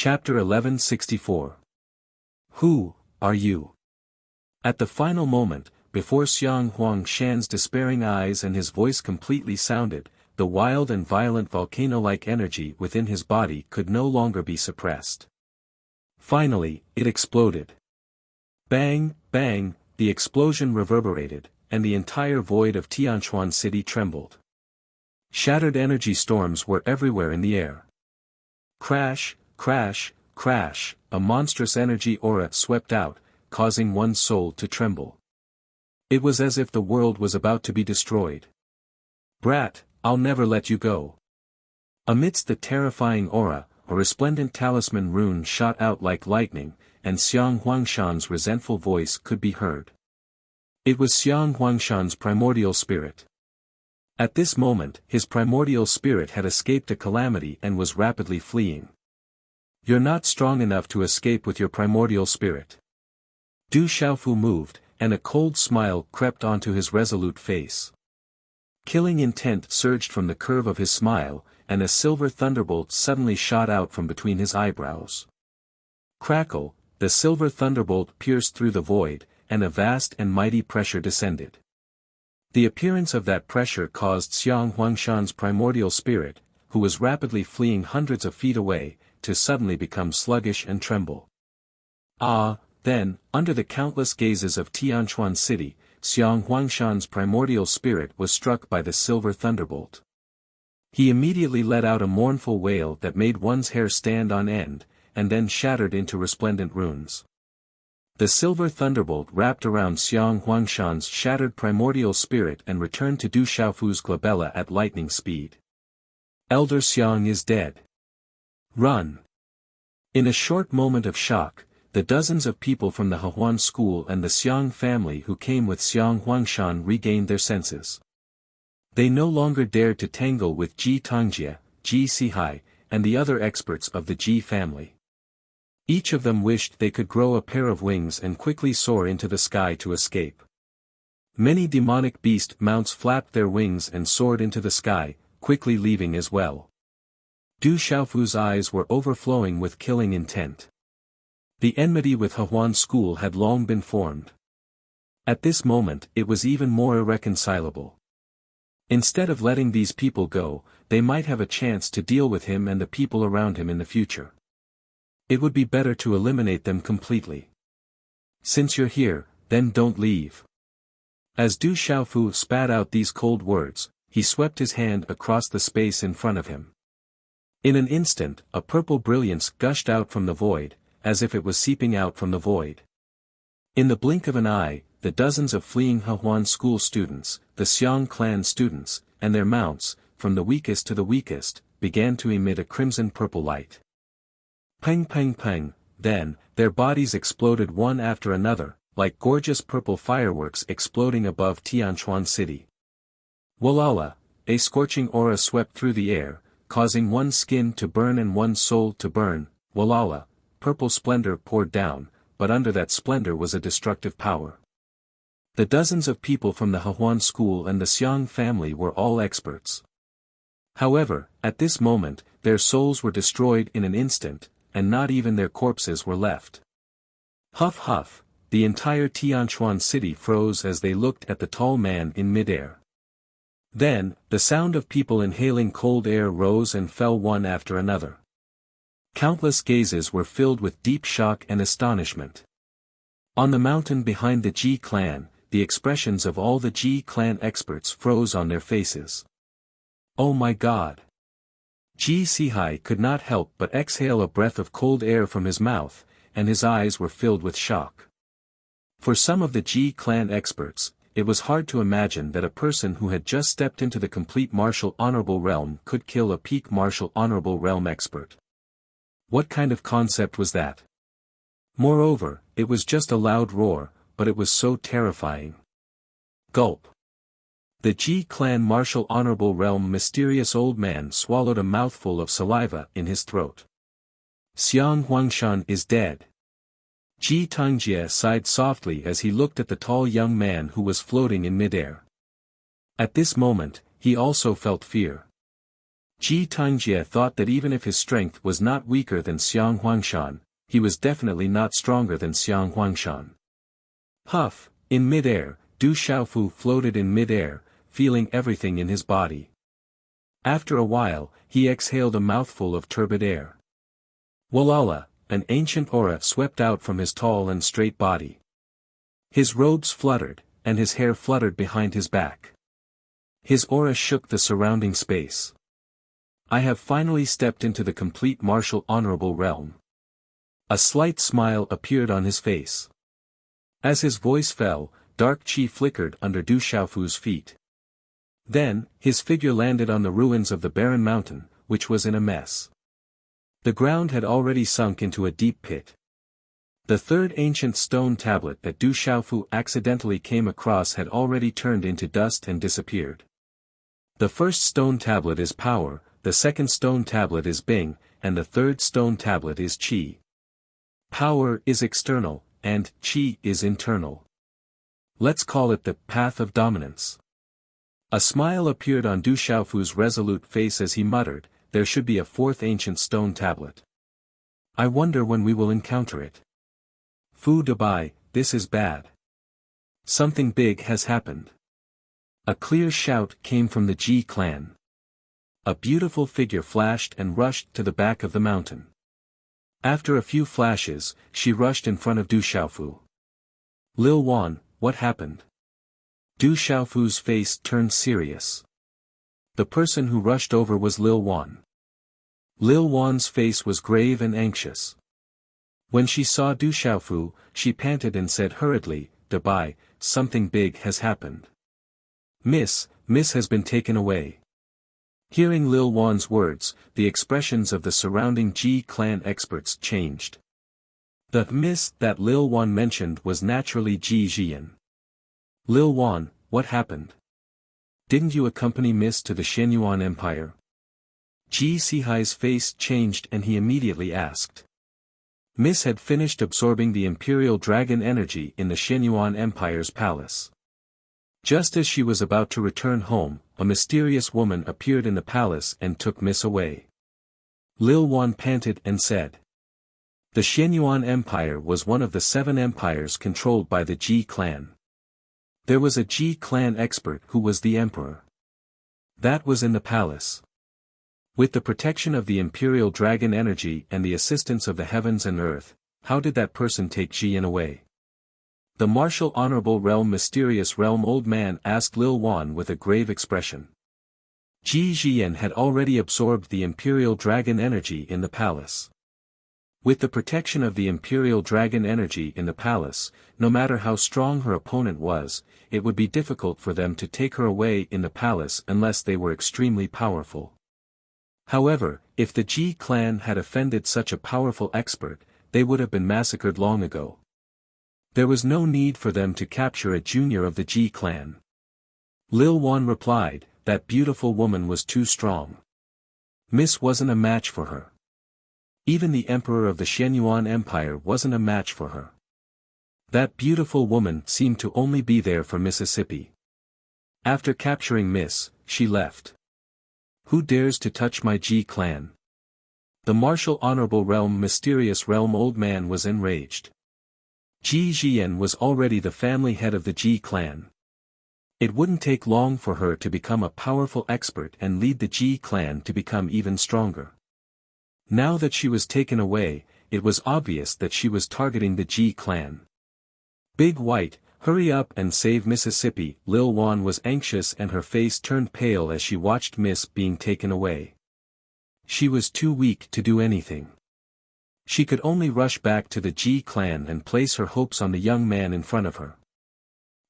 Chapter 1164. Who are you? At the final moment, before Xiang Huangshan's despairing eyes and his voice completely sounded, the wild and violent volcano-like energy within his body could no longer be suppressed. Finally, it exploded. Bang, bang, the explosion reverberated, and the entire void of Tianchuan City trembled. Shattered energy storms were everywhere in the air. Crash, crash, crash, a monstrous energy aura swept out, causing one's soul to tremble. It was as if the world was about to be destroyed. Brat, I'll never let you go. Amidst the terrifying aura, a resplendent talisman rune shot out like lightning, and Xiang Huangshan's resentful voice could be heard. It was Xiang Huangshan's primordial spirit. At this moment, his primordial spirit had escaped a calamity and was rapidly fleeing. You're not strong enough to escape with your primordial spirit. Du Xiaofu moved, and a cold smile crept onto his resolute face. Killing intent surged from the curve of his smile, and a silver thunderbolt suddenly shot out from between his eyebrows. Crackle, the silver thunderbolt pierced through the void, and a vast and mighty pressure descended. The appearance of that pressure caused Xiang Huangshan's primordial spirit, who was rapidly fleeing hundreds of feet away, to suddenly become sluggish and tremble. Then, under the countless gazes of Tianchuan City, Xiang Huangshan's primordial spirit was struck by the silver thunderbolt. He immediately let out a mournful wail that made one's hair stand on end, and then shattered into resplendent runes. The silver thunderbolt wrapped around Xiang Huangshan's shattered primordial spirit and returned to Du Xiaofu's glabella at lightning speed. Elder Xiang is dead. Run! In a short moment of shock, the dozens of people from the Hehuan school and the Xiang family who came with Xiang Huangshan regained their senses. They no longer dared to tangle with Ji Tangjie, Ji Sihai, and the other experts of the Ji family. Each of them wished they could grow a pair of wings and quickly soar into the sky to escape. Many demonic beast mounts flapped their wings and soared into the sky, quickly leaving as well. Du Xiaofu's eyes were overflowing with killing intent. The enmity with Hehuan school had long been formed. At this moment it was even more irreconcilable. Instead of letting these people go, they might have a chance to deal with him and the people around him in the future. It would be better to eliminate them completely. Since you're here, then don't leave. As Du Xiaofu spat out these cold words, he swept his hand across the space in front of him. In an instant, a purple brilliance gushed out from the void, as if it was seeping out from the void. In the blink of an eye, the dozens of fleeing Hehuan school students, the Xiang clan students, and their mounts, from the weakest to the weakest, began to emit a crimson-purple light. Peng peng peng, then, their bodies exploded one after another, like gorgeous purple fireworks exploding above Tianchuan City. Walala, a scorching aura swept through the air, causing one's skin to burn and one's soul to burn. Walala, purple splendor poured down, but under that splendor was a destructive power. The dozens of people from the Hehuan school and the Xiang family were all experts. However, at this moment, their souls were destroyed in an instant, and not even their corpses were left. Huff huff, the entire Tianchuan City froze as they looked at the tall man in midair. Then, the sound of people inhaling cold air rose and fell one after another. Countless gazes were filled with deep shock and astonishment. On the mountain behind the Ji clan, the expressions of all the Ji clan experts froze on their faces. Oh my God! Ji Sihai could not help but exhale a breath of cold air from his mouth, and his eyes were filled with shock. For some of the Ji clan experts, it was hard to imagine that a person who had just stepped into the complete martial honorable realm could kill a peak martial honorable realm expert. What kind of concept was that? Moreover, it was just a loud roar, but it was so terrifying. Gulp. The Ji clan martial honorable realm mysterious old man swallowed a mouthful of saliva in his throat. Xiang Huangshan is dead. Ji Tangjie sighed softly as he looked at the tall young man who was floating in midair. At this moment, he also felt fear. Ji Tangjie thought that even if his strength was not weaker than Xiang Huangshan, he was definitely not stronger than Xiang Huangshan. Huff, in mid-air, Du Xiaofu floated in mid-air, feeling everything in his body. After a while, he exhaled a mouthful of turbid air. Walala, an ancient aura swept out from his tall and straight body. His robes fluttered, and his hair fluttered behind his back. His aura shook the surrounding space. I have finally stepped into the complete martial honorable realm. A slight smile appeared on his face. As his voice fell, dark chi flickered under Du Xiaofu's feet. Then, his figure landed on the ruins of the barren mountain, which was in a mess. The ground had already sunk into a deep pit. The third ancient stone tablet that Du Xiaofu accidentally came across had already turned into dust and disappeared. The first stone tablet is power, the second stone tablet is Bing, and the third stone tablet is Qi. Power is external, and Qi is internal. Let's call it the path of dominance. A smile appeared on Du Xiaofu's resolute face as he muttered, there should be a fourth ancient stone tablet. I wonder when we will encounter it. Fu Dabai, this is bad. Something big has happened. A clear shout came from the Ji clan. A beautiful figure flashed and rushed to the back of the mountain. After a few flashes, she rushed in front of Du Xiaofu. Lil Wan, what happened? Du Xiaofu's face turned serious. The person who rushed over was Lil Wan. Lil Wan's face was grave and anxious. When she saw Du Xiaofu, she panted and said hurriedly, Dabai, something big has happened. Miss has been taken away. Hearing Lil Wan's words, the expressions of the surrounding Ji clan experts changed. The miss that Lil Wan mentioned was naturally Ji Jian. Lil Wan, what happened? Didn't you accompany Miss to the Shenyuan Empire? Ji Sihai's face changed and he immediately asked. Miss had finished absorbing the Imperial Dragon energy in the Shenyuan Empire's palace. Just as she was about to return home, a mysterious woman appeared in the palace and took Miss away. Lil Wan panted and said. The Shenyuan Empire was one of the 7 empires controlled by the Ji clan. There was a Ji clan expert who was the emperor. That was in the palace. With the protection of the Imperial Dragon energy and the assistance of the heavens and earth, how did that person take Jian away? The martial honorable realm mysterious realm old man asked Lil Wan with a grave expression. Ji Jian had already absorbed the Imperial Dragon energy in the palace. With the protection of the Imperial Dragon energy in the palace, no matter how strong her opponent was, it would be difficult for them to take her away in the palace unless they were extremely powerful. However, if the Ji clan had offended such a powerful expert, they would have been massacred long ago. There was no need for them to capture a junior of the Ji clan. Lil Wan replied, that beautiful woman was too strong. Miss wasn't a match for her. Even the emperor of the Shenyuan Empire wasn't a match for her. That beautiful woman seemed to only be there for Mississippi. After capturing Miss, she left. Who dares to touch my Ji clan? The martial honorable realm mysterious realm old man was enraged. Ji Jian was already the family head of the Ji clan. It wouldn't take long for her to become a powerful expert and lead the Ji clan to become even stronger. Now that she was taken away, it was obvious that she was targeting the Ji clan. Big White, hurry up and save Mississippi. Lil Wan was anxious and her face turned pale as she watched Miss being taken away. She was too weak to do anything. She could only rush back to the Ji clan and place her hopes on the young man in front of her.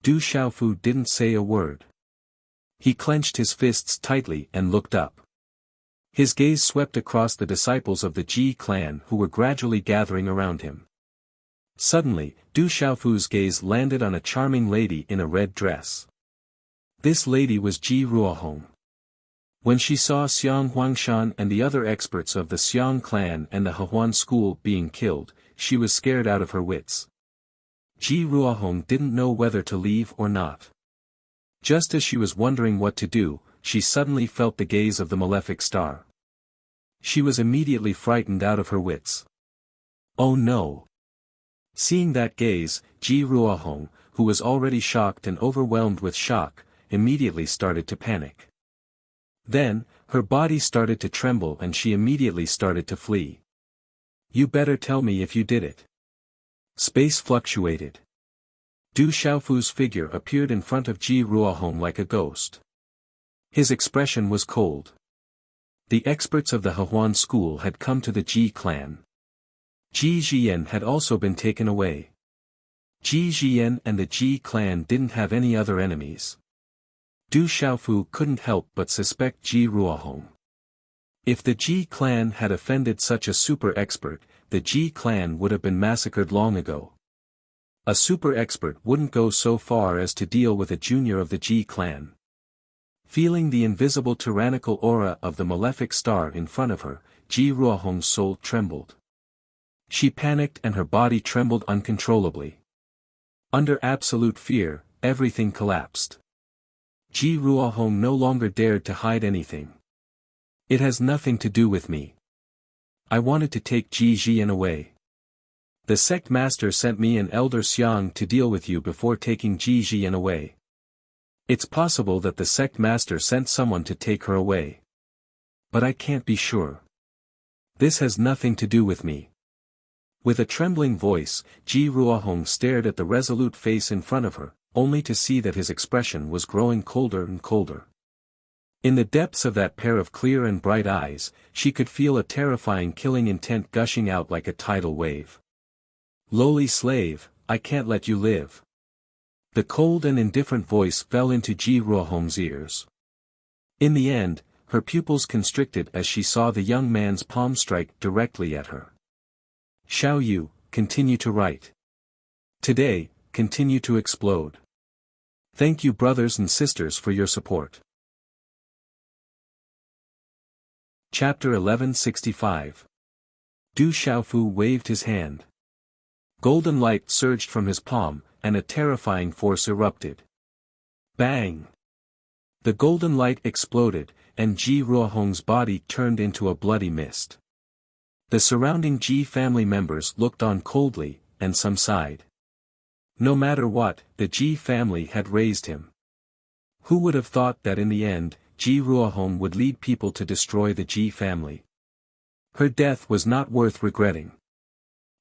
Du Xiaofu didn't say a word. He clenched his fists tightly and looked up. His gaze swept across the disciples of the Ji clan who were gradually gathering around him. Suddenly, Du Xiaofu's gaze landed on a charming lady in a red dress. This lady was Ji Ruohong. When she saw Xiang Huangshan and the other experts of the Xiang clan and the Hehuan school being killed, she was scared out of her wits. Ji Ruohong didn't know whether to leave or not. Just as she was wondering what to do, she suddenly felt the gaze of the malefic star. She was immediately frightened out of her wits. Oh no! Seeing that gaze, Ji Ruohong, who was already shocked and overwhelmed with shock, immediately started to panic. Then, her body started to tremble and she immediately started to flee. You better tell me if you did it. Space fluctuated. Du Xiaofu's figure appeared in front of Ji Ruohong like a ghost. His expression was cold. The experts of the Hehuan school had come to the Ji clan. Ji Jian had also been taken away. Ji Jian and the Ji clan didn't have any other enemies. Du Xiaofu couldn't help but suspect Ji Ruohong. If the Ji clan had offended such a super expert, the Ji clan would have been massacred long ago. A super expert wouldn't go so far as to deal with a junior of the Ji clan. Feeling the invisible tyrannical aura of the malefic star in front of her, Ji Ruohong's soul trembled. She panicked and her body trembled uncontrollably. Under absolute fear, everything collapsed. Ji Ruohong no longer dared to hide anything. It has nothing to do with me. I wanted to take Ji Jian away. The sect master sent me and Elder Xiang to deal with you before taking Ji Jian away. It's possible that the sect master sent someone to take her away. But I can't be sure. This has nothing to do with me. With a trembling voice, Ji Ruohong stared at the resolute face in front of her, only to see that his expression was growing colder and colder. In the depths of that pair of clear and bright eyes, she could feel a terrifying killing intent gushing out like a tidal wave. Lowly slave, I can't let you live. The cold and indifferent voice fell into Ji Ruohong's ears. In the end, her pupils constricted as she saw the young man's palm strike directly at her. Xiao Yu, continue to write. Today, continue to explode. Thank you brothers and sisters for your support. Chapter 1165. Du Xiaofu waved his hand. Golden light surged from his palm, and a terrifying force erupted. Bang! The golden light exploded, and Ji Ruohong's body turned into a bloody mist. The surrounding Ji family members looked on coldly, and some sighed. No matter what, the Ji family had raised him. Who would have thought that in the end, Ji Ruohong would lead people to destroy the Ji family? Her death was not worth regretting.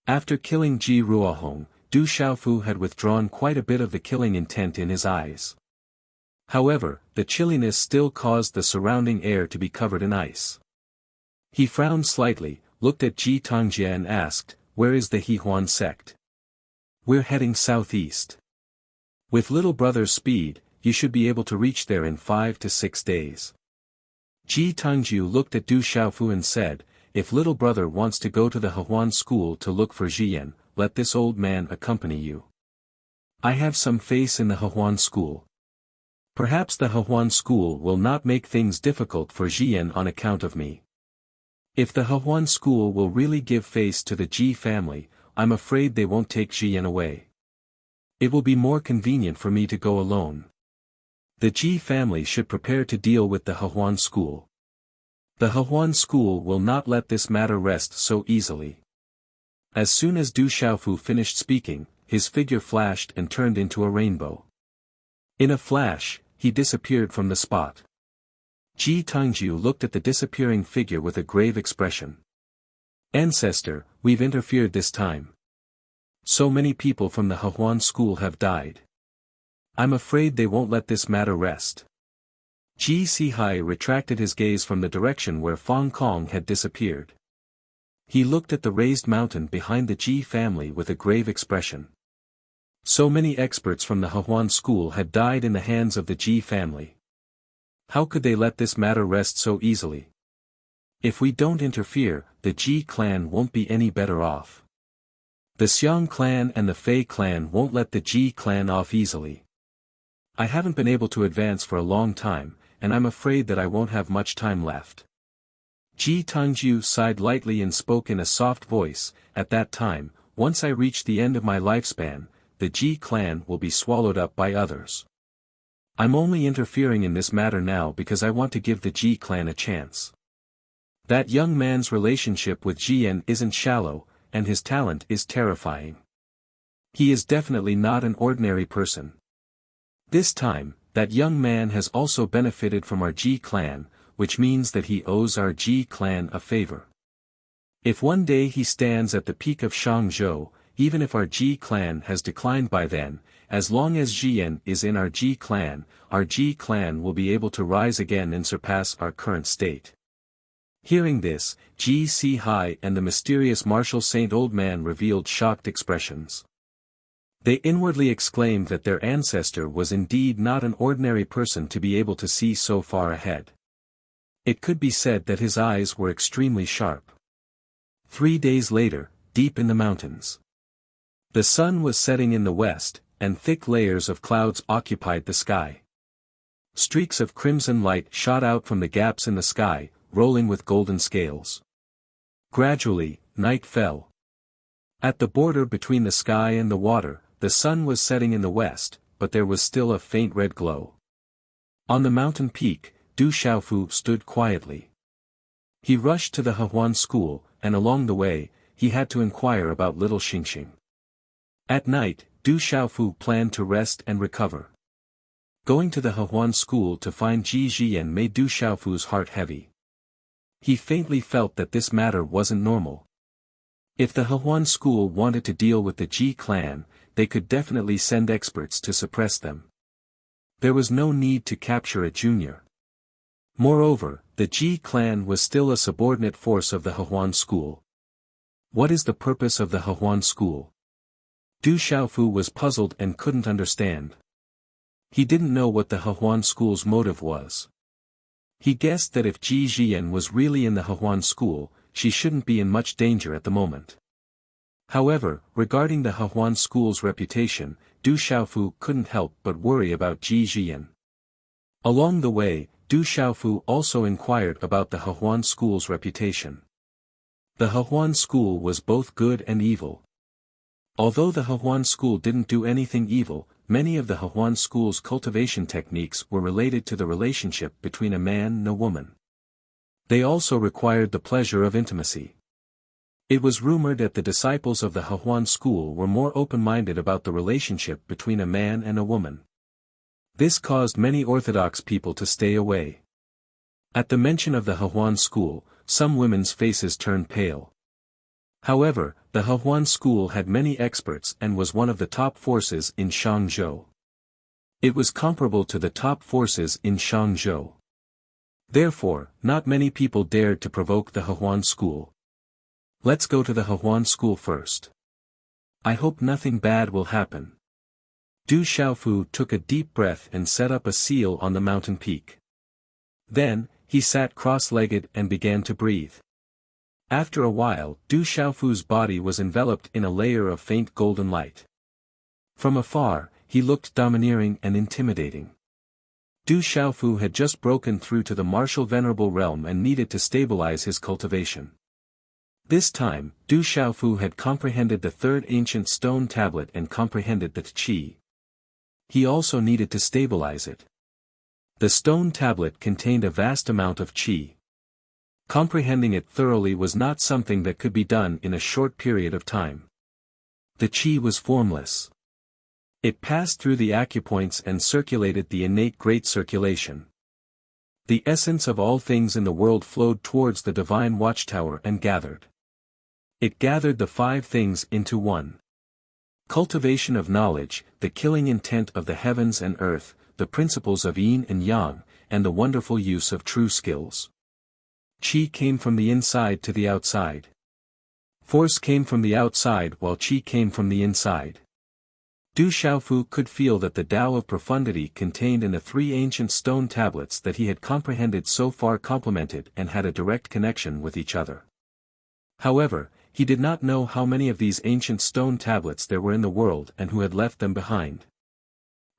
After killing Ji Ruohong, Du Xiaofu had withdrawn quite a bit of the killing intent in his eyes. However, the chilliness still caused the surrounding air to be covered in ice. He frowned slightly, looked at Ji Tangjia and asked, "Where is the Hehuan sect?" "We're heading southeast. With little brother's speed, you should be able to reach there in 5 to 6 days. Ji Tangjiu looked at Du Xiaofu and said, "If little brother wants to go to the Hehuan school to look for Jian, let this old man accompany you. I have some faith in the Hehuan school. Perhaps the Hehuan school will not make things difficult for Jian on account of me. If the Hehuan school will really give face to the Ji family, I'm afraid they won't take Jian away. It will be more convenient for me to go alone. The Ji family should prepare to deal with the Hehuan school. The Hehuan school will not let this matter rest so easily." As soon as Du Xiaofu finished speaking, his figure flashed and turned into a rainbow. In a flash, he disappeared from the spot. Ji Tangjiu looked at the disappearing figure with a grave expression. "Ancestor, we've interfered this time. So many people from the Hehuan school have died. I'm afraid they won't let this matter rest." Ji Sihai retracted his gaze from the direction where Fong Kong had disappeared. He looked at the raised mountain behind the Ji family with a grave expression. So many experts from the Hehuan school had died in the hands of the Ji family. How could they let this matter rest so easily? If we don't interfere, the Ji clan won't be any better off. The Xiang clan and the Fei clan won't let the Ji clan off easily. I haven't been able to advance for a long time, and I'm afraid that I won't have much time left. Ji Tangjiu sighed lightly and spoke in a soft voice, "At that time, once I reach the end of my lifespan, the Ji clan will be swallowed up by others. I'm only interfering in this matter now because I want to give the Ji clan a chance. That young man's relationship with Jian isn't shallow, and his talent is terrifying. He is definitely not an ordinary person. This time, that young man has also benefited from our Ji clan, which means that he owes our Ji clan a favor. If one day he stands at the peak of Shangzhou, even if our Ji clan has declined by then, as long as Jian is in our Ji clan will be able to rise again and surpass our current state. Hearing this, Ji Si Hai and the mysterious martial saint old man revealed shocked expressions. They inwardly exclaimed that their ancestor was indeed not an ordinary person to be able to see so far ahead. It could be said that his eyes were extremely sharp. 3 days later, deep in the mountains. The sun was setting in the west, and thick layers of clouds occupied the sky. Streaks of crimson light shot out from the gaps in the sky, rolling with golden scales. Gradually, night fell. At the border between the sky and the water, the sun was setting in the west, but there was still a faint red glow. On the mountain peak, Du Xiaofu stood quietly. He rushed to the Hehuan school, and along the way, he had to inquire about little Xingxing. At night, Du Xiaofu planned to rest and recover. Going to the Hehuan school to find Ji Jian made Du Xiaofu's heart heavy. He faintly felt that this matter wasn't normal. If the Hehuan school wanted to deal with the Ji clan, they could definitely send experts to suppress them. There was no need to capture a junior. Moreover, the Ji clan was still a subordinate force of the Hehuan school. What is the purpose of the Hehuan school? Du Xiaofu was puzzled and couldn't understand. He didn't know what the Hehuan school's motive was. He guessed that if Ji Jian was really in the Hehuan school, she shouldn't be in much danger at the moment. However, regarding the Hehuan school's reputation, Du Xiaofu couldn't help but worry about Ji Jian. Along the way, Du Xiaofu also inquired about the Hehuan school's reputation. The Hehuan school was both good and evil. Although the Hehuan school didn't do anything evil, many of the Hehuan school's cultivation techniques were related to the relationship between a man and a woman. They also required the pleasure of intimacy. It was rumored that the disciples of the Hehuan school were more open-minded about the relationship between a man and a woman. This caused many orthodox people to stay away. At the mention of the Hehuan school, some women's faces turned pale. However, the Hehuan school had many experts and was one of the top forces in Shangzhou. It was comparable to the top forces in Shangzhou. Therefore, not many people dared to provoke the Hehuan school. Let's go to the Hehuan school first. I hope nothing bad will happen. Du Xiaofu took a deep breath and set up a seal on the mountain peak. Then, he sat cross-legged and began to breathe. After a while, Du Xiaofu's body was enveloped in a layer of faint golden light. From afar, he looked domineering and intimidating. Du Xiaofu had just broken through to the martial venerable realm and needed to stabilize his cultivation. This time, Du Xiaofu had comprehended the third ancient stone tablet and comprehended the qi. He also needed to stabilize it. The stone tablet contained a vast amount of qi. Comprehending it thoroughly was not something that could be done in a short period of time. The qi was formless. It passed through the acupoints and circulated the innate great circulation. The essence of all things in the world flowed towards the divine watchtower and gathered. It gathered the 5 things into one. Cultivation of knowledge, the killing intent of the heavens and earth, the principles of yin and yang, and the wonderful use of true skills. Qi came from the inside to the outside. Force came from the outside while qi came from the inside. Du Xiaofu could feel that the Tao of profundity contained in the 3 ancient stone tablets that he had comprehended so far complemented and had a direct connection with each other. However, he did not know how many of these ancient stone tablets there were in the world and who had left them behind.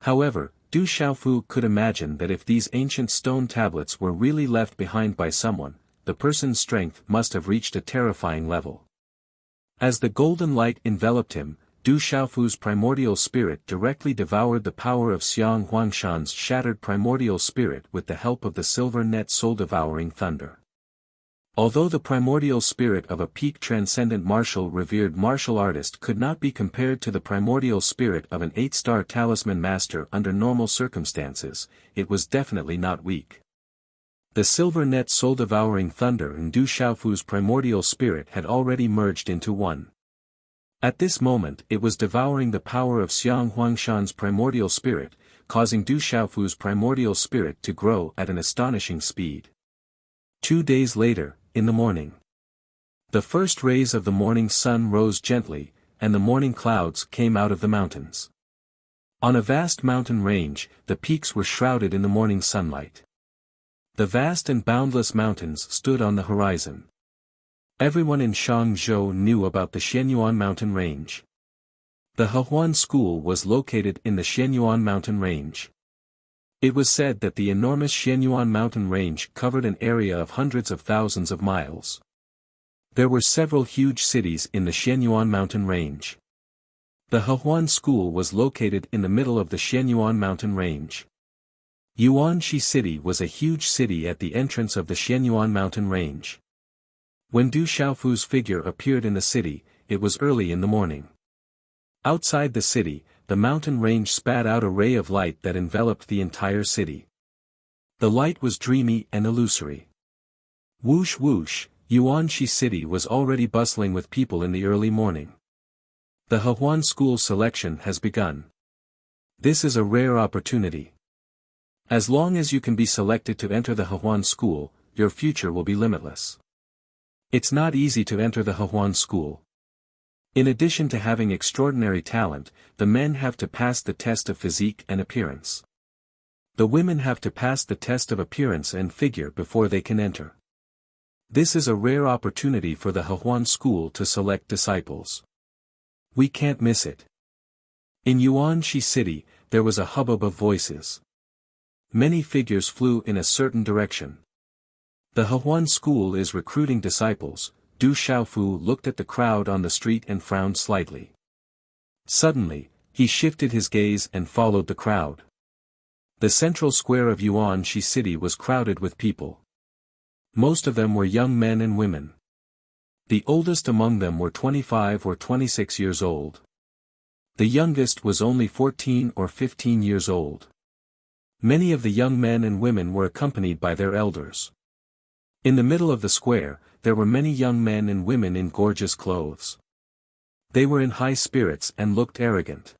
However, Du Xiaofu could imagine that if these ancient stone tablets were really left behind by someone, the person's strength must have reached a terrifying level. As the golden light enveloped him, Du Xiaofu's primordial spirit directly devoured the power of Xiang Huangshan's shattered primordial spirit with the help of the silver net soul-devouring thunder. Although the primordial spirit of a peak transcendent revered martial artist could not be compared to the primordial spirit of an 8-star talisman master under normal circumstances, it was definitely not weak. The silver net soul-devouring thunder and Du Xiaofu's primordial spirit had already merged into one. At this moment it was devouring the power of Xiang Huangshan's primordial spirit, causing Du Xiaofu's primordial spirit to grow at an astonishing speed. 2 days later, in the morning, the first rays of the morning sun rose gently, and the morning clouds came out of the mountains. On a vast mountain range, the peaks were shrouded in the morning sunlight. The vast and boundless mountains stood on the horizon. Everyone in Shangzhou knew about the Xianyuan mountain range. The Hehuan school was located in the Xianyuan mountain range. It was said that the enormous Xianyuan mountain range covered an area of hundreds of thousands of miles. There were several huge cities in the Xianyuan mountain range. The Hehuan school was located in the middle of the Xianyuan mountain range. Yuanxi City was a huge city at the entrance of the Xianyuan mountain range. When Du Xiaofu's figure appeared in the city, it was early in the morning. Outside the city, the mountain range spat out a ray of light that enveloped the entire city. The light was dreamy and illusory. Whoosh whoosh, Yuanxi City was already bustling with people in the early morning. The Hehuan school selection has begun. This is a rare opportunity. As long as you can be selected to enter the Hehuan school, your future will be limitless. It's not easy to enter the Hehuan school. In addition to having extraordinary talent, the men have to pass the test of physique and appearance. The women have to pass the test of appearance and figure before they can enter. This is a rare opportunity for the Hehuan school to select disciples. We can't miss it. In Yuanxi City, there was a hubbub of voices. Many figures flew in a certain direction. The Hehuan school is recruiting disciples. Du Xiaofu looked at the crowd on the street and frowned slightly. Suddenly, he shifted his gaze and followed the crowd. The central square of Yuanxi City was crowded with people. Most of them were young men and women. The oldest among them were 25 or 26 years old. The youngest was only 14 or 15 years old. Many of the young men and women were accompanied by their elders. In the middle of the square, there were many young men and women in gorgeous clothes. They were in high spirits and looked arrogant.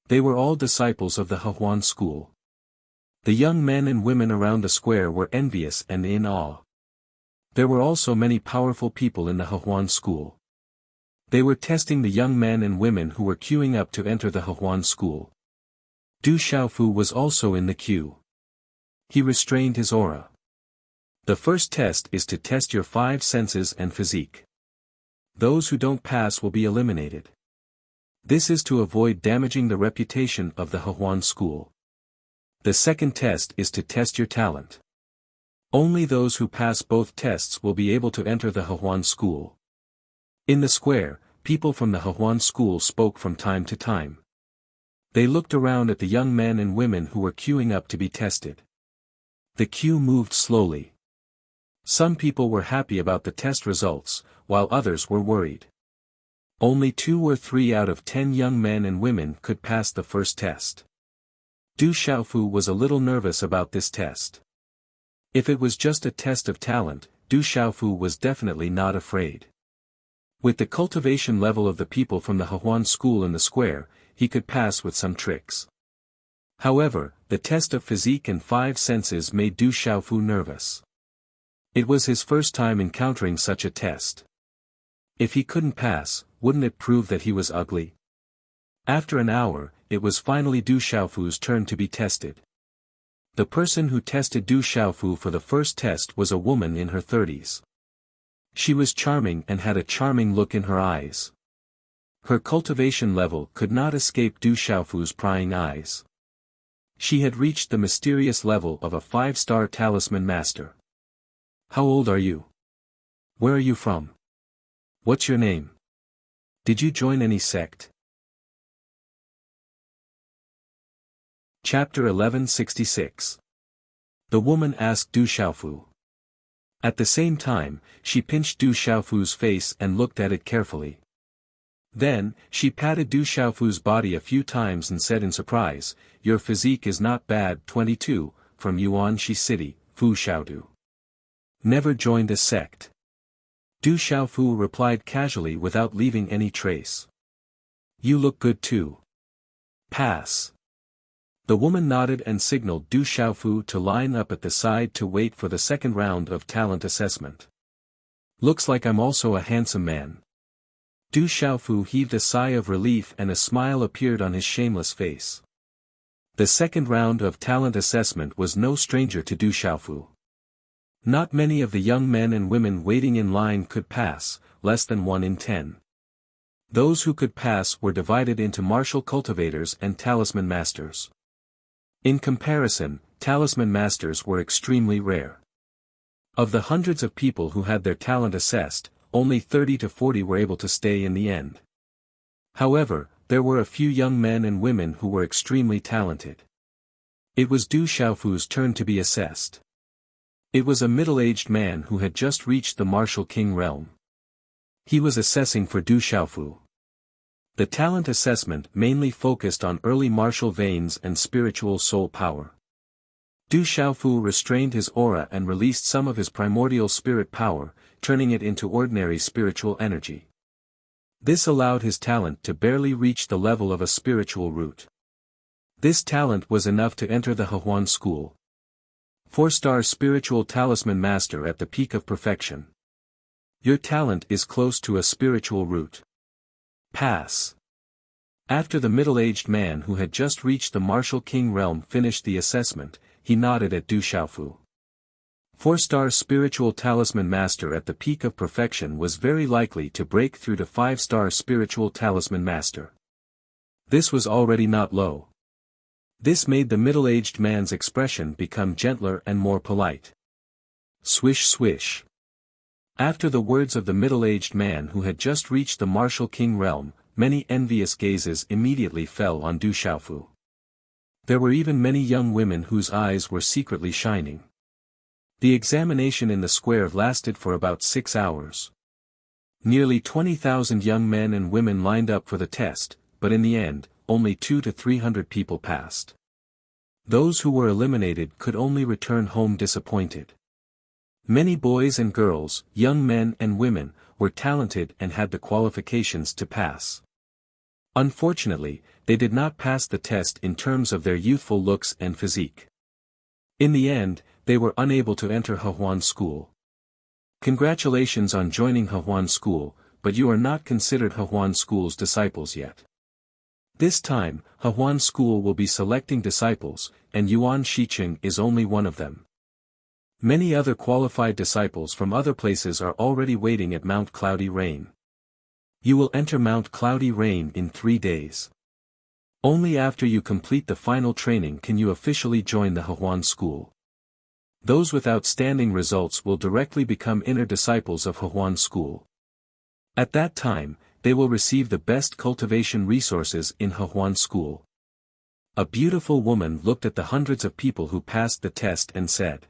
They were all disciples of the Hehuan school. The young men and women around the square were envious and in awe. There were also many powerful people in the Hehuan school. They were testing the young men and women who were queuing up to enter the Hehuan school. Du Xiaofu was also in the queue. He restrained his aura. The first test is to test your 5 senses and physique. Those who don't pass will be eliminated. This is to avoid damaging the reputation of the Hehuan school. The second test is to test your talent. Only those who pass both tests will be able to enter the Hehuan school. In the square, people from the Hehuan school spoke from time to time. They looked around at the young men and women who were queuing up to be tested. The queue moved slowly. Some people were happy about the test results, while others were worried. Only 2 or 3 out of 10 young men and women could pass the first test. Du Xiaofu was a little nervous about this test. If it was just a test of talent, Du Xiaofu was definitely not afraid. With the cultivation level of the people from the Hehuan school in the square, he could pass with some tricks. However, the test of physique and 5 senses made Du Xiaofu nervous. It was his first time encountering such a test. If he couldn't pass, wouldn't it prove that he was ugly? After an hour, it was finally Du Xiaofu's turn to be tested. The person who tested Du Xiaofu for the first test was a woman in her 30s. She was charming and had a charming look in her eyes. Her cultivation level could not escape Du Xiaofu's prying eyes. She had reached the mysterious level of a 5-star talisman master. How old are you? Where are you from? What's your name? Did you join any sect? Chapter 1166. The woman asked Du Xiaofu. At the same time, she pinched Du Xiaofu's face and looked at it carefully. Then, she patted Du Xiaofu's body a few times and said in surprise, "Your physique is not bad." 22, from Yuanxi City, Fu Xiaodu. Never joined a sect. Du Xiaofu replied casually without leaving any trace. You look good too. Pass. The woman nodded and signaled Du Xiaofu to line up at the side to wait for the second round of talent assessment. Looks like I'm also a handsome man. Du Xiaofu heaved a sigh of relief and a smile appeared on his shameless face. The second round of talent assessment was no stranger to Du Xiaofu. Not many of the young men and women waiting in line could pass, less than 1 in 10. Those who could pass were divided into martial cultivators and talisman masters. In comparison, talisman masters were extremely rare. Of the hundreds of people who had their talent assessed, only 30 to 40 were able to stay in the end. However, there were a few young men and women who were extremely talented. It was Du Xiaofu's turn to be assessed. It was a middle-aged man who had just reached the martial king realm. He was assessing for Du Xiaofu. The talent assessment mainly focused on early martial veins and spiritual soul power. Du Xiaofu restrained his aura and released some of his primordial spirit power, turning it into ordinary spiritual energy. This allowed his talent to barely reach the level of a spiritual root. This talent was enough to enter the Hehuan school. 4-star spiritual talisman master at the peak of perfection. Your talent is close to a spiritual root. Pass. After the middle-aged man who had just reached the martial king realm finished the assessment, he nodded at Du Xiaofu. 4-star spiritual talisman master at the peak of perfection was very likely to break through to 5-star spiritual talisman master. This was already not low. This made the middle-aged man's expression become gentler and more polite. Swish swish. After the words of the middle-aged man who had just reached the martial king realm, many envious gazes immediately fell on Du Xiaofu. There were even many young women whose eyes were secretly shining. The examination in the square lasted for about 6 hours. Nearly 20,000 young men and women lined up for the test, but in the end, only 200 to 300 people passed. Those who were eliminated could only return home disappointed. Many boys and girls, young men and women, were talented and had the qualifications to pass. Unfortunately, they did not pass the test in terms of their youthful looks and physique. In the end, they were unable to enter Hehuan school. Congratulations on joining Hehuan school, but you are not considered Hehuan school's disciples yet. This time, Hehuan school will be selecting disciples, and Yuan Shiqing is only one of them. Many other qualified disciples from other places are already waiting at Mount Cloudy Rain. You will enter Mount Cloudy Rain in 3 days. Only after you complete the final training can you officially join the Hehuan school. Those with outstanding results will directly become inner disciples of Hehuan school. At that time, they will receive the best cultivation resources in Hehuan school. A beautiful woman looked at the hundreds of people who passed the test and said.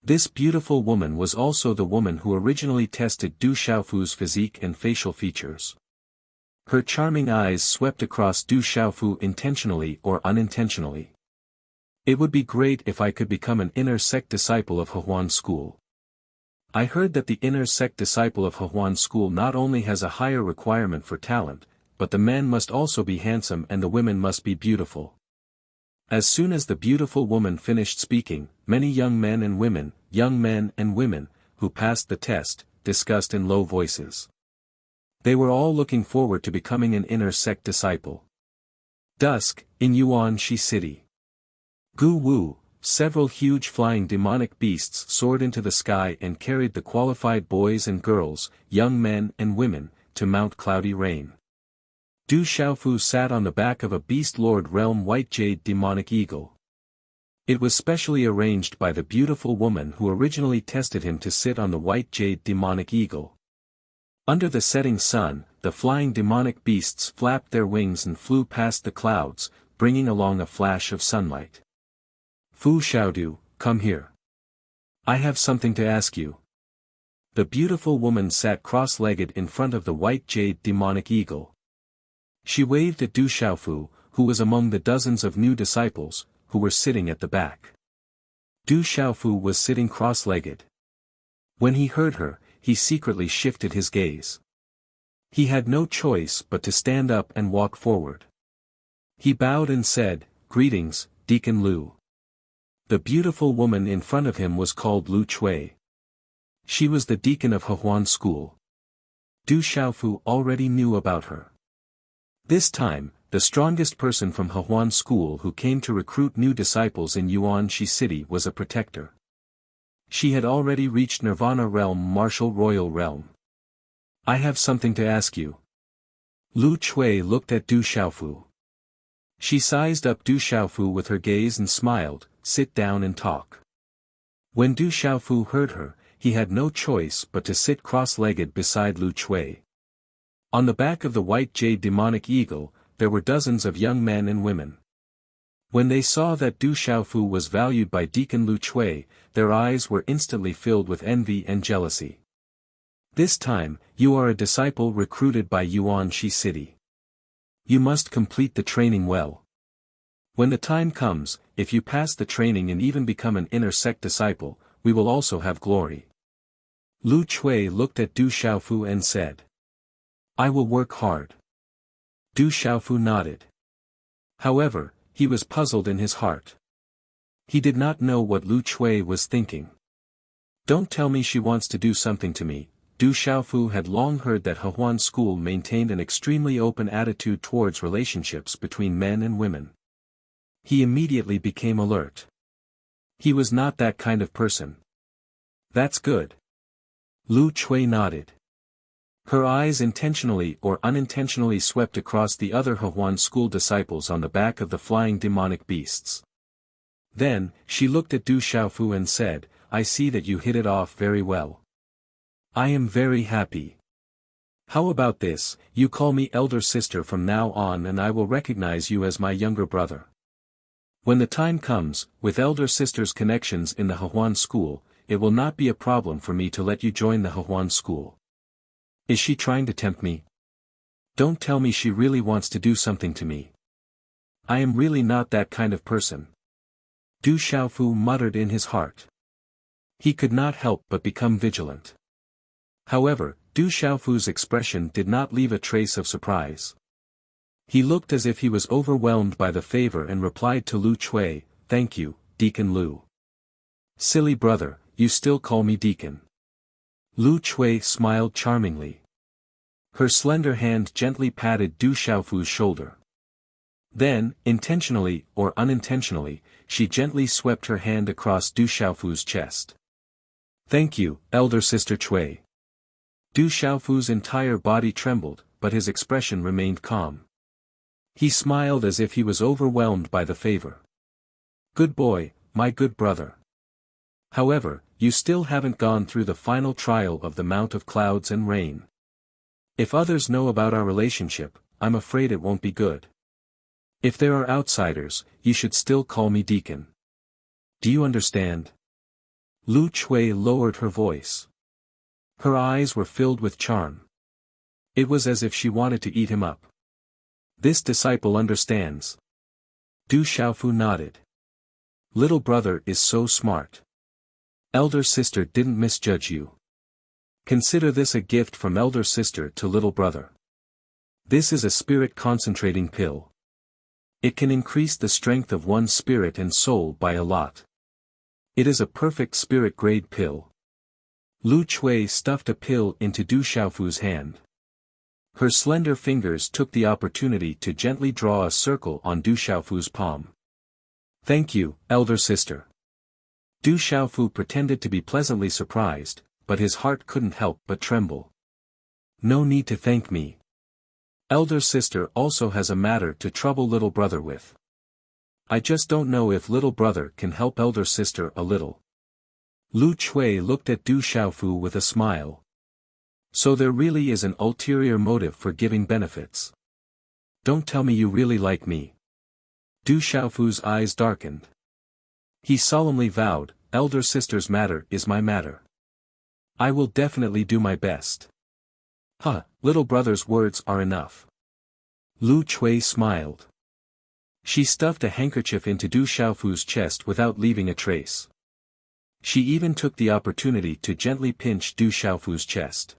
This beautiful woman was also the woman who originally tested Du Xiaofu's physique and facial features. Her charming eyes swept across Du Xiaofu intentionally or unintentionally. It would be great if I could become an inner sect disciple of Hehuan school. I heard that the inner sect disciple of Hehuan school not only has a higher requirement for talent, but the man must also be handsome and the women must be beautiful. As soon as the beautiful woman finished speaking, many young men and women, who passed the test, discussed in low voices. They were all looking forward to becoming an inner sect disciple. Dusk, in Yuanxi City. Gu Wu, several huge flying demonic beasts soared into the sky and carried the qualified boys and girls, young men and women, to Mount Cloudy Rain. Du Xiaofu sat on the back of a Beast Lord Realm White Jade Demonic Eagle. It was specially arranged by the beautiful woman who originally tested him to sit on the White Jade Demonic Eagle. Under the setting sun, the flying demonic beasts flapped their wings and flew past the clouds, bringing along a flash of sunlight. Fu Xiaodu, come here. I have something to ask you. The beautiful woman sat cross-legged in front of the white jade demonic eagle. She waved at Du Xiaofu, who was among the dozens of new disciples, who were sitting at the back. Du Xiaofu was sitting cross-legged. When he heard her, he secretly shifted his gaze. He had no choice but to stand up and walk forward. He bowed and said, "Greetings, Deacon Lu." The beautiful woman in front of him was called Lu Chui. She was the deacon of Hehuan School. Du Xiaofu already knew about her. This time, the strongest person from Hehuan School who came to recruit new disciples in Yuanxi City was a protector. She had already reached Nirvana Realm, Martial Royal Realm. I have something to ask you. Lu Chui looked at Du Xiaofu. She sized up Du Xiaofu with her gaze and smiled, "Sit down and talk." When Du Xiaofu heard her, he had no choice but to sit cross-legged beside Lu Chui. On the back of the white jade demonic eagle, there were dozens of young men and women. When they saw that Du Xiaofu was valued by Deacon Lu Chui, their eyes were instantly filled with envy and jealousy. This time, you are a disciple recruited by Yuanxi City. You must complete the training well. When the time comes, if you pass the training and even become an inner sect disciple, we will also have glory. Lu Chui looked at Du Xiaofu and said, I will work hard. Du Xiaofu nodded. However, he was puzzled in his heart. He did not know what Lu Chui was thinking. Don't tell me she wants to do something to me. Du Xiaofu had long heard that Hehuan School maintained an extremely open attitude towards relationships between men and women. He immediately became alert. He was not that kind of person. That's good. Lu Chui nodded. Her eyes intentionally or unintentionally swept across the other Hehuan School disciples on the back of the flying demonic beasts. Then, she looked at Du Xiaofu and said, I see that you hit it off very well. I am very happy. How about this, you call me elder sister from now on and I will recognize you as my younger brother. When the time comes, with elder sister's connections in the Hehuan School, it will not be a problem for me to let you join the Hehuan School. Is she trying to tempt me? Don't tell me she really wants to do something to me. I am really not that kind of person. Du Xiaofu muttered in his heart. He could not help but become vigilant. However, Du Xiaofu's expression did not leave a trace of surprise. He looked as if he was overwhelmed by the favor and replied to Lu Chui, Thank you, Deacon Lu. Silly brother, you still call me Deacon. Lu Chui smiled charmingly. Her slender hand gently patted Du Xiaofu's shoulder. Then, intentionally or unintentionally, she gently swept her hand across Du Xiaofu's chest. Thank you, elder sister Chui. Du Xiaofu's entire body trembled, but his expression remained calm. He smiled as if he was overwhelmed by the favor. Good boy, my good brother. However, you still haven't gone through the final trial of the Mount of Clouds and Rain. If others know about our relationship, I'm afraid it won't be good. If there are outsiders, you should still call me Deacon. Do you understand? Lu Chui lowered her voice. Her eyes were filled with charm. It was as if she wanted to eat him up. This disciple understands. Du Xiaofu nodded. Little brother is so smart. Elder sister didn't misjudge you. Consider this a gift from elder sister to little brother. This is a spirit concentrating pill. It can increase the strength of one's spirit and soul by a lot. It is a perfect spirit grade pill. Lu Chui stuffed a pill into Du Xiaofu's hand. Her slender fingers took the opportunity to gently draw a circle on Du Xiaofu's palm. Thank you, elder sister. Du Xiaofu pretended to be pleasantly surprised, but his heart couldn't help but tremble. No need to thank me. Elder sister also has a matter to trouble little brother with. I just don't know if little brother can help elder sister a little. Lu Chui looked at Du Xiaofu with a smile. So there really is an ulterior motive for giving benefits. Don't tell me you really like me. Du Xiaofu's eyes darkened. He solemnly vowed, elder sister's matter is my matter. I will definitely do my best. Little brother's words are enough. Lu Chui smiled. She stuffed a handkerchief into Du Xiaofu's chest without leaving a trace. She even took the opportunity to gently pinch Du Xiaofu's chest.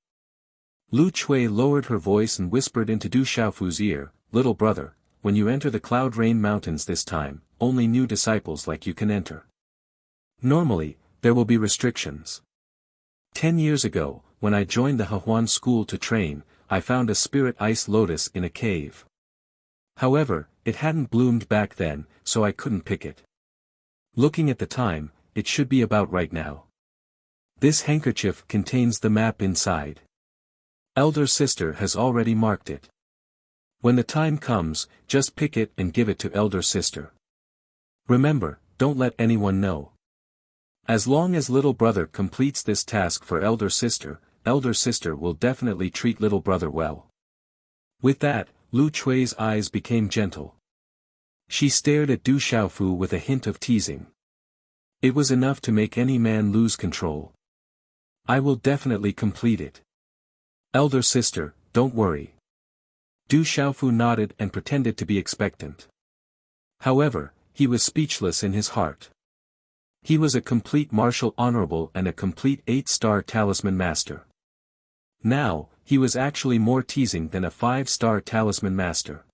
Lu Chui lowered her voice and whispered into Du Xiaofu's ear, little brother, when you enter the Cloud Rain Mountains this time, only new disciples like you can enter. Normally, there will be restrictions. 10 years ago, when I joined the Hehuan school to train, I found a spirit ice lotus in a cave. However, it hadn't bloomed back then, so I couldn't pick it. Looking at the time, it should be about right now. This handkerchief contains the map inside. Elder sister has already marked it. When the time comes, just pick it and give it to elder sister. Remember, don't let anyone know. As long as little brother completes this task for elder sister will definitely treat little brother well. With that, Lu Chui's eyes became gentle. She stared at Du Xiaofu with a hint of teasing. It was enough to make any man lose control. I will definitely complete it. Elder sister, don't worry. Du Xiaofu nodded and pretended to be expectant. However, he was speechless in his heart. He was a complete martial honorable and a complete 8-star talisman master. Now, he was actually more teasing than a 5-star talisman master.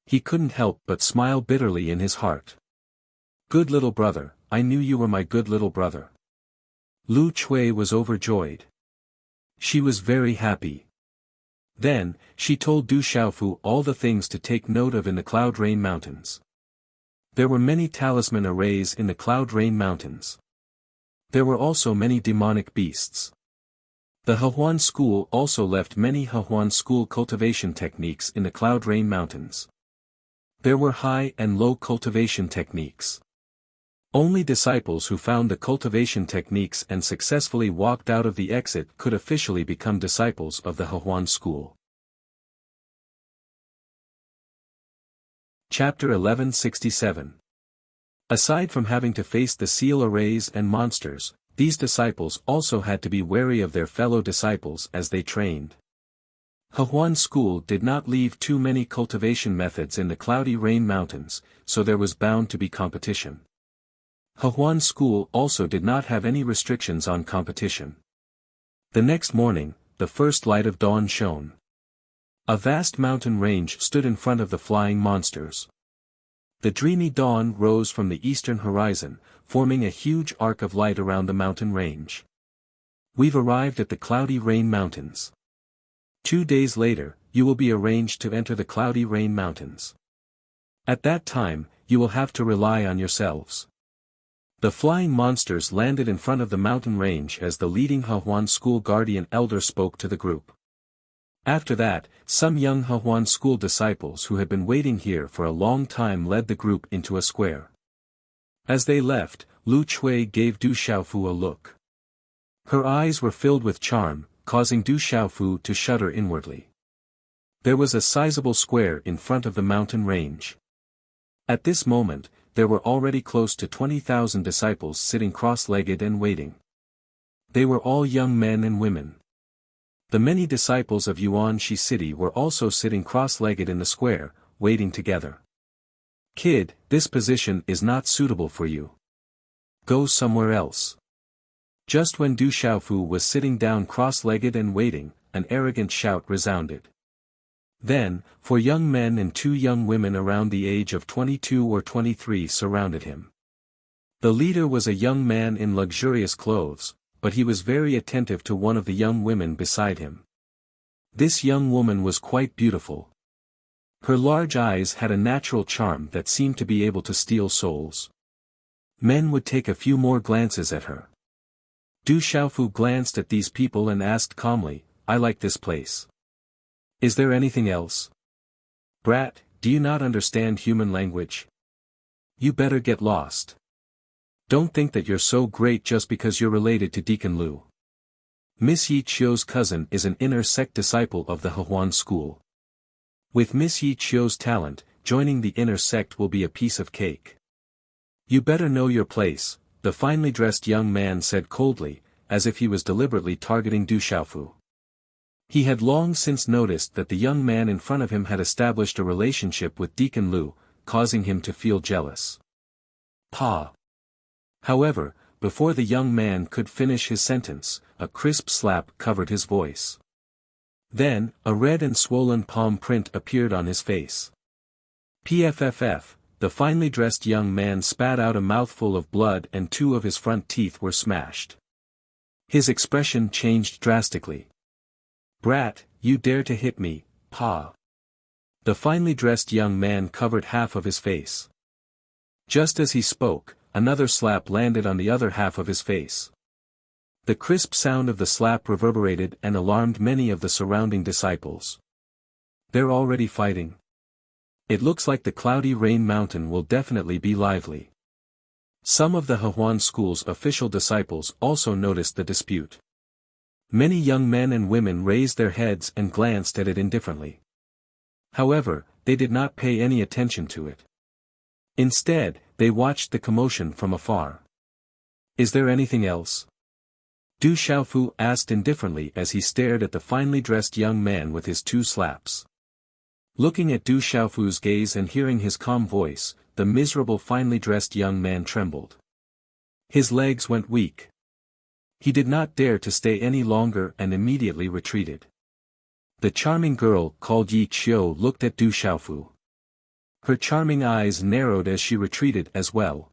He couldn't help but smile bitterly in his heart. Good little brother, I knew you were my good little brother. Lu Chui was overjoyed. She was very happy. Then, she told Du Xiaofu all the things to take note of in the Cloud Rain Mountains. There were many talisman arrays in the Cloud Rain Mountains. There were also many demonic beasts. The Hehuan school also left many Hehuan school cultivation techniques in the Cloud Rain Mountains. There were high and low cultivation techniques. Only disciples who found the cultivation techniques and successfully walked out of the exit could officially become disciples of the Hehuan school. Chapter 1167. Aside from having to face the seal arrays and monsters, these disciples also had to be wary of their fellow disciples as they trained. Hehuan school did not leave too many cultivation methods in the Cloudy Rain Mountains, so there was bound to be competition. Hehuan school also did not have any restrictions on competition. The next morning, the first light of dawn shone. A vast mountain range stood in front of the flying monsters. The dreamy dawn rose from the eastern horizon, forming a huge arc of light around the mountain range. We've arrived at the Cloudy Rain Mountains. 2 days later, you will be arranged to enter the Cloudy Rain Mountains. At that time, you will have to rely on yourselves. The flying monsters landed in front of the mountain range as the leading Hehuan school guardian elder spoke to the group. After that, some young Hehuan school disciples who had been waiting here for a long time led the group into a square. As they left, Lu Chui gave Du Xiaofu a look. Her eyes were filled with charm, causing Du Xiaofu to shudder inwardly. There was a sizable square in front of the mountain range. At this moment, there were already close to 20,000 disciples sitting cross-legged and waiting. They were all young men and women. The many disciples of Yuanxi City were also sitting cross-legged in the square, waiting together. Kid, this position is not suitable for you. Go somewhere else. Just when Du Xiaofu was sitting down cross-legged and waiting, an arrogant shout resounded. Then, 4 young men and 2 young women around the age of 22 or 23 surrounded him. The leader was a young man in luxurious clothes, but he was very attentive to one of the young women beside him. This young woman was quite beautiful. Her large eyes had a natural charm that seemed to be able to steal souls. Men would take a few more glances at her. Du Xiaofu glanced at these people and asked calmly, I like this place. Is there anything else? Brat, do you not understand human language? You better get lost. Don't think that you're so great just because you're related to Deacon Lu. Miss Yi Chio's cousin is an inner sect disciple of the Hehuan school. With Miss Yi Chio's talent, joining the inner sect will be a piece of cake. You better know your place, the finely dressed young man said coldly, as if he was deliberately targeting Du Xiaofu. He had long since noticed that the young man in front of him had established a relationship with Deacon Lu, causing him to feel jealous. Pa! However, before the young man could finish his sentence, a crisp slap covered his voice. Then, a red and swollen palm print appeared on his face. Pfff, the finely dressed young man spat out a mouthful of blood and two of his front teeth were smashed. His expression changed drastically. Brat, you dare to hit me, Pa. The finely dressed young man covered half of his face. Just as he spoke, another slap landed on the other half of his face. The crisp sound of the slap reverberated and alarmed many of the surrounding disciples. They're already fighting. It looks like the Cloudy Rain Mountain will definitely be lively. Some of the Hehuan school's official disciples also noticed the dispute. Many young men and women raised their heads and glanced at it indifferently. However, they did not pay any attention to it. Instead, they watched the commotion from afar. Is there anything else? Du Xiaofu asked indifferently as he stared at the finely dressed young man with his two slaps. Looking at Du Xiaofu's gaze and hearing his calm voice, the miserable finely dressed young man trembled. His legs went weak. He did not dare to stay any longer and immediately retreated. The charming girl called Yi Qiu looked at Du Xiaofu. Her charming eyes narrowed as she retreated as well.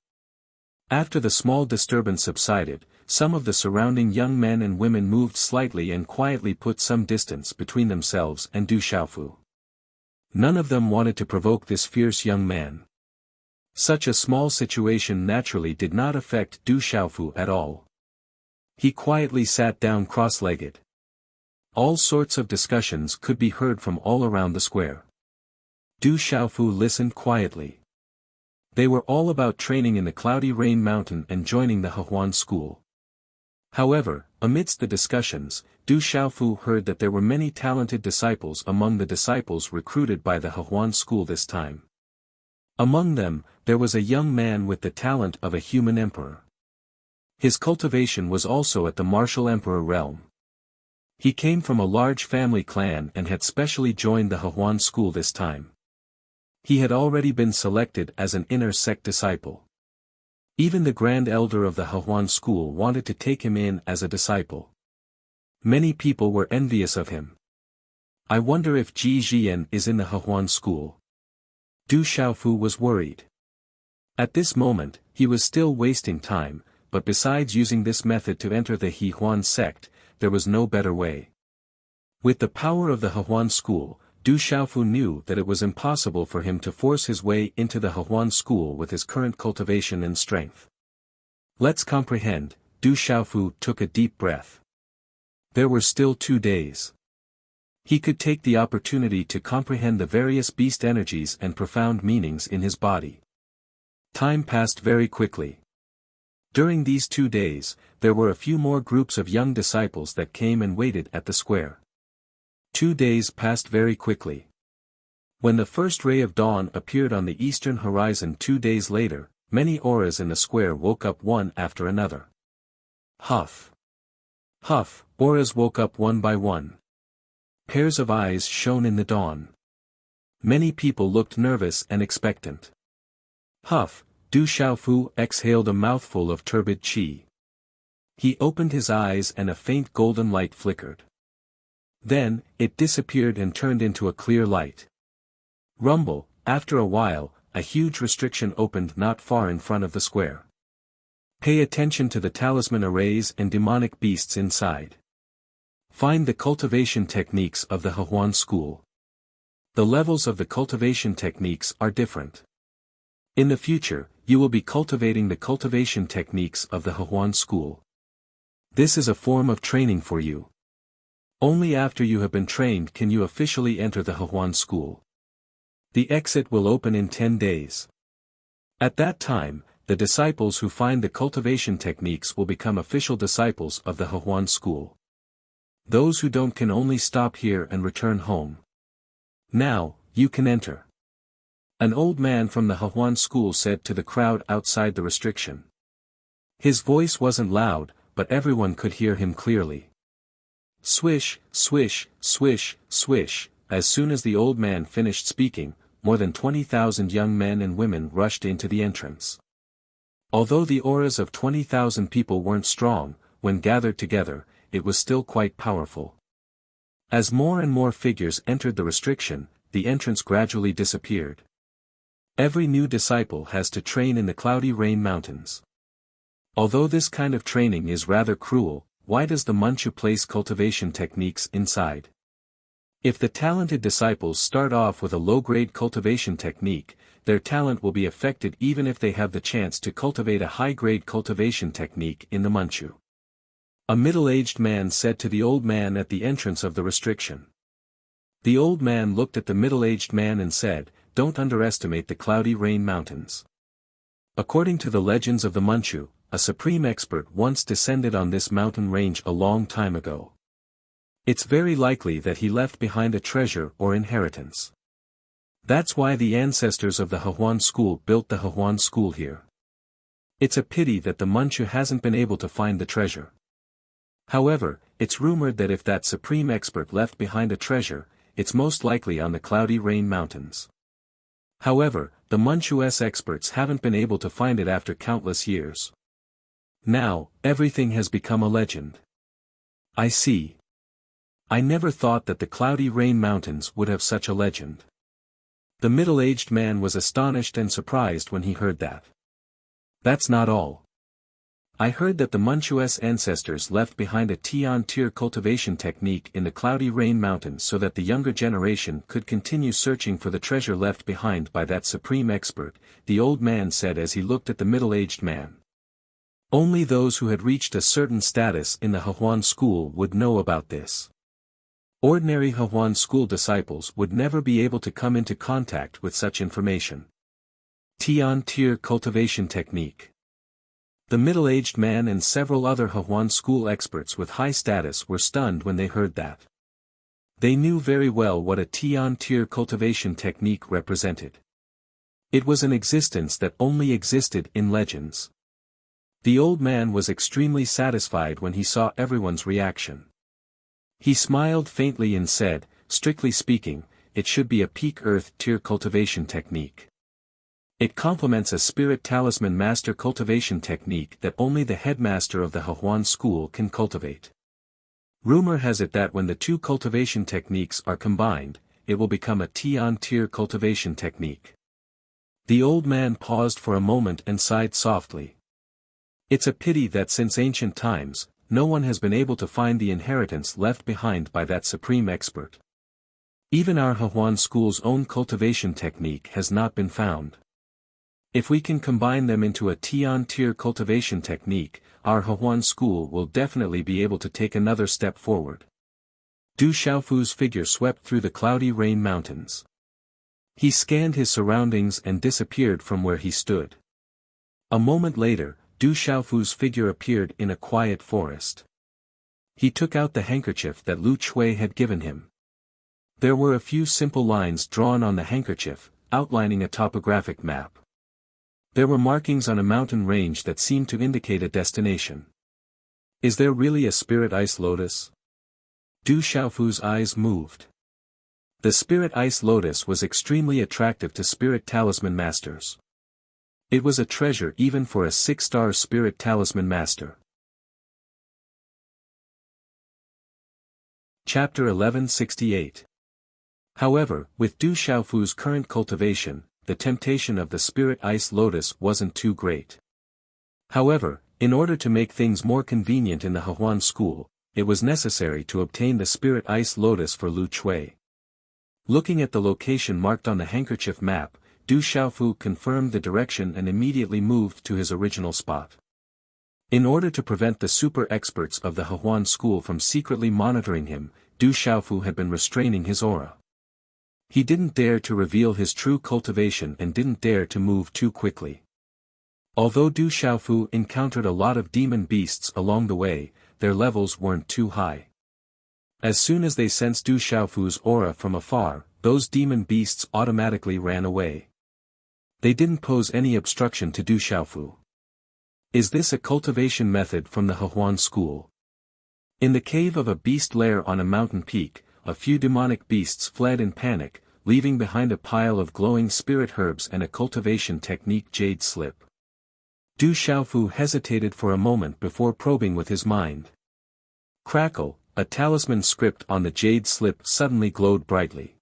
After the small disturbance subsided, some of the surrounding young men and women moved slightly and quietly put some distance between themselves and Du Xiaofu. None of them wanted to provoke this fierce young man. Such a small situation naturally did not affect Du Xiaofu at all. He quietly sat down cross-legged. All sorts of discussions could be heard from all around the square. Du Xiaofu listened quietly. They were all about training in the Cloudy Rain Mountain and joining the Hehuan school. However, amidst the discussions, Du Xiaofu heard that there were many talented disciples among the disciples recruited by the Hehuan school this time. Among them, there was a young man with the talent of a human emperor. His cultivation was also at the martial emperor realm. He came from a large family clan and had specially joined the Hehuan school this time. He had already been selected as an inner sect disciple. Even the grand elder of the Hehuan school wanted to take him in as a disciple. Many people were envious of him. I wonder if Ji Jian is in the Hehuan school. Du Xiaofu was worried. At this moment, he was still wasting time, but besides using this method to enter the Hehuan sect, there was no better way. With the power of the Hehuan school, Du Xiaofu knew that it was impossible for him to force his way into the Hehuan school with his current cultivation and strength. Let's comprehend. Du Xiaofu took a deep breath. There were still 2 days. He could take the opportunity to comprehend the various beast energies and profound meanings in his body. Time passed very quickly. During these 2 days, there were a few more groups of young disciples that came and waited at the square. 2 days passed very quickly. When the first ray of dawn appeared on the eastern horizon 2 days later, many auras in the square woke up one after another. Huff. Huff, auras woke up one by one. Pairs of eyes shone in the dawn. Many people looked nervous and expectant. Huff, Du Xiaofu exhaled a mouthful of turbid qi. He opened his eyes and a faint golden light flickered. Then, it disappeared and turned into a clear light. Rumble, after a while, a huge restriction opened not far in front of the square. Pay attention to the talisman arrays and demonic beasts inside. Find the cultivation techniques of the Hehuan school. The levels of the cultivation techniques are different. In the future, you will be cultivating the cultivation techniques of the Hehuan school. This is a form of training for you. Only after you have been trained can you officially enter the Hehuan school. The exit will open in 10 days. At that time, the disciples who find the cultivation techniques will become official disciples of the Hehuan school. Those who don't can only stop here and return home. Now, you can enter. An old man from the Hehuan school said to the crowd outside the restriction. His voice wasn't loud, but everyone could hear him clearly. Swish, swish, swish, swish. As soon as the old man finished speaking, more than 20,000 young men and women rushed into the entrance. Although the auras of 20,000 people weren't strong, when gathered together, it was still quite powerful. As more and more figures entered the restriction, the entrance gradually disappeared. Every new disciple has to train in the Cloudy Rain Mountains. Although this kind of training is rather cruel, why does the Manchu place cultivation techniques inside? If the talented disciples start off with a low-grade cultivation technique, their talent will be affected even if they have the chance to cultivate a high-grade cultivation technique in the Manchu. A middle-aged man said to the old man at the entrance of the restriction. The old man looked at the middle-aged man and said, "Don't underestimate the Cloudy Rain Mountains. According to the legends of the Manchu, a supreme expert once descended on this mountain range a long time ago. It's very likely that he left behind a treasure or inheritance. That's why the ancestors of the Hehuan school built the Hehuan school here. It's a pity that the Manchu hasn't been able to find the treasure. However, it's rumored that if that supreme expert left behind a treasure, it's most likely on the Cloudy Rain Mountains. However, the Manchu's experts haven't been able to find it after countless years. Now, everything has become a legend. I see. I never thought that the Cloudy Rain Mountains would have such a legend." The middle-aged man was astonished and surprised when he heard that. "That's not all. I heard that the Manchu's ancestors left behind a Tian-tier cultivation technique in the Cloudy Rain Mountains so that the younger generation could continue searching for the treasure left behind by that supreme expert," the old man said as he looked at the middle-aged man. Only those who had reached a certain status in the Hehuan school would know about this. Ordinary Hehuan school disciples would never be able to come into contact with such information. Tian-tier cultivation technique. The middle-aged man and several other Hehuan school experts with high status were stunned when they heard that. They knew very well what a Tian-tier cultivation technique represented. It was an existence that only existed in legends. The old man was extremely satisfied when he saw everyone's reaction. He smiled faintly and said, "Strictly speaking, it should be a peak earth-tier cultivation technique. It complements a spirit talisman master cultivation technique that only the headmaster of the Hehuan school can cultivate. Rumor has it that when the two cultivation techniques are combined, it will become a Tian-tier cultivation technique." The old man paused for a moment and sighed softly. It's a pity that since ancient times, no one has been able to find the inheritance left behind by that supreme expert. Even our Hehuan school's own cultivation technique has not been found. If we can combine them into a Tian-tier cultivation technique, our Hehuan school will definitely be able to take another step forward. Du Xiaofu's figure swept through the Cloudy Rain Mountains. He scanned his surroundings and disappeared from where he stood. A moment later, Du Xiaofu's figure appeared in a quiet forest. He took out the handkerchief that Lu Chui had given him. There were a few simple lines drawn on the handkerchief, outlining a topographic map. There were markings on a mountain range that seemed to indicate a destination. Is there really a spirit ice lotus? Du Xiaofu's eyes moved. The spirit ice lotus was extremely attractive to spirit talisman masters. It was a treasure even for a 6-star spirit talisman master. Chapter 1168. However, with Du Xiaofu's current cultivation, the temptation of the spirit ice lotus wasn't too great. However, in order to make things more convenient in the Hehuan school, it was necessary to obtain the spirit ice lotus for Lu Chui. Looking at the location marked on the handkerchief map, Du Xiaofu confirmed the direction and immediately moved to his original spot. In order to prevent the super experts of the Hehuan school from secretly monitoring him, Du Xiaofu had been restraining his aura. He didn't dare to reveal his true cultivation and didn't dare to move too quickly. Although Du Xiaofu encountered a lot of demon beasts along the way, their levels weren't too high. As soon as they sensed Du Xiaofu's aura from afar, those demon beasts automatically ran away. They didn't pose any obstruction to Du Xiaofu. Is this a cultivation method from the Hehuan school? In the cave of a beast lair on a mountain peak, a few demonic beasts fled in panic, leaving behind a pile of glowing spirit herbs and a cultivation technique jade slip. Du Xiaofu hesitated for a moment before probing with his mind. Crackle, a talisman script on the jade slip suddenly glowed brightly.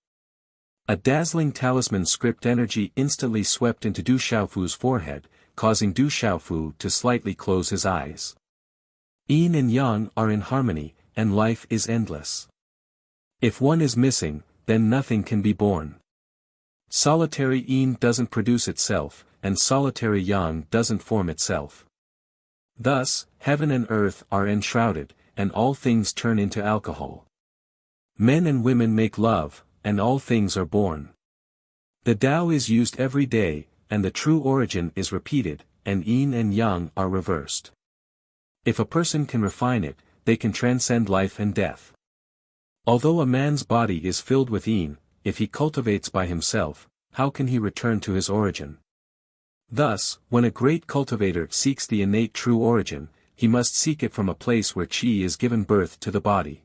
A dazzling talisman script energy instantly swept into Du Xiaofu's forehead, causing Du Xiaofu to slightly close his eyes. Yin and Yang are in harmony, and life is endless. If one is missing, then nothing can be born. Solitary Yin doesn't produce itself, and solitary Yang doesn't form itself. Thus, heaven and earth are enshrouded, and all things turn into alcohol. Men and women make love, and all things are born. The Tao is used every day, and the true origin is repeated, and Yin and Yang are reversed. If a person can refine it, they can transcend life and death. Although a man's body is filled with Yin, if he cultivates by himself, how can he return to his origin? Thus, when a great cultivator seeks the innate true origin, he must seek it from a place where Qi is given birth to the body.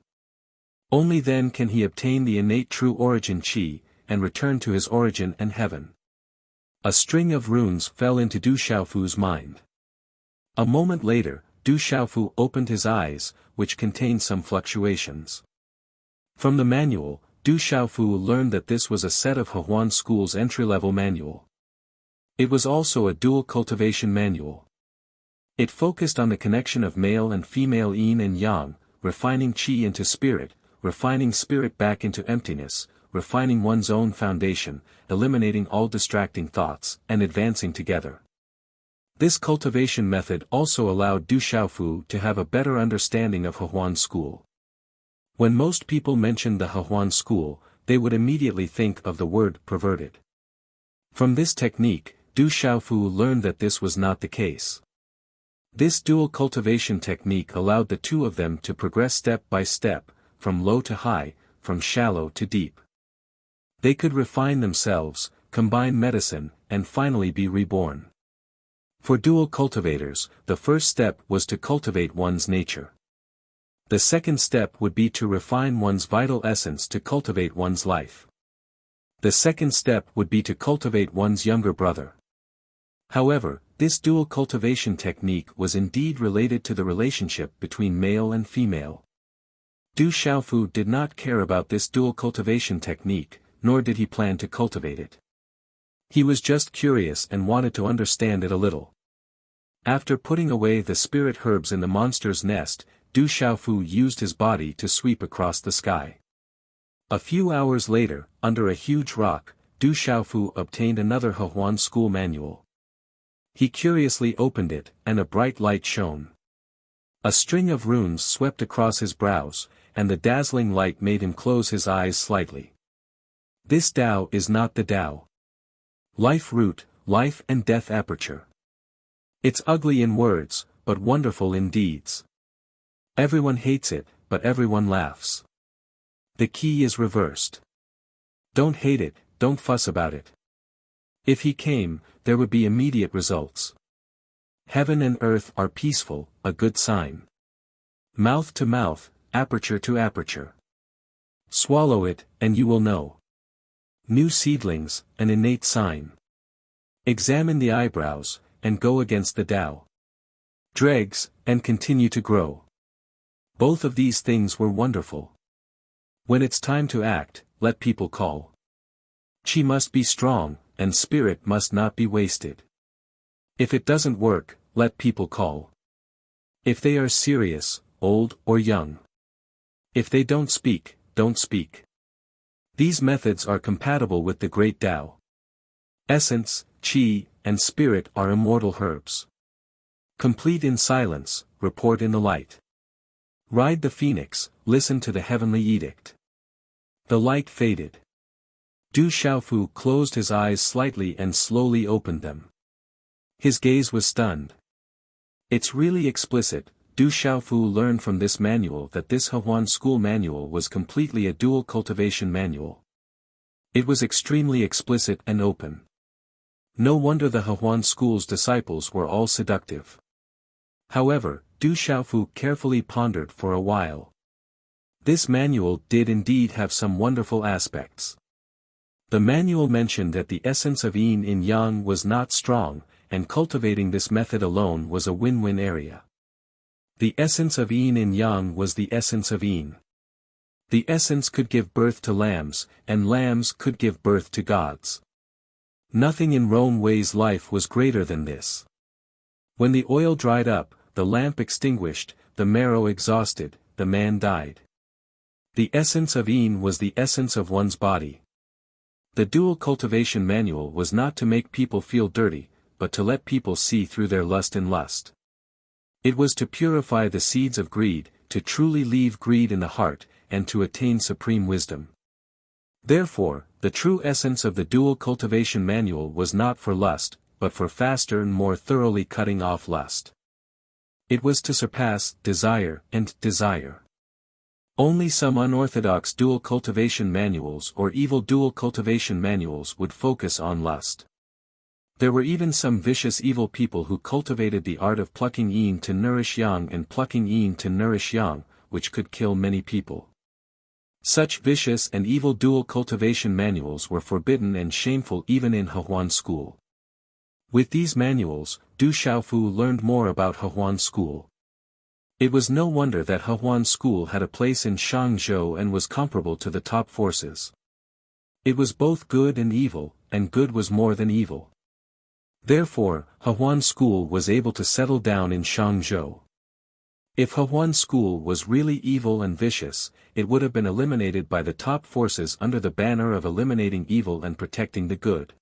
Only then can he obtain the innate true origin Qi, and return to his origin and heaven. A string of runes fell into Du Xiaofu's mind. A moment later, Du Xiaofu opened his eyes, which contained some fluctuations. From the manual, Du Xiaofu learned that this was a set of Hehuan School's entry-level manual. It was also a dual cultivation manual. It focused on the connection of male and female Yin and Yang, refining Qi into spirit, refining spirit back into emptiness, refining one's own foundation, eliminating all distracting thoughts, and advancing together. This cultivation method also allowed Du Xiaofu to have a better understanding of Hehuan school. When most people mentioned the Hehuan school, they would immediately think of the word perverted. From this technique, Du Xiaofu learned that this was not the case. This dual cultivation technique allowed the two of them to progress step by step, from low to high, from shallow to deep. They could refine themselves, combine medicine, and finally be reborn. For dual cultivators, the first step was to cultivate one's nature. The second step would be to refine one's vital essence to cultivate one's life. The second step would be to cultivate one's younger brother. However, this dual cultivation technique was indeed related to the relationship between male and female. Du Xiaofu did not care about this dual cultivation technique, nor did he plan to cultivate it. He was just curious and wanted to understand it a little. After putting away the spirit herbs in the monster's nest, Du Xiaofu used his body to sweep across the sky. A few hours later, under a huge rock, Du Xiaofu obtained another Hehuan school manual. He curiously opened it, and a bright light shone. A string of runes swept across his brows, and the dazzling light made him close his eyes slightly. This Tao is not the Tao. Life root, life and death aperture. It's ugly in words, but wonderful in deeds. Everyone hates it, but everyone laughs. The key is reversed. Don't hate it, don't fuss about it. If he came, there would be immediate results. Heaven and earth are peaceful, a good sign. Mouth to mouth, aperture to aperture. Swallow it, and you will know. New seedlings, an innate sign. Examine the eyebrows, and go against the Tao. Dregs, and continue to grow. Both of these things were wonderful. When it's time to act, let people call. Qi must be strong, and spirit must not be wasted. If it doesn't work, let people call. If they are serious, old or young. If they don't speak, don't speak. These methods are compatible with the great Tao. Essence, Qi, and spirit are immortal herbs. Complete in silence, report in the light. Ride the phoenix, listen to the heavenly edict. The light faded. Du Xiaofu closed his eyes slightly and slowly opened them. His gaze was stunned. It's really explicit. Du Xiaofu learned from this manual that this Hehuan school manual was completely a dual cultivation manual. It was extremely explicit and open. No wonder the Hehuan school's disciples were all seductive. However, Du Xiaofu carefully pondered for a while. This manual did indeed have some wonderful aspects. The manual mentioned that the essence of yin in yang was not strong, and cultivating this method alone was a win-win area. The essence of yin in yang was the essence of yin. The essence could give birth to lambs, and lambs could give birth to gods. Nothing in Ron Wei's life was greater than this. When the oil dried up, the lamp extinguished, the marrow exhausted, the man died. The essence of yin was the essence of one's body. The dual cultivation manual was not to make people feel dirty, but to let people see through their lust and lust. It was to purify the seeds of greed, to truly leave greed in the heart, and to attain supreme wisdom. Therefore, the true essence of the dual cultivation manual was not for lust, but for faster and more thoroughly cutting off lust. It was to surpass desire and desire. Only some unorthodox dual cultivation manuals or evil dual cultivation manuals would focus on lust. There were even some vicious evil people who cultivated the art of plucking yin to nourish yang and plucking yin to nourish yang, which could kill many people. Such vicious and evil dual cultivation manuals were forbidden and shameful even in Hehuan school. With these manuals, Du Xiaofu learned more about Hehuan school. It was no wonder that Hehuan school had a place in Shangzhou and was comparable to the top forces. It was both good and evil, and good was more than evil. Therefore, Hehuan school was able to settle down in Shangzhou. If Hehuan school was really evil and vicious, it would have been eliminated by the top forces under the banner of eliminating evil and protecting the good.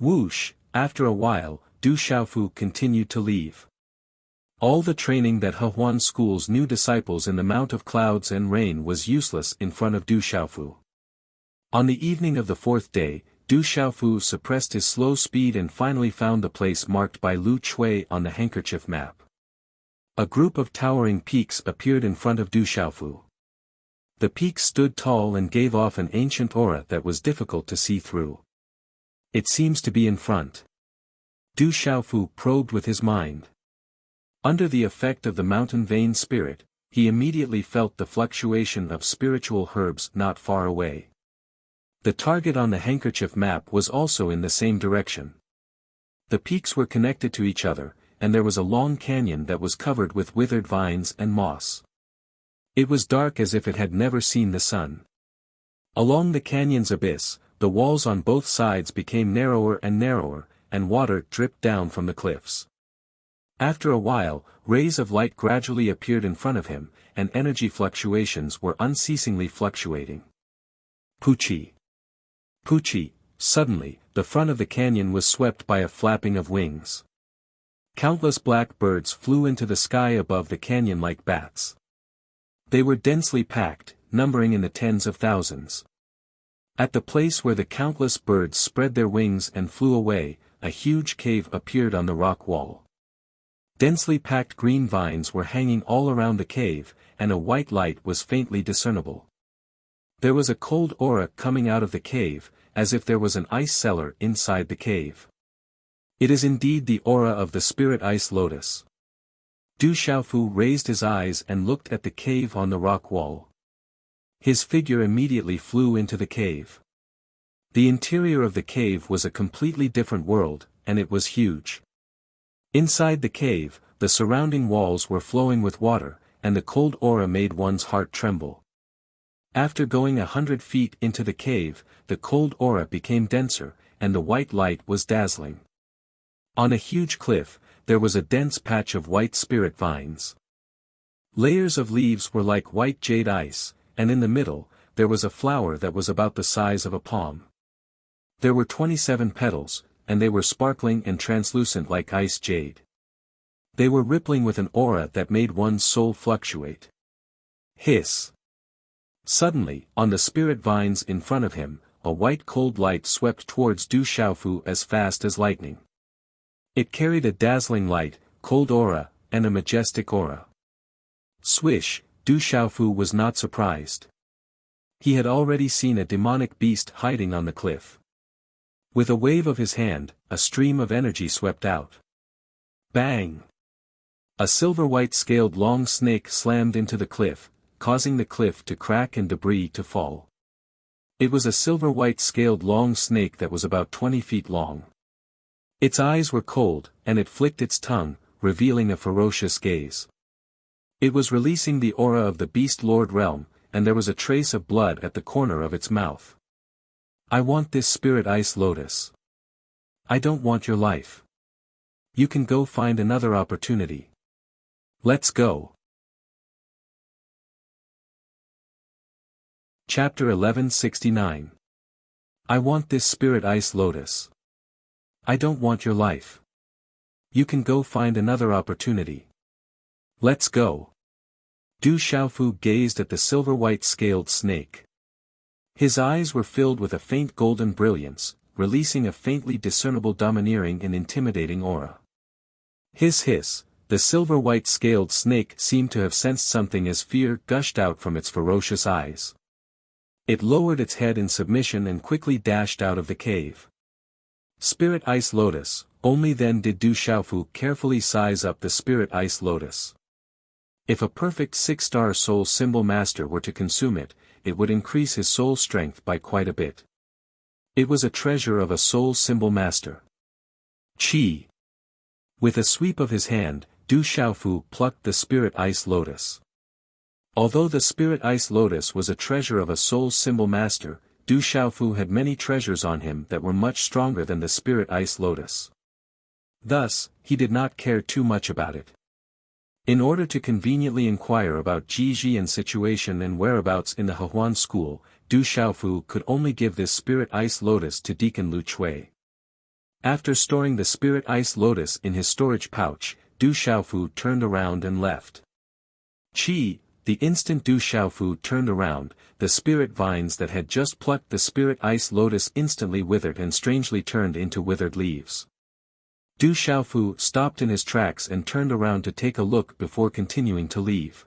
Whoosh, after a while, Du Xiaofu continued to leave. All the training that Hehuan school's new disciples in the Mount of Clouds and Rain was useless in front of Du Xiaofu. On the evening of the fourth day, Du Xiaofu suppressed his slow speed and finally found the place marked by Lu Chui on the handkerchief map. A group of towering peaks appeared in front of Du Xiaofu. The peaks stood tall and gave off an ancient aura that was difficult to see through. It seems to be in front. Du Xiaofu probed with his mind. Under the effect of the mountain vein spirit, he immediately felt the fluctuation of spiritual herbs not far away. The target on the handkerchief map was also in the same direction. The peaks were connected to each other, and there was a long canyon that was covered with withered vines and moss. It was dark as if it had never seen the sun. Along the canyon's abyss, the walls on both sides became narrower, and water dripped down from the cliffs. After a while, rays of light gradually appeared in front of him, and energy fluctuations were unceasingly fluctuating. Puchi. Puchi, suddenly, the front of the canyon was swept by a flapping of wings. Countless black birds flew into the sky above the canyon like bats. They were densely packed, numbering in the tens of thousands. At the place where the countless birds spread their wings and flew away, a huge cave appeared on the rock wall. Densely packed green vines were hanging all around the cave, and a white light was faintly discernible. There was a cold aura coming out of the cave, as if there was an ice cellar inside the cave. It is indeed the aura of the spirit ice lotus. Du Xiaofu raised his eyes and looked at the cave on the rock wall. His figure immediately flew into the cave. The interior of the cave was a completely different world, and it was huge. Inside the cave, the surrounding walls were flowing with water, and the cold aura made one's heart tremble. After going 100 feet into the cave, the cold aura became denser, and the white light was dazzling. On a huge cliff, there was a dense patch of white spirit vines. Layers of leaves were like white jade ice, and in the middle, there was a flower that was about the size of a palm. There were 27 petals, and they were sparkling and translucent like ice jade. They were rippling with an aura that made one's soul fluctuate. Hiss. Suddenly, on the spirit vines in front of him, a white cold light swept towards Du Xiaofu as fast as lightning. It carried a dazzling light, cold aura, and a majestic aura. Swish, Du Xiaofu was not surprised. He had already seen a demonic beast hiding on the cliff. With a wave of his hand, a stream of energy swept out. Bang! A silver-white scaled long snake slammed into the cliff, causing the cliff to crack and debris to fall. It was a silver-white scaled long snake that was about 20 feet long. Its eyes were cold, and it flicked its tongue, revealing a ferocious gaze. It was releasing the aura of the Beast Lord realm, and there was a trace of blood at the corner of its mouth. I want this spirit ice lotus. I don't want your life. You can go find another opportunity. Let's go. Chapter 1169. I want this spirit ice lotus. I don't want your life. You can go find another opportunity. Let's go. Du Xiaofu gazed at the silver-white scaled snake. His eyes were filled with a faint golden brilliance, releasing a faintly discernible domineering and intimidating aura. Hiss, the silver-white scaled snake seemed to have sensed something as fear gushed out from its ferocious eyes. It lowered its head in submission and quickly dashed out of the cave. Spirit Ice Lotus. Only then did Du Xiaofu carefully size up the Spirit Ice Lotus. If a perfect 6-star soul symbol master were to consume it, it would increase his soul strength by quite a bit. It was a treasure of a soul symbol master. Chi. With a sweep of his hand, Du Xiaofu plucked the Spirit Ice Lotus. Although the Spirit Ice Lotus was a treasure of a soul symbol master, Du Xiaofu had many treasures on him that were much stronger than the Spirit Ice Lotus. Thus, he did not care too much about it. In order to conveniently inquire about Jijian's situation and whereabouts in the Hehuan school, Du Xiaofu could only give this Spirit Ice Lotus to Deacon Lu Chui. After storing the Spirit Ice Lotus in his storage pouch, Du Xiaofu turned around and left. Chi. The instant Du Xiaofu turned around, the spirit vines that had just plucked the Spirit Ice Lotus instantly withered and strangely turned into withered leaves. Du Xiaofu stopped in his tracks and turned around to take a look before continuing to leave.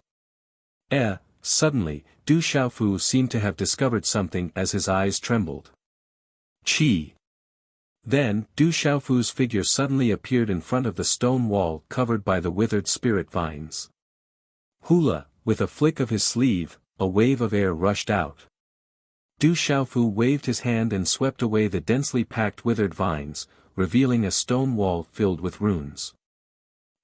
Suddenly, Du Xiaofu seemed to have discovered something as his eyes trembled. Chi. Then, Du Xiaofu's figure suddenly appeared in front of the stone wall covered by the withered spirit vines. Hula. With a flick of his sleeve, a wave of air rushed out. Du Xiaofu waved his hand and swept away the densely packed withered vines, revealing a stone wall filled with runes.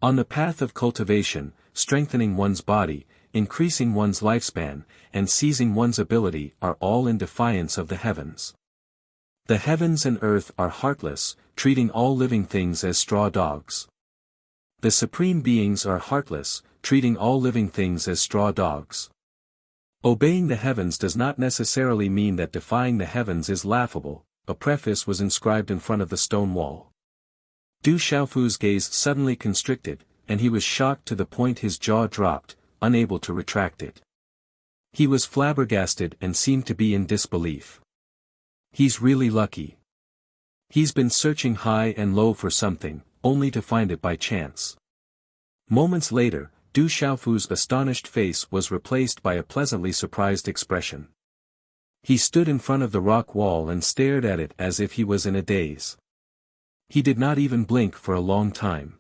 On the path of cultivation, strengthening one's body, increasing one's lifespan, and seizing one's ability are all in defiance of the heavens. The heavens and earth are heartless, treating all living things as straw dogs. The supreme beings are heartless, treating all living things as straw dogs. Obeying the heavens does not necessarily mean that defying the heavens is laughable. A preface was inscribed in front of the stone wall. Du Xiaofu's gaze suddenly constricted, and he was shocked to the point his jaw dropped, unable to retract it. He was flabbergasted and seemed to be in disbelief. He's really lucky. He's been searching high and low for something, only to find it by chance. Moments later, Du Xiaofu's astonished face was replaced by a pleasantly surprised expression. He stood in front of the rock wall and stared at it as if he was in a daze. He did not even blink for a long time.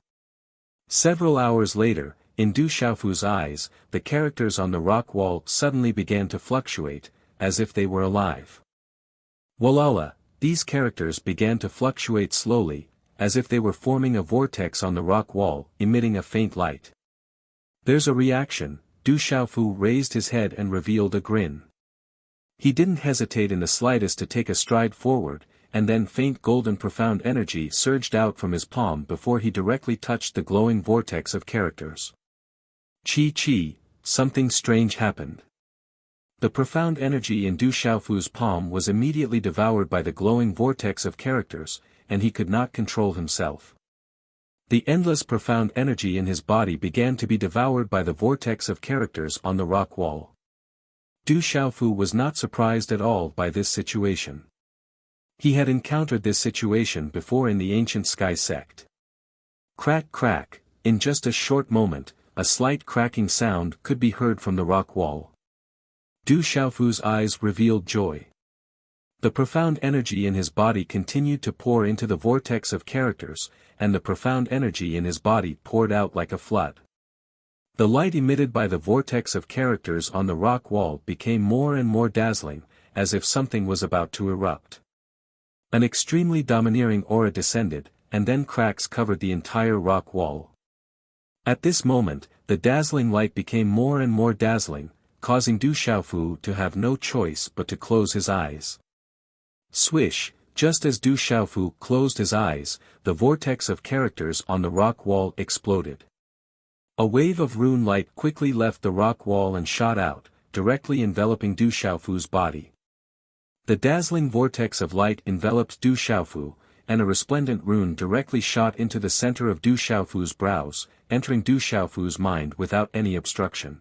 Several hours later, in Du Xiaofu's eyes, the characters on the rock wall suddenly began to fluctuate, as if they were alive. Walala, these characters began to fluctuate slowly, as if they were forming a vortex on the rock wall, emitting a faint light. There's a reaction. Du Xiaofu raised his head and revealed a grin. He didn't hesitate in the slightest to take a stride forward, and then faint golden profound energy surged out from his palm before he directly touched the glowing vortex of characters. Chi, something strange happened. The profound energy in Du Xiaofu's palm was immediately devoured by the glowing vortex of characters, and he could not control himself. The endless profound energy in his body began to be devoured by the vortex of characters on the rock wall. Du Xiaofu was not surprised at all by this situation. He had encountered this situation before in the ancient sky sect. Crack, in just a short moment, a slight cracking sound could be heard from the rock wall. Du Xiaofu's eyes revealed joy. The profound energy in his body continued to pour into the vortex of characters, and the profound energy in his body poured out like a flood. The light emitted by the vortex of characters on the rock wall became more and more dazzling, as if something was about to erupt. An extremely domineering aura descended, and then cracks covered the entire rock wall. At this moment, the dazzling light became more and more dazzling, causing Du Xiaofu to have no choice but to close his eyes. Swish, just as Du Xiaofu closed his eyes, the vortex of characters on the rock wall exploded. A wave of rune light quickly left the rock wall and shot out, directly enveloping Du Xiaofu's body. The dazzling vortex of light enveloped Du Xiaofu, and a resplendent rune directly shot into the center of Du Xiaofu's brows, entering Du Xiaofu's mind without any obstruction.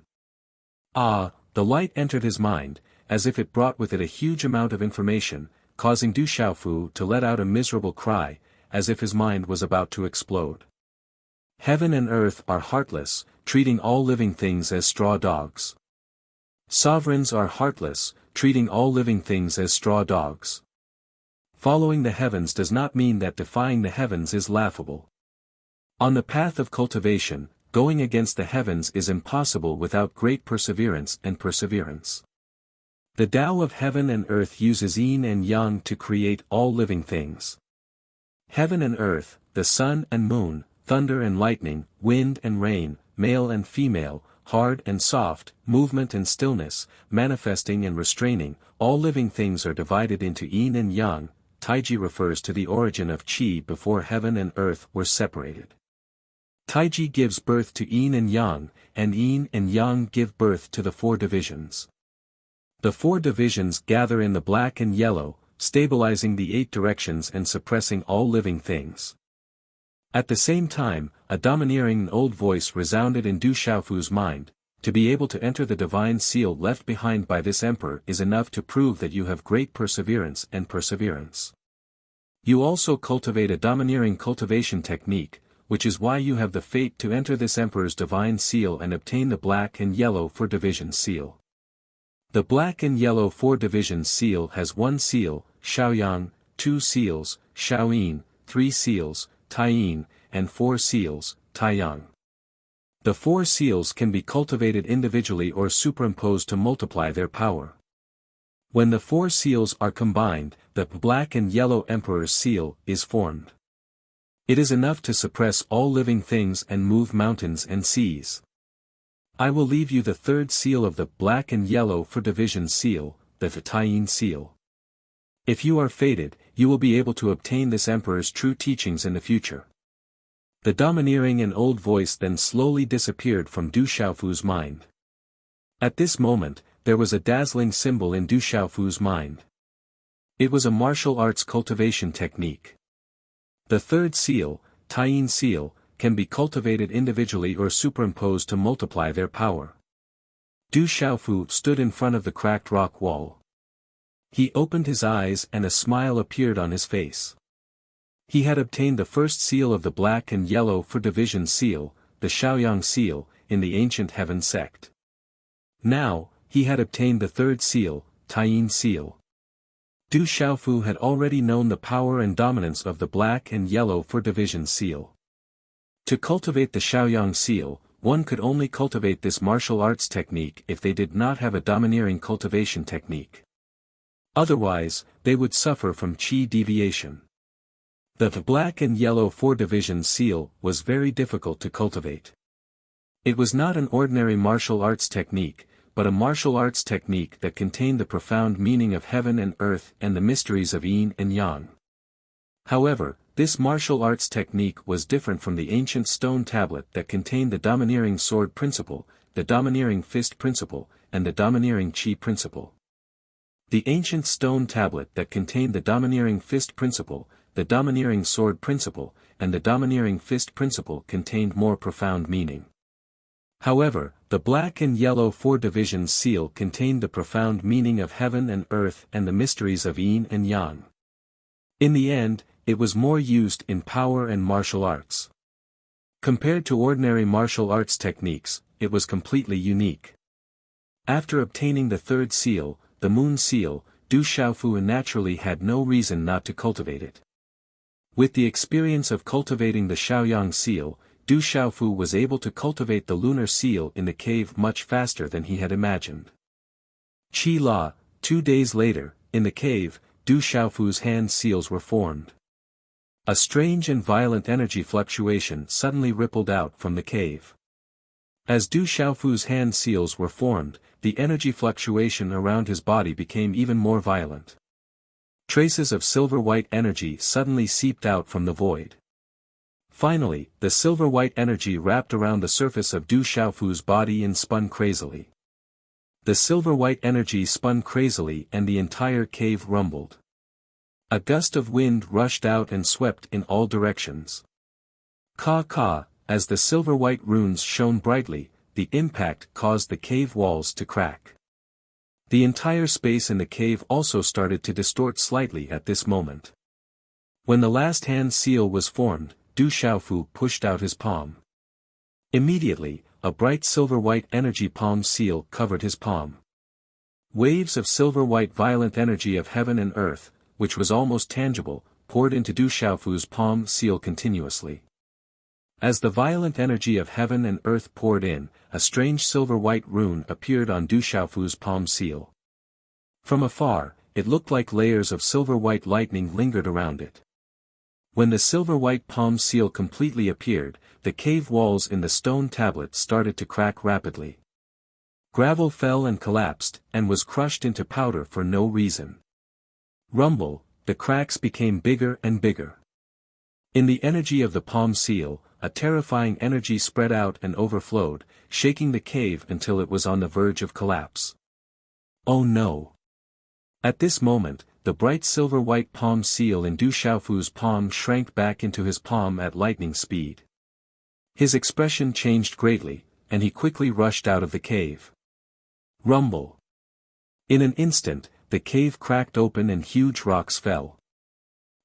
Ah, the light entered his mind, as if it brought with it a huge amount of information, causing Du Xiaofu to let out a miserable cry, as if his mind was about to explode. Heaven and earth are heartless, treating all living things as straw dogs. Sovereigns are heartless, treating all living things as straw dogs. Following the heavens does not mean that defying the heavens is laughable. On the path of cultivation, going against the heavens is impossible without great perseverance and perseverance. The Tao of heaven and earth uses yin and yang to create all living things. Heaven and earth, the sun and moon, thunder and lightning, wind and rain, male and female, hard and soft, movement and stillness, manifesting and restraining, all living things are divided into yin and yang. Taiji refers to the origin of qi before heaven and earth were separated. Taiji gives birth to yin and yang give birth to the four divisions. The four divisions gather in the black and yellow, stabilizing the 8 directions and suppressing all living things. At the same time, a domineering and old voice resounded in Du Xiaofu's mind. To be able to enter the divine seal left behind by this emperor is enough to prove that you have great perseverance and perseverance. You also cultivate a domineering cultivation technique, which is why you have the fate to enter this emperor's divine seal and obtain the black and yellow 4 division seal. The black and yellow 4 division seal has 1 seal, Xiaoyang, 2 seals, Xiaoyin, 3 seals, Taiyin, and 4 seals, Taiyang. The 4 seals can be cultivated individually or superimposed to multiply their power. When the 4 seals are combined, the black and yellow emperor's seal is formed. It is enough to suppress all living things and move mountains and seas. I will leave you the 3rd seal of the black and yellow 4 division seal, the Taiyin seal. If you are fated, you will be able to obtain this emperor's true teachings in the future. The domineering and old voice then slowly disappeared from Du Xiaofu's mind. At this moment, there was a dazzling symbol in Du Xiaofu's mind. It was a martial arts cultivation technique. The 3rd seal, Taiyin seal, can be cultivated individually or superimposed to multiply their power. Du Xiaofu stood in front of the cracked rock wall. He opened his eyes and a smile appeared on his face. He had obtained the 1st seal of the black and yellow 4 division seal, the Xiaoyang seal, in the ancient heaven sect. Now, he had obtained the 3rd seal, Taiyin seal. Du Xiaofu had already known the power and dominance of the black and yellow 4 division seal. To cultivate the Xiaoyang seal, one could only cultivate this martial arts technique if they did not have a domineering cultivation technique. Otherwise, they would suffer from qi deviation. The black and yellow 4 division seal was very difficult to cultivate. It was not an ordinary martial arts technique, but a martial arts technique that contained the profound meaning of heaven and earth and the mysteries of yin and yang. However, this martial arts technique was different from the ancient stone tablet that contained the domineering sword principle, the domineering fist principle, and the domineering qi principle. The ancient stone tablet that contained the domineering fist principle, the domineering sword principle, and the domineering fist principle contained more profound meaning. However, the black and yellow 4 division seal contained the profound meaning of heaven and earth and the mysteries of yin and yang. In the end, it was more used in power and martial arts. Compared to ordinary martial arts techniques, it was completely unique. After obtaining the 3rd seal, the moon seal, Du Xiaofu naturally had no reason not to cultivate it. With the experience of cultivating the Shaoyang seal, Du Xiaofu was able to cultivate the lunar seal in the cave much faster than he had imagined. Qi La, 2 days later, in the cave, Du Xiaofu's hand seals were formed. A strange and violent energy fluctuation suddenly rippled out from the cave. As Du Xiaofu's hand seals were formed, the energy fluctuation around his body became even more violent. Traces of silver-white energy suddenly seeped out from the void. Finally, the silver-white energy wrapped around the surface of Du Xiaofu's body and spun crazily. The silver-white energy spun crazily and the entire cave rumbled. A gust of wind rushed out and swept in all directions. Ka, as the silver-white runes shone brightly, the impact caused the cave walls to crack. The entire space in the cave also started to distort slightly at this moment. When the last hand seal was formed, Du Xiaofu pushed out his palm. Immediately, a bright silver-white energy palm seal covered his palm. Waves of silver-white violent energy of heaven and earth, which was almost tangible, poured into Du Xiaofu's palm seal continuously. As the violent energy of heaven and earth poured in, a strange silver-white rune appeared on Du Xiaofu's palm seal. From afar, it looked like layers of silver-white lightning lingered around it. When the silver-white palm seal completely appeared, the cave walls in the stone tablet started to crack rapidly. Gravel fell and collapsed, and was crushed into powder for no reason. Rumble, the cracks became bigger and bigger. In the energy of the palm seal, a terrifying energy spread out and overflowed, shaking the cave until it was on the verge of collapse. Oh no! At this moment, the bright silver-white palm seal in Du Xiaofu's palm shrank back into his palm at lightning speed. His expression changed greatly, and he quickly rushed out of the cave. Rumble! In an instant, the cave cracked open and huge rocks fell.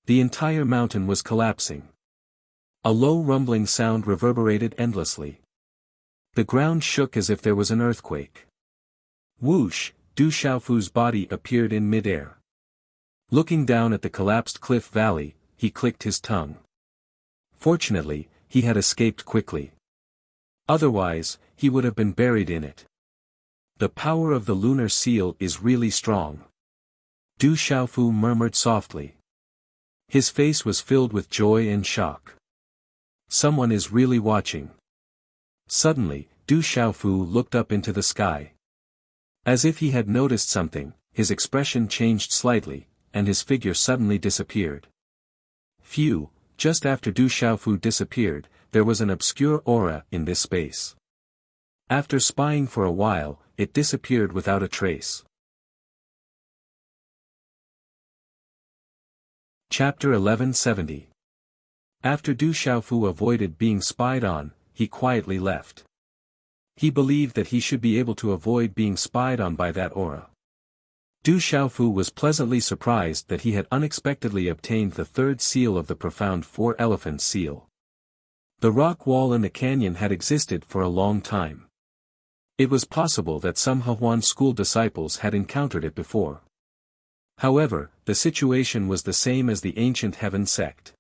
The entire mountain was collapsing. A low rumbling sound reverberated endlessly. The ground shook as if there was an earthquake. Whoosh, Du Xiaofu's body appeared in midair. Looking down at the collapsed cliff valley, he clicked his tongue. Fortunately, he had escaped quickly. Otherwise, he would have been buried in it. The power of the lunar seal is really strong. Du Xiaofu murmured softly. His face was filled with joy and shock. Someone is really watching. Suddenly, Du Xiaofu looked up into the sky. As if he had noticed something, his expression changed slightly, and his figure suddenly disappeared. Phew, just after Du Xiaofu disappeared, there was an obscure aura in this space. After spying for a while, it disappeared without a trace. Chapter 1170. After Du Xiaofu avoided being spied on, he quietly left. He believed that he should be able to avoid being spied on by that aura. Du Xiaofu was pleasantly surprised that he had unexpectedly obtained the third seal of the profound four-elephant seal. The rock wall in the canyon had existed for a long time. It was possible that some Hehuan school disciples had encountered it before. However, the situation was the same as the ancient heaven sect.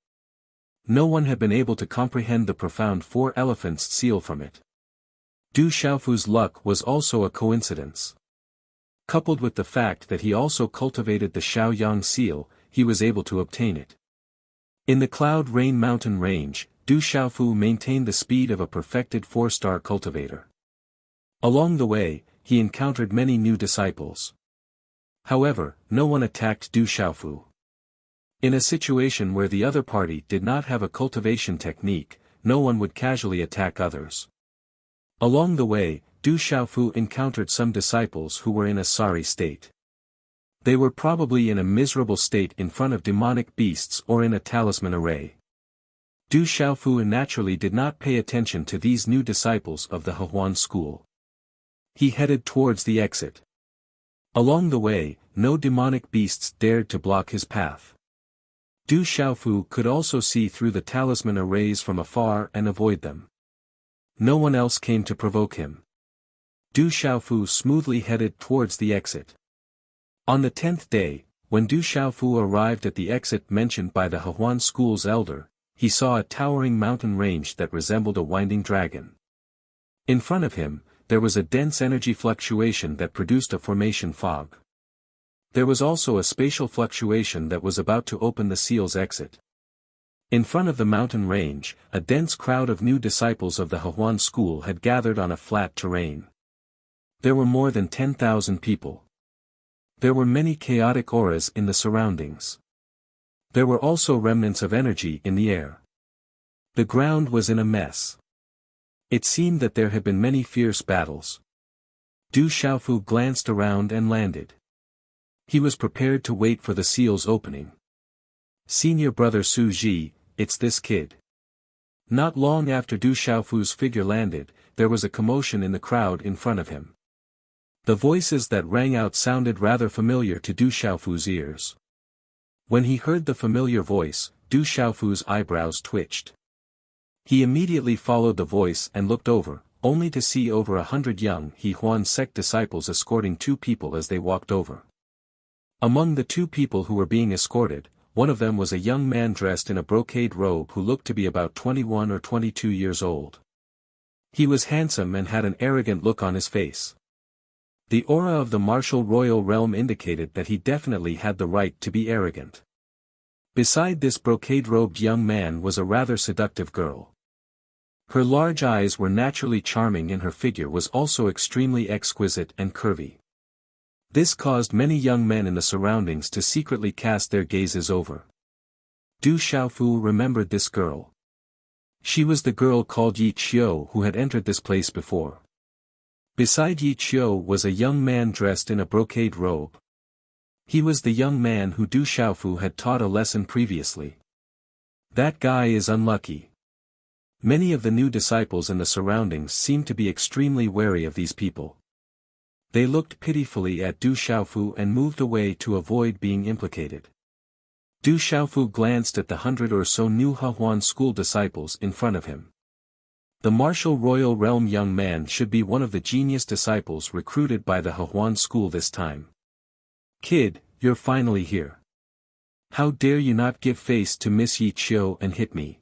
No one had been able to comprehend the profound four-elephants seal from it. Du Xiaofu's luck was also a coincidence. Coupled with the fact that he also cultivated the Shaoyang seal, he was able to obtain it. In the Cloud Rain Mountain range, Du Xiaofu maintained the speed of a perfected 4-star cultivator. Along the way, he encountered many new disciples. However, no one attacked Du Xiaofu. In a situation where the other party did not have a cultivation technique, no one would casually attack others. Along the way, Du Xiaofu encountered some disciples who were in a sorry state. They were probably in a miserable state in front of demonic beasts or in a talisman array. Du Xiaofu naturally did not pay attention to these new disciples of the Hehuan school. He headed towards the exit. Along the way, no demonic beasts dared to block his path. Du Xiaofu could also see through the talisman arrays from afar and avoid them. No one else came to provoke him. Du Xiaofu smoothly headed towards the exit. On the 10th day, when Du Xiaofu arrived at the exit mentioned by the Hehuan school's elder, he saw a towering mountain range that resembled a winding dragon. In front of him, there was a dense energy fluctuation that produced a formation fog. There was also a spatial fluctuation that was about to open the seal's exit. In front of the mountain range, a dense crowd of new disciples of the Hehuan school had gathered on a flat terrain. There were more than 10,000 people. There were many chaotic auras in the surroundings. There were also remnants of energy in the air. The ground was in a mess. It seemed that there had been many fierce battles. Du Xiaofu glanced around and landed. He was prepared to wait for the seal's opening. Senior brother Su Ji, it's this kid. Not long after Du Xiaofu's figure landed, there was a commotion in the crowd in front of him. The voices that rang out sounded rather familiar to Du Xiaofu's ears. When he heard the familiar voice, Du Xiaofu's eyebrows twitched. He immediately followed the voice and looked over, only to see over 100 young Hehuan sect disciples escorting two people as they walked over. Among the two people who were being escorted, one of them was a young man dressed in a brocade robe who looked to be about 21 or 22 years old. He was handsome and had an arrogant look on his face. The aura of the martial royal realm indicated that he definitely had the right to be arrogant. Beside this brocade-robed young man was a rather seductive girl. Her large eyes were naturally charming and her figure was also extremely exquisite and curvy. This caused many young men in the surroundings to secretly cast their gazes over. Du Xiaofu remembered this girl. She was the girl called Yi Qiu who had entered this place before. Beside Yi Qiu was a young man dressed in a brocade robe. He was the young man who Du Xiaofu had taught a lesson previously. That guy is unlucky. Many of the new disciples in the surroundings seemed to be extremely wary of these people. They looked pitifully at Du Xiaofu and moved away to avoid being implicated. Du Xiaofu glanced at the 100 or so new Hehuan school disciples in front of him. The martial royal realm young man should be one of the genius disciples recruited by the Hehuan school this time. Kid, you're finally here. How dare you not give face to Miss Yi Qiu and hit me?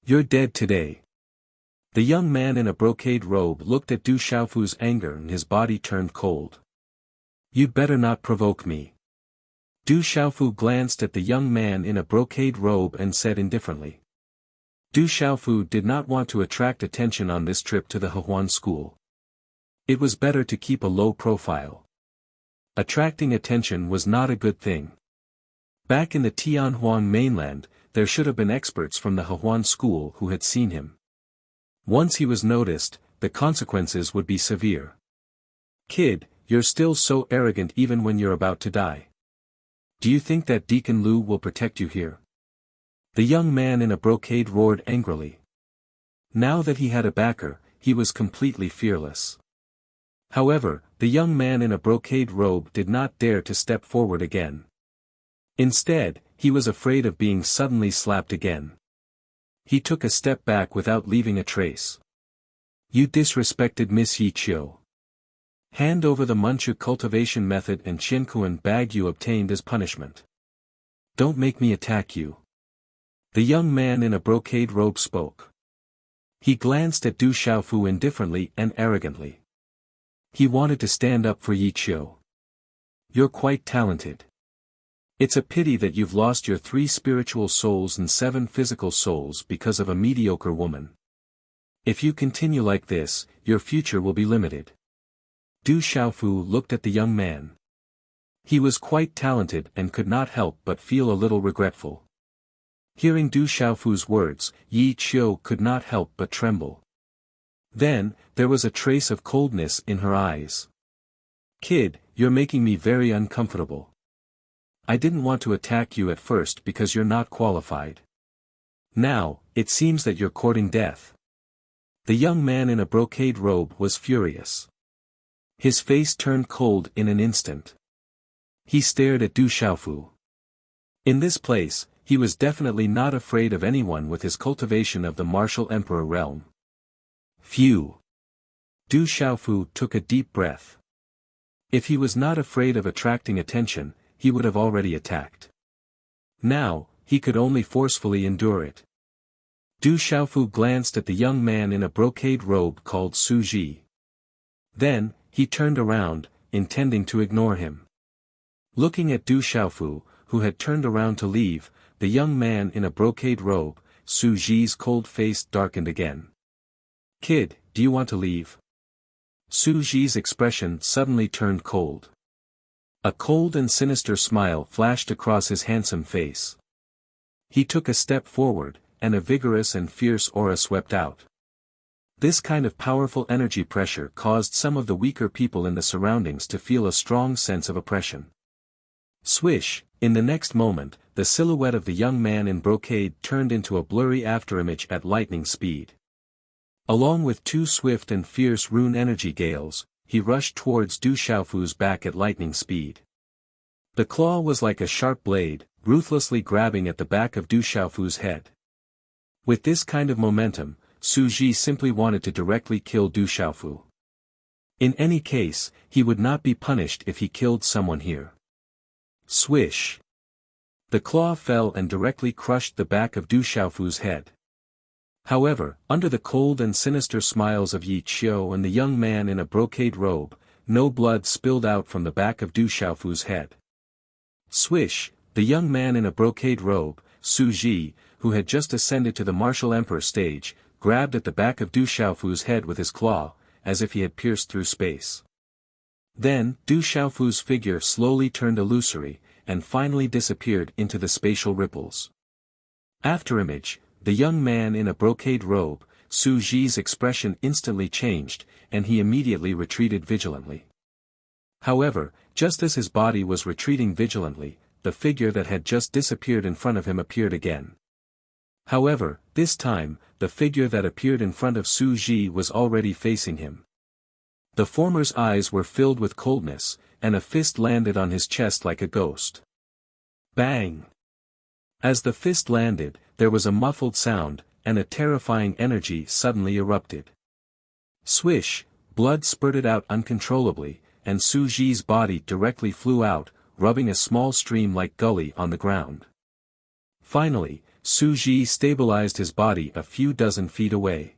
You're dead today. The young man in a brocade robe looked at Du Xiaofu's anger and his body turned cold. You'd better not provoke me. Du Xiaofu glanced at the young man in a brocade robe and said indifferently. Du Xiaofu did not want to attract attention on this trip to the Hehuan school. It was better to keep a low profile. Attracting attention was not a good thing. Back in the Tianhuang mainland, there should have been experts from the Hehuan school who had seen him. Once he was noticed, the consequences would be severe. Kid, you're still so arrogant even when you're about to die. Do you think that Deacon Lu will protect you here? The young man in a brocade roared angrily. Now that he had a backer, he was completely fearless. However, the young man in a brocade robe did not dare to step forward again. Instead, he was afraid of being suddenly slapped again. He took a step back without leaving a trace. You disrespected Miss Yi Qiu. Hand over the Manchu cultivation method and Qiankuan bag you obtained as punishment. Don't make me attack you. The young man in a brocade robe spoke. He glanced at Du Xiaofu indifferently and arrogantly. He wanted to stand up for Yi Qiu. You're quite talented. It's a pity that you've lost your 3 spiritual souls and 7 physical souls because of a mediocre woman. If you continue like this, your future will be limited. Du Xiaofu looked at the young man. He was quite talented and could not help but feel a little regretful. Hearing Du Xiaofu's words, Yi Qiu could not help but tremble. Then, there was a trace of coldness in her eyes. Kid, you're making me very uncomfortable. I didn't want to attack you at first because you're not qualified. Now, it seems that you're courting death. The young man in a brocade robe was furious. His face turned cold in an instant. He stared at Du Xiaofu. In this place, he was definitely not afraid of anyone with his cultivation of the martial emperor realm. Phew! Du Xiaofu took a deep breath. If he was not afraid of attracting attention, he would have already attacked. Now, he could only forcefully endure it. Du Xiaofu glanced at the young man in a brocade robe called Su Ji. Then, he turned around, intending to ignore him. Looking at Du Xiaofu, who had turned around to leave, the young man in a brocade robe, Su Ji's cold face darkened again. "Kid, do you want to leave?" Su Ji's expression suddenly turned cold. A cold and sinister smile flashed across his handsome face. He took a step forward, and a vigorous and fierce aura swept out. This kind of powerful energy pressure caused some of the weaker people in the surroundings to feel a strong sense of oppression. Swish, in the next moment, the silhouette of the young man in brocade turned into a blurry afterimage at lightning speed. Along with two swift and fierce rune energy gales, he rushed towards Du Xiaofu's back at lightning speed. The claw was like a sharp blade, ruthlessly grabbing at the back of Du Xiaofu's head. With this kind of momentum, Su Ji simply wanted to directly kill Du Xiaofu. In any case, he would not be punished if he killed someone here. Swish! The claw fell and directly crushed the back of Du Xiaofu's head. However, under the cold and sinister smiles of Yi Qiu and the young man in a brocade robe, no blood spilled out from the back of Du Xiaofu's head. Swish! The young man in a brocade robe, Su Ji, who had just ascended to the martial emperor stage, grabbed at the back of Du Xiaofu's head with his claw, as if he had pierced through space. Then, Du Xiaofu's figure slowly turned illusory, and finally disappeared into the spatial ripples. Afterimage, the young man in a brocade robe, Su Ji's expression instantly changed, and he immediately retreated vigilantly. However, just as his body was retreating vigilantly, the figure that had just disappeared in front of him appeared again. However, this time, the figure that appeared in front of Su Ji was already facing him. The former's eyes were filled with coldness, and a fist landed on his chest like a ghost. Bang! As the fist landed, there was a muffled sound, and a terrifying energy suddenly erupted. Swish! Blood spurted out uncontrollably, and Su Ji's body directly flew out, rubbing a small stream-like gully on the ground. Finally, Su Ji stabilized his body a few dozen feet away.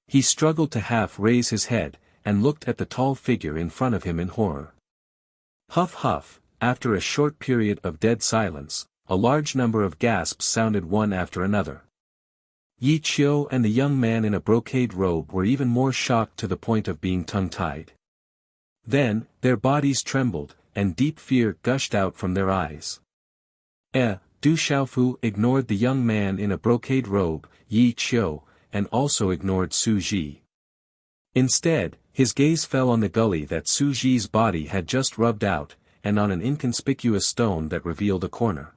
He struggled to half raise his head, and looked at the tall figure in front of him in horror. Huff huff, after a short period of dead silence, a large number of gasps sounded one after another. Yi Qiu and the young man in a brocade robe were even more shocked to the point of being tongue-tied. Then, their bodies trembled, and deep fear gushed out from their eyes. Du Xiaofu ignored the young man in a brocade robe, Yi Qiu, and also ignored Su Ji. Instead, his gaze fell on the gully that Su Ji's body had just rubbed out, and on an inconspicuous stone that revealed a corner.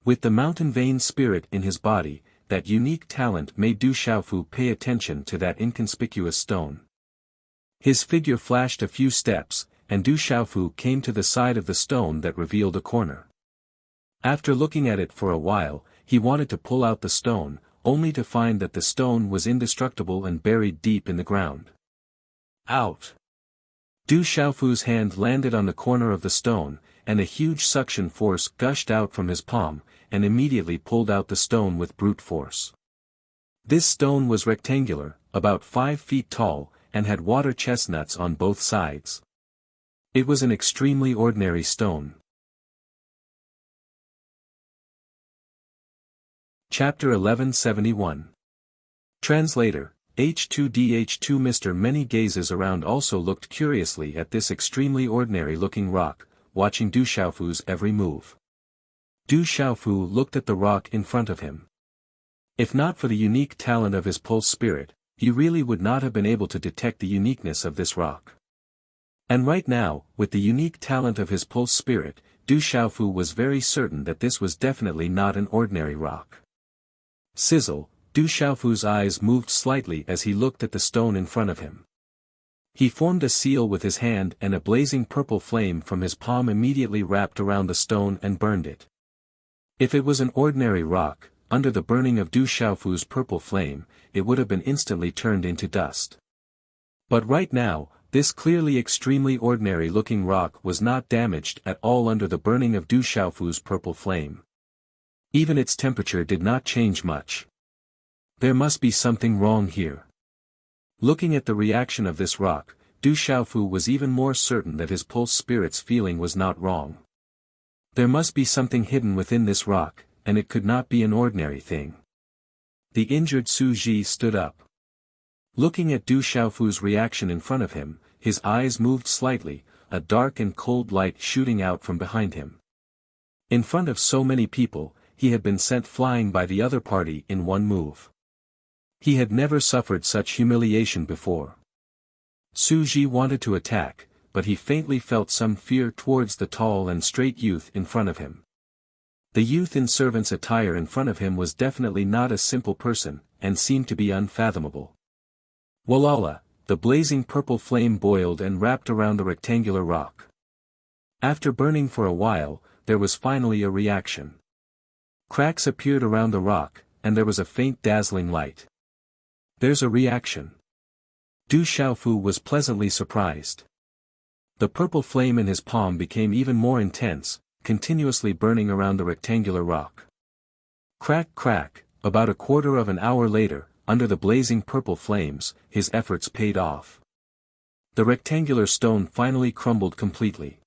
With the mountain vein spirit in his body, that unique talent made Du Xiaofu pay attention to that inconspicuous stone. His figure flashed a few steps, and Du Xiaofu came to the side of the stone that revealed a corner. After looking at it for a while, he wanted to pull out the stone, only to find that the stone was indestructible and buried deep in the ground. Out! Du Xiaofu's hand landed on the corner of the stone, and a huge suction force gushed out from his palm, and immediately pulled out the stone with brute force. This stone was rectangular, about 5 feet tall, and had water chestnuts on both sides. It was an extremely ordinary stone. Chapter 1171. Translator, H2DH2. Mr. Many gazes around also looked curiously at this extremely ordinary-looking rock, watching Du Xiaofu's every move. Du Xiaofu looked at the rock in front of him. If not for the unique talent of his pulse spirit, he really would not have been able to detect the uniqueness of this rock. And right now, with the unique talent of his pulse spirit, Du Xiaofu was very certain that this was definitely not an ordinary rock. Sizzle, Du Xiaofu's eyes moved slightly as he looked at the stone in front of him. He formed a seal with his hand, and a blazing purple flame from his palm immediately wrapped around the stone and burned it. If it was an ordinary rock, under the burning of Du Xiaofu's purple flame, it would have been instantly turned into dust. But right now, This clearly extremely ordinary-looking rock was not damaged at all under the burning of Du Xiaofu's purple flame. Even its temperature did not change much. There must be something wrong here. Looking at the reaction of this rock, Du Xiaofu was even more certain that his pulse spirit's feeling was not wrong. There must be something hidden within this rock, and it could not be an ordinary thing. The injured Su Ji stood up. Looking at Du Xiaofu's reaction in front of him, his eyes moved slightly, a dark and cold light shooting out from behind him. In front of so many people, he had been sent flying by the other party in one move. He had never suffered such humiliation before. Su Ji wanted to attack, but he faintly felt some fear towards the tall and straight youth in front of him. The youth in servant's attire in front of him was definitely not a simple person, and seemed to be unfathomable. Walala, the blazing purple flame boiled and wrapped around the rectangular rock. After burning for a while, there was finally a reaction. Cracks appeared around the rock, and there was a faint dazzling light. There's a reaction. Du Xiaofu was pleasantly surprised. The purple flame in his palm became even more intense, continuously burning around the rectangular rock. Crack crack, about a quarter of an hour later, under the blazing purple flames, his efforts paid off. The rectangular stone finally crumbled completely.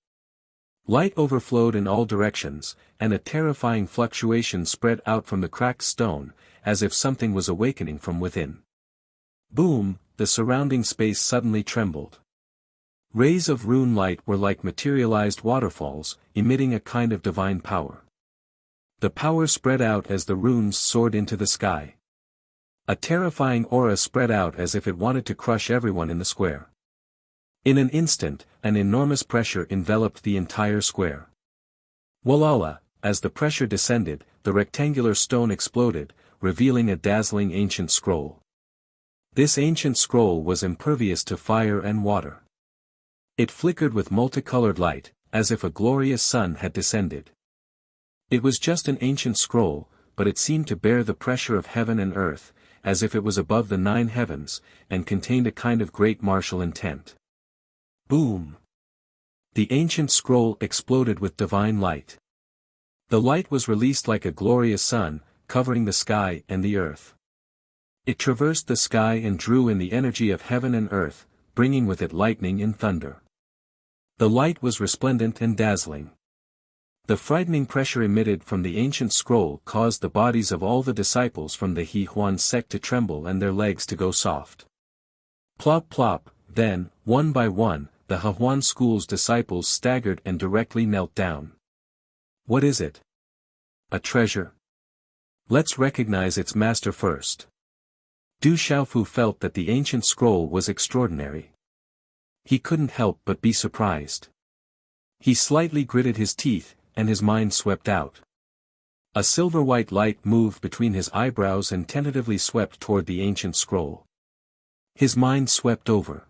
Light overflowed in all directions, and a terrifying fluctuation spread out from the cracked stone, as if something was awakening from within. Boom, the surrounding space suddenly trembled. Rays of rune light were like materialized waterfalls, emitting a kind of divine power. The power spread out as the runes soared into the sky. A terrifying aura spread out as if it wanted to crush everyone in the square. In an instant, an enormous pressure enveloped the entire square. Walala, as the pressure descended, the rectangular stone exploded, revealing a dazzling ancient scroll. This ancient scroll was impervious to fire and water. It flickered with multicolored light, as if a glorious sun had descended. It was just an ancient scroll, but it seemed to bear the pressure of heaven and earth, as if it was above the 9 heavens, and contained a kind of great martial intent. Boom! The ancient scroll exploded with divine light. The light was released like a glorious sun, covering the sky and the earth. It traversed the sky and drew in the energy of heaven and earth, bringing with it lightning and thunder. The light was resplendent and dazzling. The frightening pressure emitted from the ancient scroll caused the bodies of all the disciples from the He Huan sect to tremble and their legs to go soft. Plop plop, then, one by one, the He Huan school's disciples staggered and directly knelt down. What is it? A treasure? Let's recognize its master first. Du Xiaofu felt that the ancient scroll was extraordinary. He couldn't help but be surprised. He slightly gritted his teeth, and his mind swept out. A silver-white light moved between his eyebrows and tentatively swept toward the ancient scroll. His mind swept over.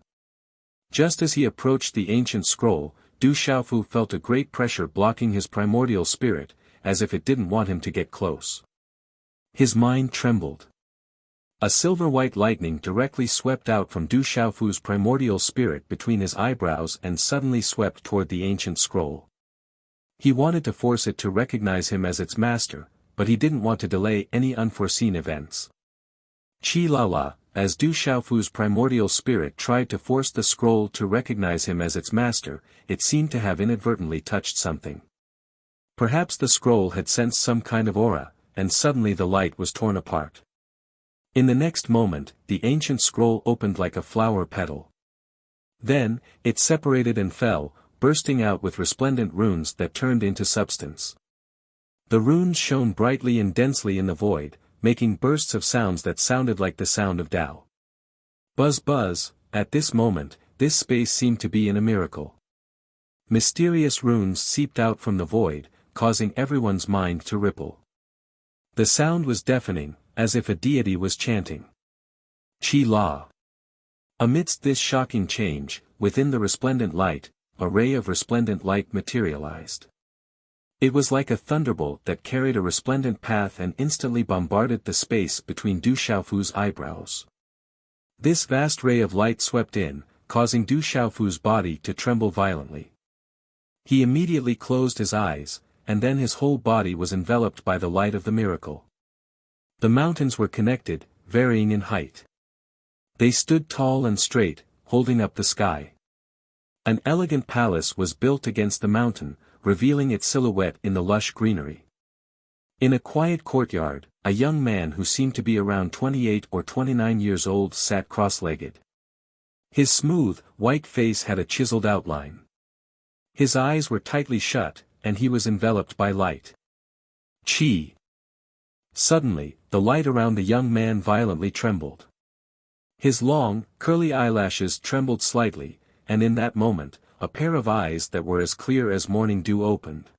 Just as he approached the ancient scroll, Du Xiaofu felt a great pressure blocking his primordial spirit, as if it didn't want him to get close. His mind trembled. A silver-white lightning directly swept out from Du Xiaofu's primordial spirit between his eyebrows and suddenly swept toward the ancient scroll. He wanted to force it to recognize him as its master, but he didn't want to delay any unforeseen events. Chi la la, as Du Xiaofu's primordial spirit tried to force the scroll to recognize him as its master, it seemed to have inadvertently touched something. Perhaps the scroll had sensed some kind of aura, and suddenly the light was torn apart. In the next moment, the ancient scroll opened like a flower petal. Then, it separated and fell, bursting out with resplendent runes that turned into substance. The runes shone brightly and densely in the void, making bursts of sounds that sounded like the sound of Tao. Buzz buzz, at this moment, this space seemed to be in a miracle. Mysterious runes seeped out from the void, causing everyone's mind to ripple. The sound was deafening, as if a deity was chanting. Chi La. Amidst this shocking change, within the resplendent light, a ray of resplendent light materialized. It was like a thunderbolt that carried a resplendent path and instantly bombarded the space between Du Xiaofu's eyebrows. This vast ray of light swept in, causing Du Xiaofu's body to tremble violently. He immediately closed his eyes, and then his whole body was enveloped by the light of the miracle. The mountains were connected, varying in height. They stood tall and straight, holding up the sky. An elegant palace was built against the mountain, revealing its silhouette in the lush greenery. In a quiet courtyard, a young man who seemed to be around 28 or 29 years old sat cross-legged. His smooth, white face had a chiseled outline. His eyes were tightly shut, and he was enveloped by light. Chi! Suddenly, the light around the young man violently trembled. His long, curly eyelashes trembled slightly, and in that moment, a pair of eyes that were as clear as morning dew opened.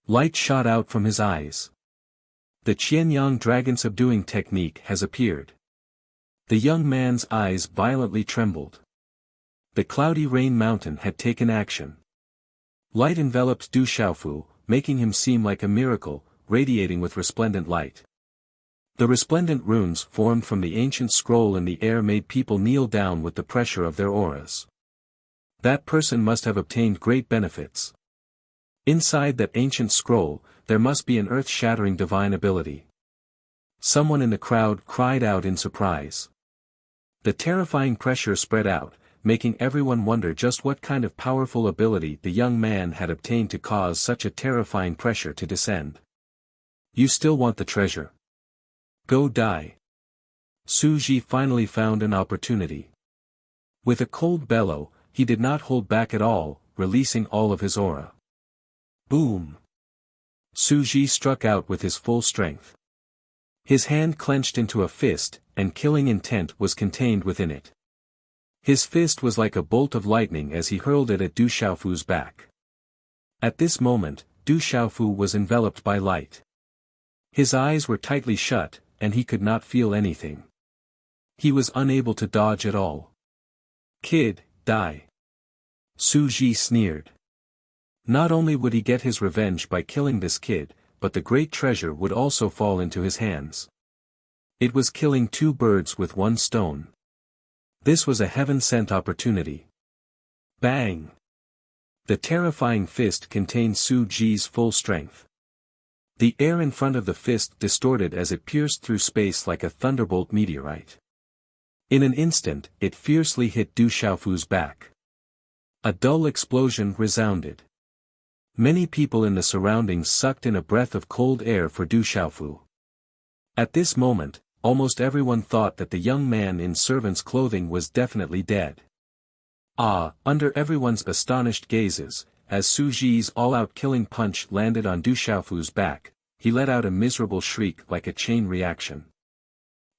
Light shot out from his eyes. The Qianyang dragon subduing technique has appeared. The young man's eyes violently trembled. The cloudy rain mountain had taken action. Light enveloped Du Xiaofu, making him seem like a miracle, radiating with resplendent light. The resplendent runes formed from the ancient scroll in the air made people kneel down with the pressure of their auras. That person must have obtained great benefits. Inside that ancient scroll, there must be an earth-shattering divine ability. Someone in the crowd cried out in surprise. The terrifying pressure spread out, making everyone wonder just what kind of powerful ability the young man had obtained to cause such a terrifying pressure to descend. You still want the treasure? Go die. Su Ji finally found an opportunity. With a cold bellow, he did not hold back at all, releasing all of his aura. Boom! Su Ji struck out with his full strength. His hand clenched into a fist, and killing intent was contained within it. His fist was like a bolt of lightning as he hurled it at Du Xiaofu's back. At this moment, Du Xiaofu was enveloped by light. His eyes were tightly shut, and he could not feel anything. He was unable to dodge at all. Kid, die. Su Ji sneered. Not only would he get his revenge by killing this kid, but the great treasure would also fall into his hands. It was killing two birds with one stone. This was a heaven-sent opportunity. Bang! The terrifying fist contained Su Ji's full strength. The air in front of the fist distorted as it pierced through space like a thunderbolt meteorite. In an instant, it fiercely hit Du Xiaofu's back. A dull explosion resounded. Many people in the surroundings sucked in a breath of cold air for Du Xiaofu. At this moment, almost everyone thought that the young man in servant's clothing was definitely dead. Under everyone's astonished gazes, as Su Ji's all-out killing punch landed on Du Xiaofu's back, he let out a miserable shriek like a chain reaction.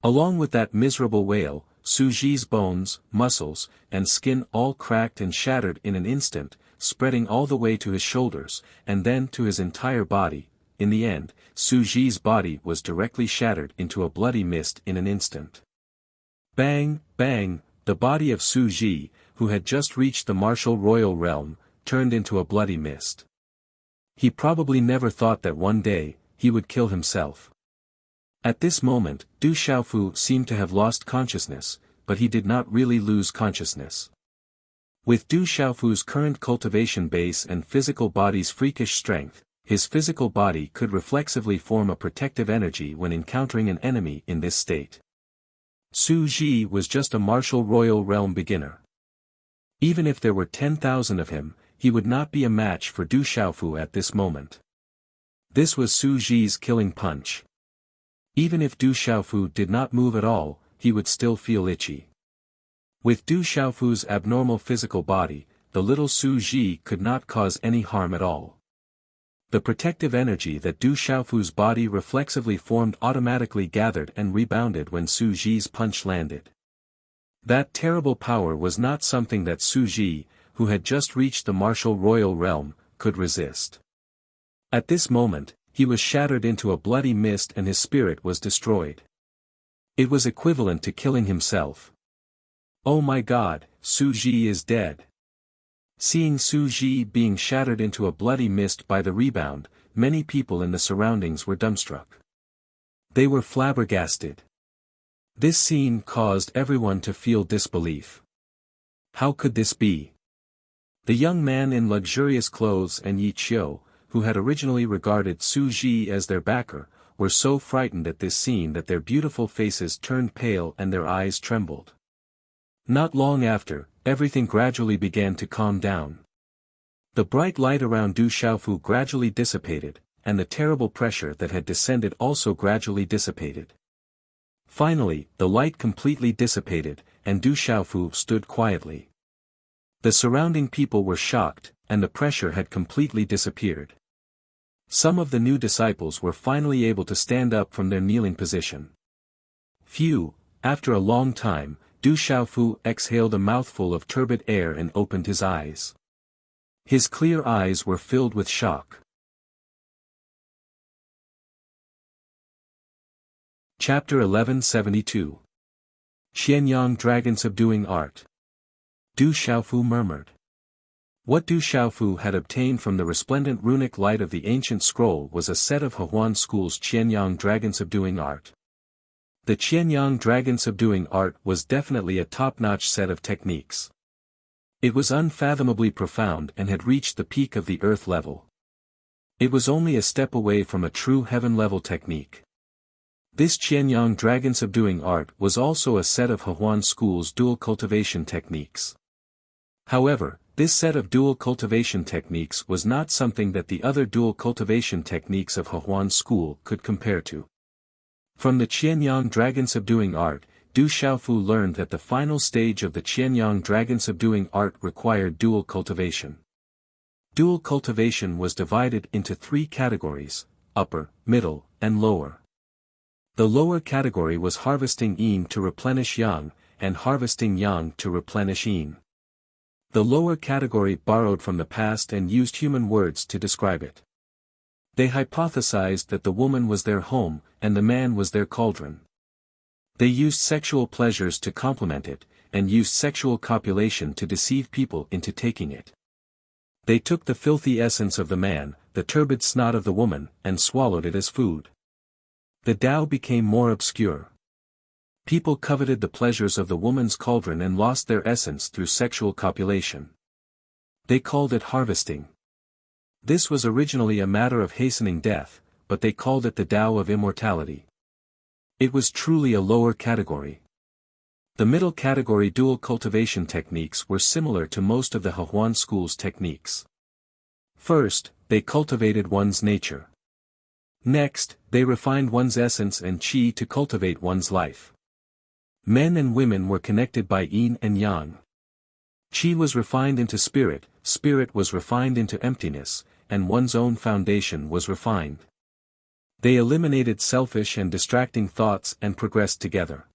Along with that miserable wail, Su Ji's bones, muscles, and skin all cracked and shattered in an instant, spreading all the way to his shoulders, and then to his entire body. In the end, Su Ji's body was directly shattered into a bloody mist in an instant. Bang, bang, the body of Su Ji, who had just reached the martial royal realm, turned into a bloody mist. He probably never thought that one day, he would kill himself. At this moment, Du Xiaofu seemed to have lost consciousness, but he did not really lose consciousness. With Du Xiaofu's current cultivation base and physical body's freakish strength, his physical body could reflexively form a protective energy when encountering an enemy in this state. Su Ji was just a martial royal realm beginner. Even if there were 10,000 of him, he would not be a match for Du Xiaofu at this moment. This was Su Ji's killing punch. Even if Du Xiaofu did not move at all, he would still feel itchy. With Du Xiaofu's abnormal physical body, the little Su Ji could not cause any harm at all. The protective energy that Du Xiaofu's body reflexively formed automatically gathered and rebounded when Su Ji's punch landed. That terrible power was not something that Su Ji, who had just reached the martial royal realm, could resist. At this moment, he was shattered into a bloody mist and his spirit was destroyed. It was equivalent to killing himself. Oh my God, Su Ji is dead. Seeing Su Ji being shattered into a bloody mist by the rebound, many people in the surroundings were dumbstruck. They were flabbergasted. This scene caused everyone to feel disbelief. How could this be? The young man in luxurious clothes and Yi Qiu, who had originally regarded Su Ji as their backer, were so frightened at this scene that their beautiful faces turned pale and their eyes trembled. Not long after, everything gradually began to calm down. The bright light around Du Xiaofu gradually dissipated, and the terrible pressure that had descended also gradually dissipated. Finally, the light completely dissipated, and Du Xiaofu stood quietly. The surrounding people were shocked, and the pressure had completely disappeared. Some of the new disciples were finally able to stand up from their kneeling position. Phew, after a long time, Du Xiaofu exhaled a mouthful of turbid air and opened his eyes. His clear eyes were filled with shock. Chapter 1172. Qianyang Dragon Subduing Art. Du Xiaofu murmured. What Du Xiaofu had obtained from the resplendent runic light of the ancient scroll was a set of Hehuan school's Qianyang Dragon Subduing Art. The Qianyang Dragon Subduing Art was definitely a top-notch set of techniques. It was unfathomably profound and had reached the peak of the earth level. It was only a step away from a true heaven-level technique. This Qianyang Dragon Subduing Art was also a set of Hehuan school's dual cultivation techniques. However, this set of dual cultivation techniques was not something that the other dual cultivation techniques of Hehuan school could compare to. From the Qianyang Dragon Subduing Art, Du Xiaofu learned that the final stage of the Qianyang Dragon Subduing Art required dual cultivation. Dual cultivation was divided into three categories: upper, middle, and lower. The lower category was harvesting yin to replenish yang, and harvesting yang to replenish yin. The lower category borrowed from the past and used human words to describe it. They hypothesized that the woman was their home, and the man was their cauldron. They used sexual pleasures to complement it, and used sexual copulation to deceive people into taking it. They took the filthy essence of the man, the turbid snot of the woman, and swallowed it as food. The Tao became more obscure. People coveted the pleasures of the woman's cauldron and lost their essence through sexual copulation. They called it harvesting. This was originally a matter of hastening death, but they called it the Tao of immortality. It was truly a lower category. The middle category dual cultivation techniques were similar to most of the Hehuan school's techniques. First, they cultivated one's nature. Next, they refined one's essence and qi to cultivate one's life. Men and women were connected by yin and yang. Qi was refined into spirit, spirit was refined into emptiness, and one's own foundation was refined. They eliminated selfish and distracting thoughts and progressed together.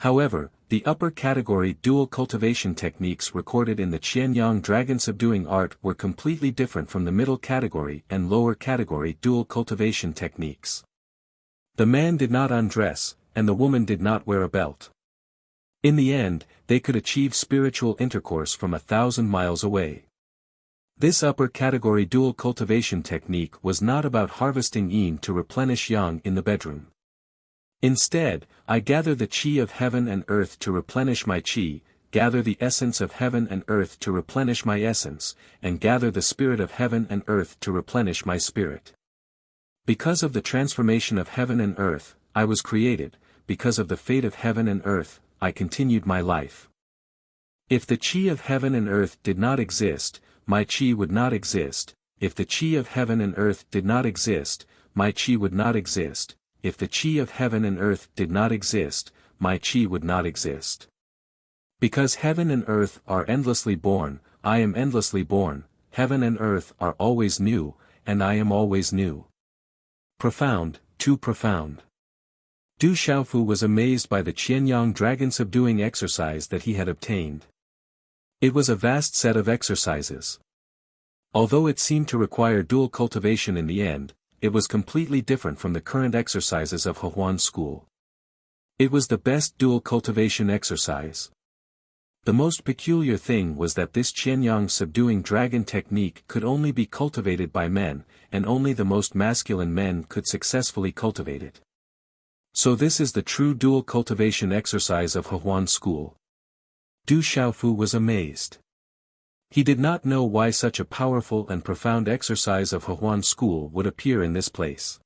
However, the upper category dual cultivation techniques recorded in the Qianyang Dragon Subduing Art were completely different from the middle category and lower category dual cultivation techniques. The man did not undress, and the woman did not wear a belt. In the end, they could achieve spiritual intercourse from 1,000 miles away. This upper category dual cultivation technique was not about harvesting yin to replenish yang in the bedroom. Instead, I gather the qi of heaven and earth to replenish my qi, gather the essence of heaven and earth to replenish my essence, and gather the spirit of heaven and earth to replenish my spirit. Because of the transformation of heaven and earth, I was created. Because of the fate of heaven and earth, I continued my life. If the qi of heaven and earth did not exist, my qi would not exist. If the qi of heaven and earth did not exist, my qi would not exist. If the qi of heaven and earth did not exist, my qi would not exist. Because heaven and earth are endlessly born, I am endlessly born, heaven and earth are always new, and I am always new. Profound, too profound. Du Xiaofu was amazed by the Qianyang Dragon Subduing exercise that he had obtained. It was a vast set of exercises. Although it seemed to require dual cultivation in the end, it was completely different from the current exercises of Hehuan school. It was the best dual cultivation exercise. The most peculiar thing was that this Qianyang subduing dragon technique could only be cultivated by men, and only the most masculine men could successfully cultivate it. So this is the true dual cultivation exercise of Hehuan school. Du Xiaofu was amazed. He did not know why such a powerful and profound exercise of Hehuan school would appear in this place.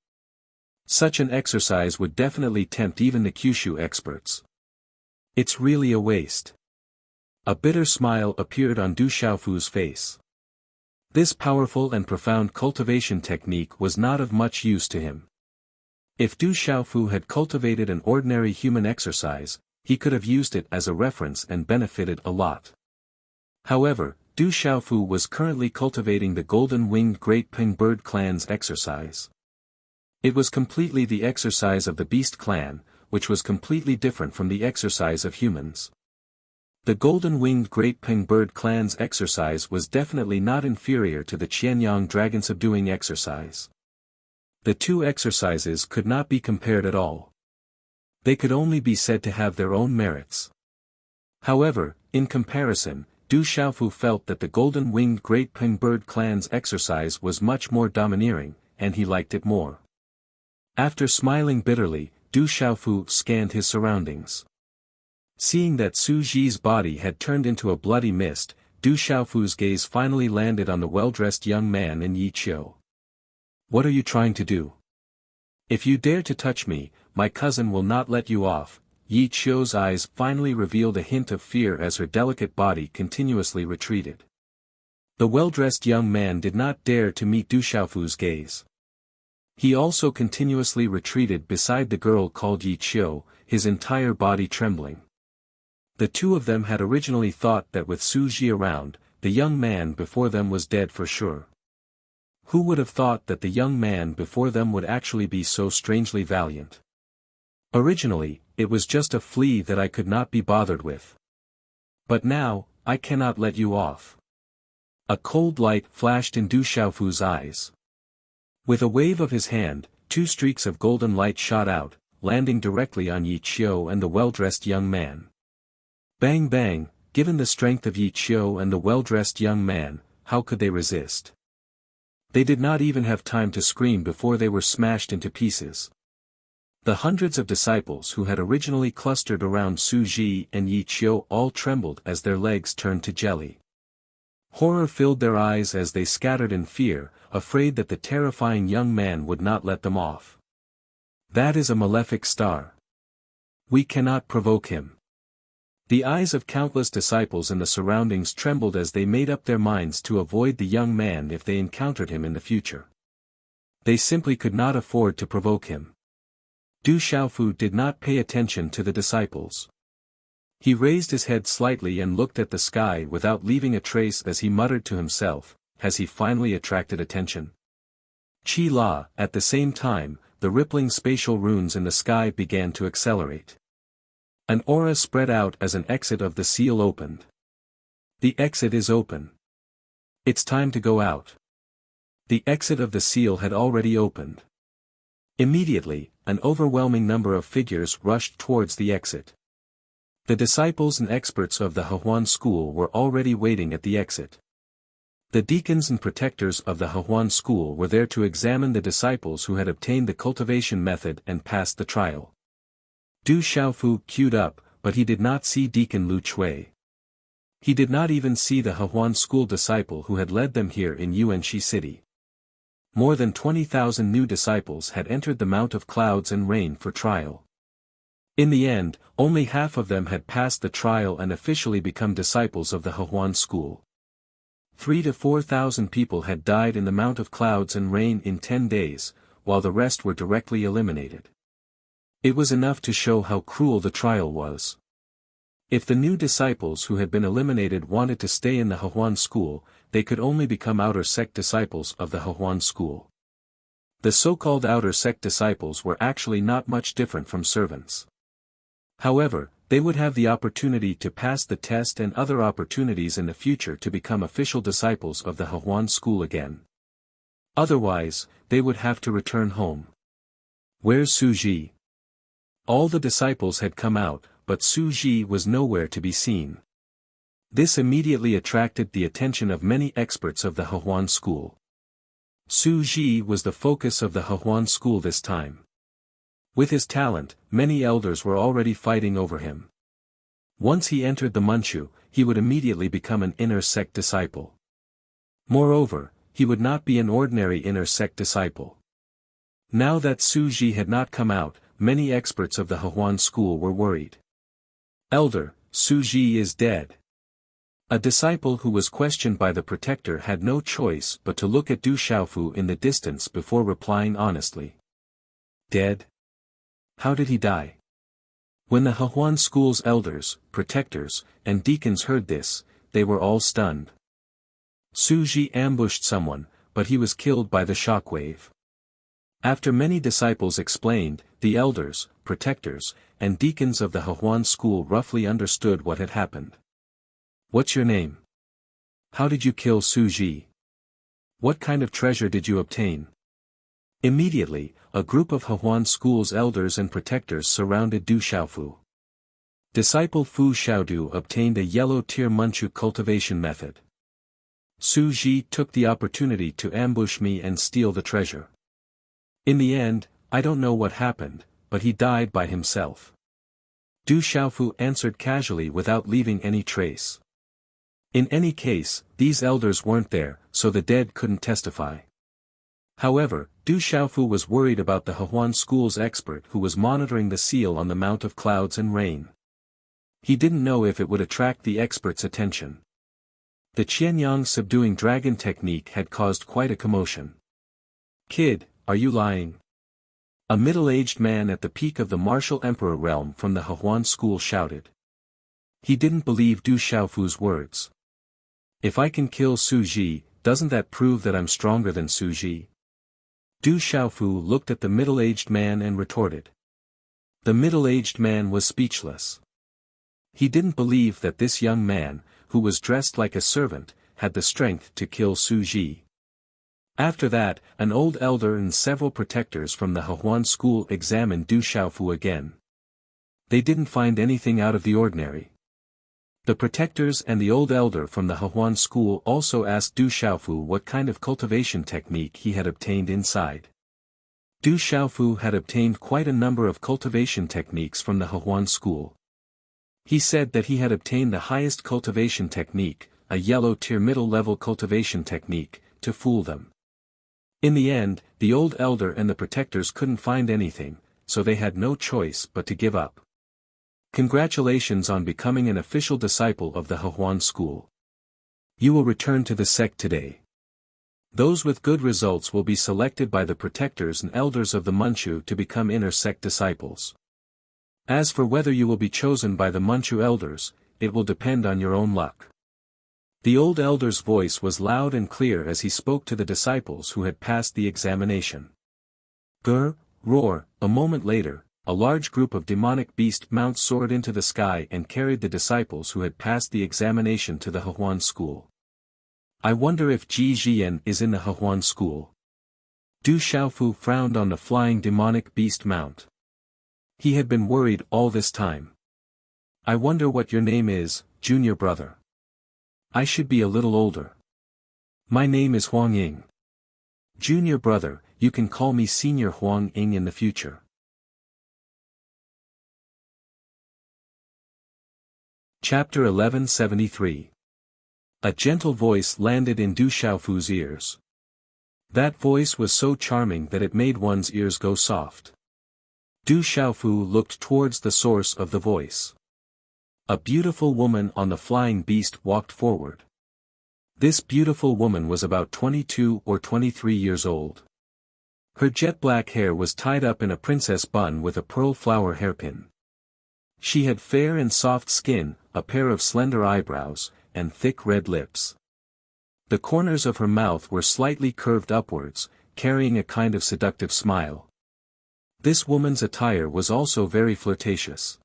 Such an exercise would definitely tempt even the Kyushu experts. It's really a waste. A bitter smile appeared on Du Xiaofu's face. This powerful and profound cultivation technique was not of much use to him. If Du Xiaofu had cultivated an ordinary human exercise, he could have used it as a reference and benefited a lot. However, Du Xiaofu was currently cultivating the golden-winged Great Ping Bird Clan's exercise. It was completely the exercise of the Beast Clan, which was completely different from the exercise of humans. The golden-winged Great Ping Bird Clan's exercise was definitely not inferior to the Qianyang Dragon Subduing exercise. The two exercises could not be compared at all. They could only be said to have their own merits. However, in comparison, Du Xiaofu felt that the golden-winged Great Ping Bird Clan's exercise was much more domineering, and he liked it more. After smiling bitterly, Du Xiaofu scanned his surroundings. Seeing that Su Ji's body had turned into a bloody mist, Du Xiaofu's gaze finally landed on the well-dressed young man in Yi Qiu. "What are you trying to do? If you dare to touch me, my cousin will not let you off." Yi Qiu's eyes finally revealed a hint of fear as her delicate body continuously retreated. The well-dressed young man did not dare to meet Du Xiaofu's gaze. He also continuously retreated beside the girl called Yi Qiu, his entire body trembling. The two of them had originally thought that with Su Ji around, the young man before them was dead for sure. Who would have thought that the young man before them would actually be so strangely valiant? Originally, it was just a flea that I could not be bothered with. But now, I cannot let you off. A cold light flashed in Du Xiaofu's eyes. With a wave of his hand, two streaks of golden light shot out, landing directly on Yi Qiu and the well-dressed young man. Bang bang, given the strength of Yi Qiu and the well-dressed young man, how could they resist? They did not even have time to scream before they were smashed into pieces. The hundreds of disciples who had originally clustered around Su Ji and Yi Qiu all trembled as their legs turned to jelly. Horror filled their eyes as they scattered in fear, afraid that the terrifying young man would not let them off. "That is a malefic star. We cannot provoke him." The eyes of countless disciples in the surroundings trembled as they made up their minds to avoid the young man if they encountered him in the future. They simply could not afford to provoke him. Du Xiaofu did not pay attention to the disciples. He raised his head slightly and looked at the sky without leaving a trace as he muttered to himself, "Has he finally attracted attention?" Chi La, at the same time, the rippling spatial runes in the sky began to accelerate. An aura spread out as an exit of the seal opened. The exit is open. It's time to go out. The exit of the seal had already opened. Immediately, an overwhelming number of figures rushed towards the exit. The disciples and experts of the Hehuan school were already waiting at the exit. The deacons and protectors of the Hehuan school were there to examine the disciples who had obtained the cultivation method and passed the trial. Du Xiaofu queued up, but he did not see Deacon Lu Chui. He did not even see the Hehuan school disciple who had led them here in Yuanxi City. More than 20,000 new disciples had entered the Mount of Clouds and Rain for trial. In the end, only half of them had passed the trial and officially become disciples of the Hehuan school. 3,000 to 4,000 people had died in the Mount of Clouds and Rain in 10 days, while the rest were directly eliminated. It was enough to show how cruel the trial was. If the new disciples who had been eliminated wanted to stay in the Hehuan school, they could only become outer sect disciples of the Hehuan school. The so-called outer sect disciples were actually not much different from servants. However, they would have the opportunity to pass the test and other opportunities in the future to become official disciples of the Hehuan school again. Otherwise, they would have to return home. Where's Su Ji? All the disciples had come out, but Su Ji was nowhere to be seen. This immediately attracted the attention of many experts of the Hehuan school. Su Ji was the focus of the Hehuan school this time. With his talent, many elders were already fighting over him. Once he entered the Manchu, he would immediately become an inner sect disciple. Moreover, he would not be an ordinary inner sect disciple. Now that Su Ji had not come out, many experts of the Hehuan school were worried. Elder, Su Ji is dead. A disciple who was questioned by the protector had no choice but to look at Du Xiaofu in the distance before replying honestly. Dead? How did he die? When the Hehuan school's elders, protectors, and deacons heard this, they were all stunned. Su Ji ambushed someone, but he was killed by the shockwave. After many disciples explained, the elders, protectors, and deacons of the Hehuan school roughly understood what had happened. What's your name? How did you kill Su Ji? What kind of treasure did you obtain? Immediately, a group of Hehuan school's elders and protectors surrounded Du Xiaofu. Disciple Fu Xiaodu obtained a yellow-tier Manchu cultivation method. Su Ji took the opportunity to ambush me and steal the treasure. In the end, I don't know what happened, but he died by himself. Du Xiaofu answered casually without leaving any trace. In any case, these elders weren't there, so the dead couldn't testify. However, Du Xiaofu was worried about the Hehuan school's expert who was monitoring the seal on the Mount of Clouds and Rain. He didn't know if it would attract the expert's attention. The Qianyang subduing dragon technique had caused quite a commotion. Kid, are you lying? A middle-aged man at the peak of the martial emperor realm from the Hehuan school shouted. He didn't believe Du Xiaofu's words. If I can kill Su Ji, doesn't that prove that I'm stronger than Su Ji? Du Xiaofu looked at the middle-aged man and retorted. The middle-aged man was speechless. He didn't believe that this young man, who was dressed like a servant, had the strength to kill Su Ji. After that, an old elder and several protectors from the Hehuan school examined Du Xiaofu again. They didn't find anything out of the ordinary. The protectors and the old elder from the Hehuan school also asked Du Xiaofu what kind of cultivation technique he had obtained inside. Du Xiaofu had obtained quite a number of cultivation techniques from the Hehuan school. He said that he had obtained the highest cultivation technique, a yellow-tier middle-level cultivation technique, to fool them. In the end, the old elder and the protectors couldn't find anything, so they had no choice but to give up. Congratulations on becoming an official disciple of the Hehuan school. You will return to the sect today. Those with good results will be selected by the protectors and elders of the Manchu to become inner sect disciples. As for whether you will be chosen by the Manchu elders, it will depend on your own luck. The old elder's voice was loud and clear as he spoke to the disciples who had passed the examination. Grr, roar, a moment later, a large group of demonic beast mounts soared into the sky and carried the disciples who had passed the examination to the Hehuan school. I wonder if Ji Jian is in the Hehuan school. Du Xiaofu frowned on the flying demonic beast mount. He had been worried all this time. I wonder what your name is, junior brother. I should be a little older. My name is Huang Ying. Junior brother, you can call me Senior Huang Ying in the future. Chapter 1173. A gentle voice landed in Du Xiaofu's ears. That voice was so charming that it made one's ears go soft. Du Xiaofu looked towards the source of the voice. A beautiful woman on the flying beast walked forward. This beautiful woman was about 22 or 23 years old. Her jet black hair was tied up in a princess bun with a pearl flower hairpin. She had fair and soft skin, a pair of slender eyebrows, and thick red lips. The corners of her mouth were slightly curved upwards, carrying a kind of seductive smile. This woman's attire was also very flirtatious.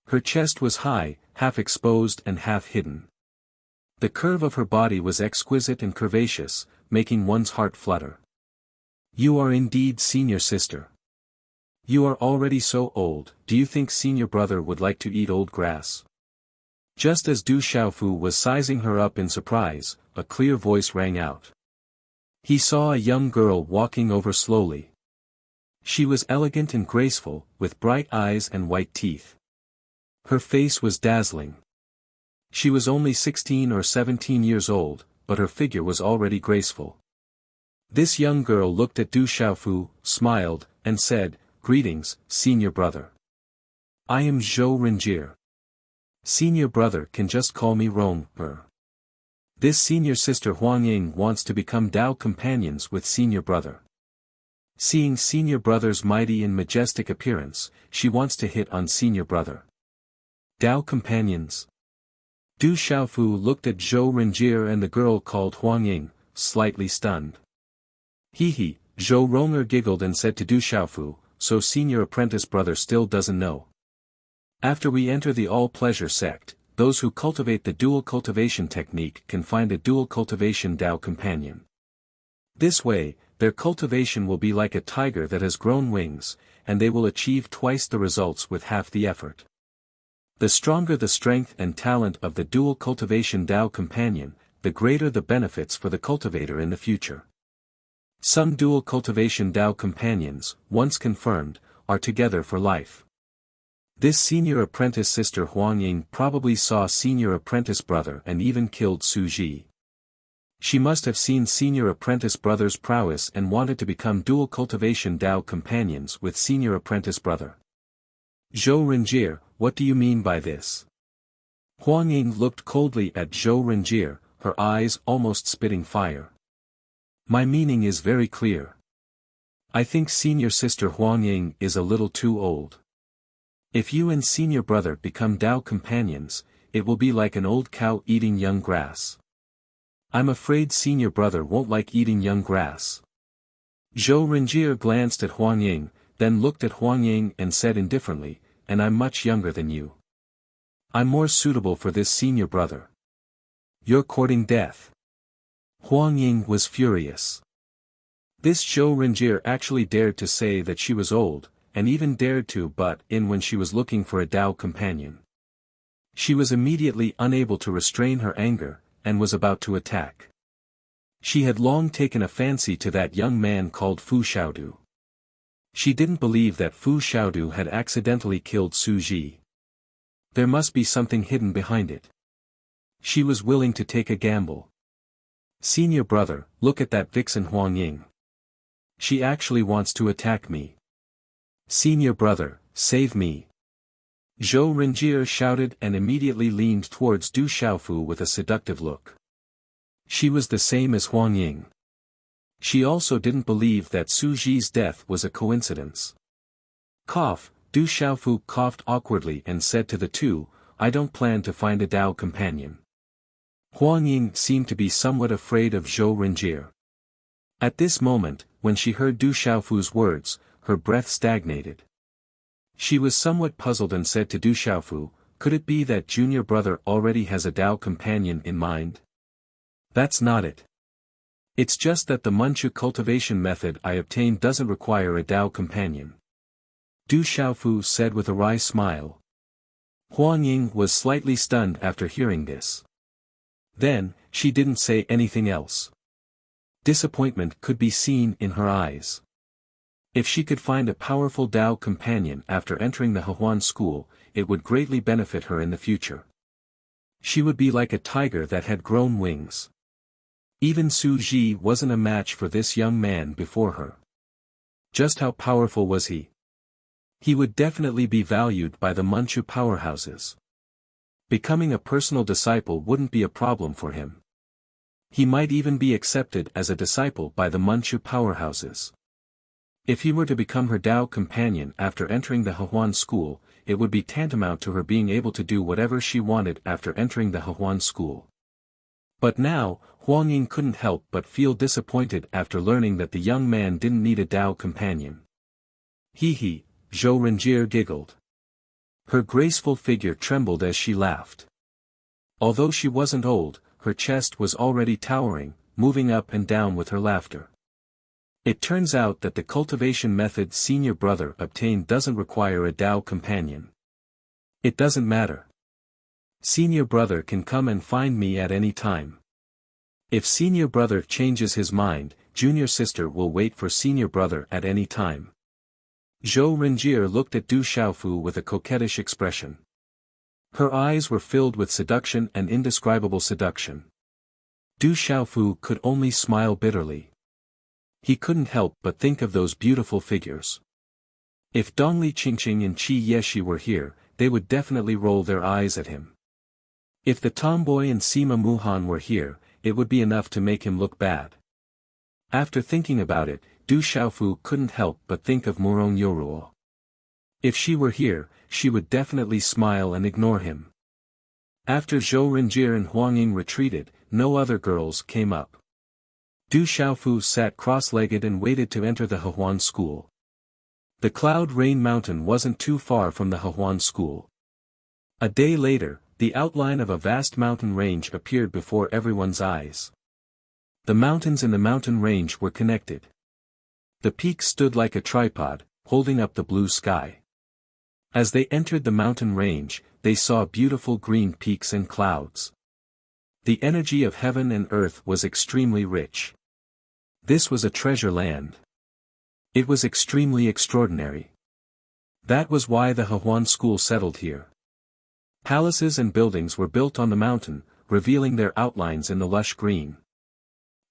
Her chest was high, half exposed and half hidden. The curve of her body was exquisite and curvaceous, making one's heart flutter. You are indeed senior sister. You are already so old, do you think senior brother would like to eat old grass? Just as Du Xiaofu was sizing her up in surprise, a clear voice rang out. He saw a young girl walking over slowly. She was elegant and graceful, with bright eyes and white teeth. Her face was dazzling. She was only 16 or 17 years old, but her figure was already graceful. This young girl looked at Du Xiaofu, smiled, and said, "Greetings, senior brother. I am Zhou Renjie. Senior brother can just call me Rong-er. This senior sister Huang Ying wants to become Dao companions with senior brother." Seeing senior brother's mighty and majestic appearance, she wants to hit on senior brother. Dao companions. Du Xiaofu looked at Zhou Renjie and the girl called Huang Ying, slightly stunned. He, Zhou Ronger giggled and said to Du Xiaofu, "So senior apprentice brother still doesn't know. After we enter the all-pleasure sect, those who cultivate the dual cultivation technique can find a dual cultivation Dao companion. This way, their cultivation will be like a tiger that has grown wings, and they will achieve twice the results with half the effort. The stronger the strength and talent of the dual cultivation Dao companion, the greater the benefits for the cultivator in the future. Some dual cultivation Dao companions, once confirmed, are together for life." This senior apprentice sister Huang Ying probably saw senior apprentice brother and even killed Su Ji. She must have seen senior apprentice brother's prowess and wanted to become dual cultivation Dao companions with senior apprentice brother. "Zhou Renjie, what do you mean by this?" Huang Ying looked coldly at Zhou Renjie, her eyes almost spitting fire. "My meaning is very clear. I think senior sister Huang Ying is a little too old. If you and senior brother become Dao companions, it will be like an old cow eating young grass. I'm afraid senior brother won't like eating young grass." Zhou Renjie glanced at Huang Ying, then looked at Huang Ying and said indifferently, "And I'm much younger than you. I'm more suitable for this senior brother. You're courting death." Huang Ying was furious. This Zhou Renjie actually dared to say that she was old, and even dared to butt in when she was looking for a Dao companion. She was immediately unable to restrain her anger, and was about to attack. She had long taken a fancy to that young man called Fu Xiaodu. She didn't believe that Fu Xiaodu had accidentally killed Su Ji. There must be something hidden behind it. She was willing to take a gamble. "Senior brother, look at that vixen Huang Ying. She actually wants to attack me. Senior brother, save me." Zhou Renjie shouted and immediately leaned towards Du Xiaofu with a seductive look. She was the same as Huang Ying. She also didn't believe that Su Ji's death was a coincidence. Cough, Du Xiaofu coughed awkwardly and said to the two, "I don't plan to find a Dao companion." Huang Ying seemed to be somewhat afraid of Zhou Renjie. At this moment, when she heard Du Xiaofu's words, her breath stagnated. She was somewhat puzzled and said to Du Xiaofu, "Could it be that junior brother already has a Dao companion in mind?" "That's not it. It's just that the Manchu cultivation method I obtained doesn't require a Dao companion," Du Xiaofu said with a wry smile. Huang Ying was slightly stunned after hearing this. Then, she didn't say anything else. Disappointment could be seen in her eyes. If she could find a powerful Dao companion after entering the Hehuan school, it would greatly benefit her in the future. She would be like a tiger that had grown wings. Even Su Ji wasn't a match for this young man before her. Just how powerful was he? He would definitely be valued by the Manchu powerhouses. Becoming a personal disciple wouldn't be a problem for him. He might even be accepted as a disciple by the Manchu powerhouses. If he were to become her Dao companion after entering the Hehuan school, it would be tantamount to her being able to do whatever she wanted after entering the Hehuan school. But now, Huang Ying couldn't help but feel disappointed after learning that the young man didn't need a Dao companion. Zhou Renjie giggled. Her graceful figure trembled as she laughed. Although she wasn't old, her chest was already towering, moving up and down with her laughter. It turns out that the cultivation method senior brother obtained doesn't require a Dao companion. It doesn't matter. Senior brother can come and find me at any time. If senior brother changes his mind, junior sister will wait for senior brother at any time. Zhou Renjie looked at Du Xiaofu with a coquettish expression. Her eyes were filled with seduction and indescribable seduction. Du Xiaofu could only smile bitterly. He couldn't help but think of those beautiful figures. If Dongli Qingqing and Qi Yeshi were here, they would definitely roll their eyes at him. If the tomboy and Sima Muhan were here, it would be enough to make him look bad. After thinking about it, Du Xiaofu couldn't help but think of Murong Yoruo. If she were here, she would definitely smile and ignore him. After Zhou Renjie and Huang Ying retreated, no other girls came up. Du Xiaofu sat cross-legged and waited to enter the Hehuan school. The Cloud Rain Mountain wasn't too far from the Hehuan school. A day later, the outline of a vast mountain range appeared before everyone's eyes. The mountains in the mountain range were connected. The peaks stood like a tripod, holding up the blue sky. As they entered the mountain range, they saw beautiful green peaks and clouds. The energy of heaven and earth was extremely rich. This was a treasure land. It was extremely extraordinary. That was why the Hehuan school settled here. Palaces and buildings were built on the mountain, revealing their outlines in the lush green.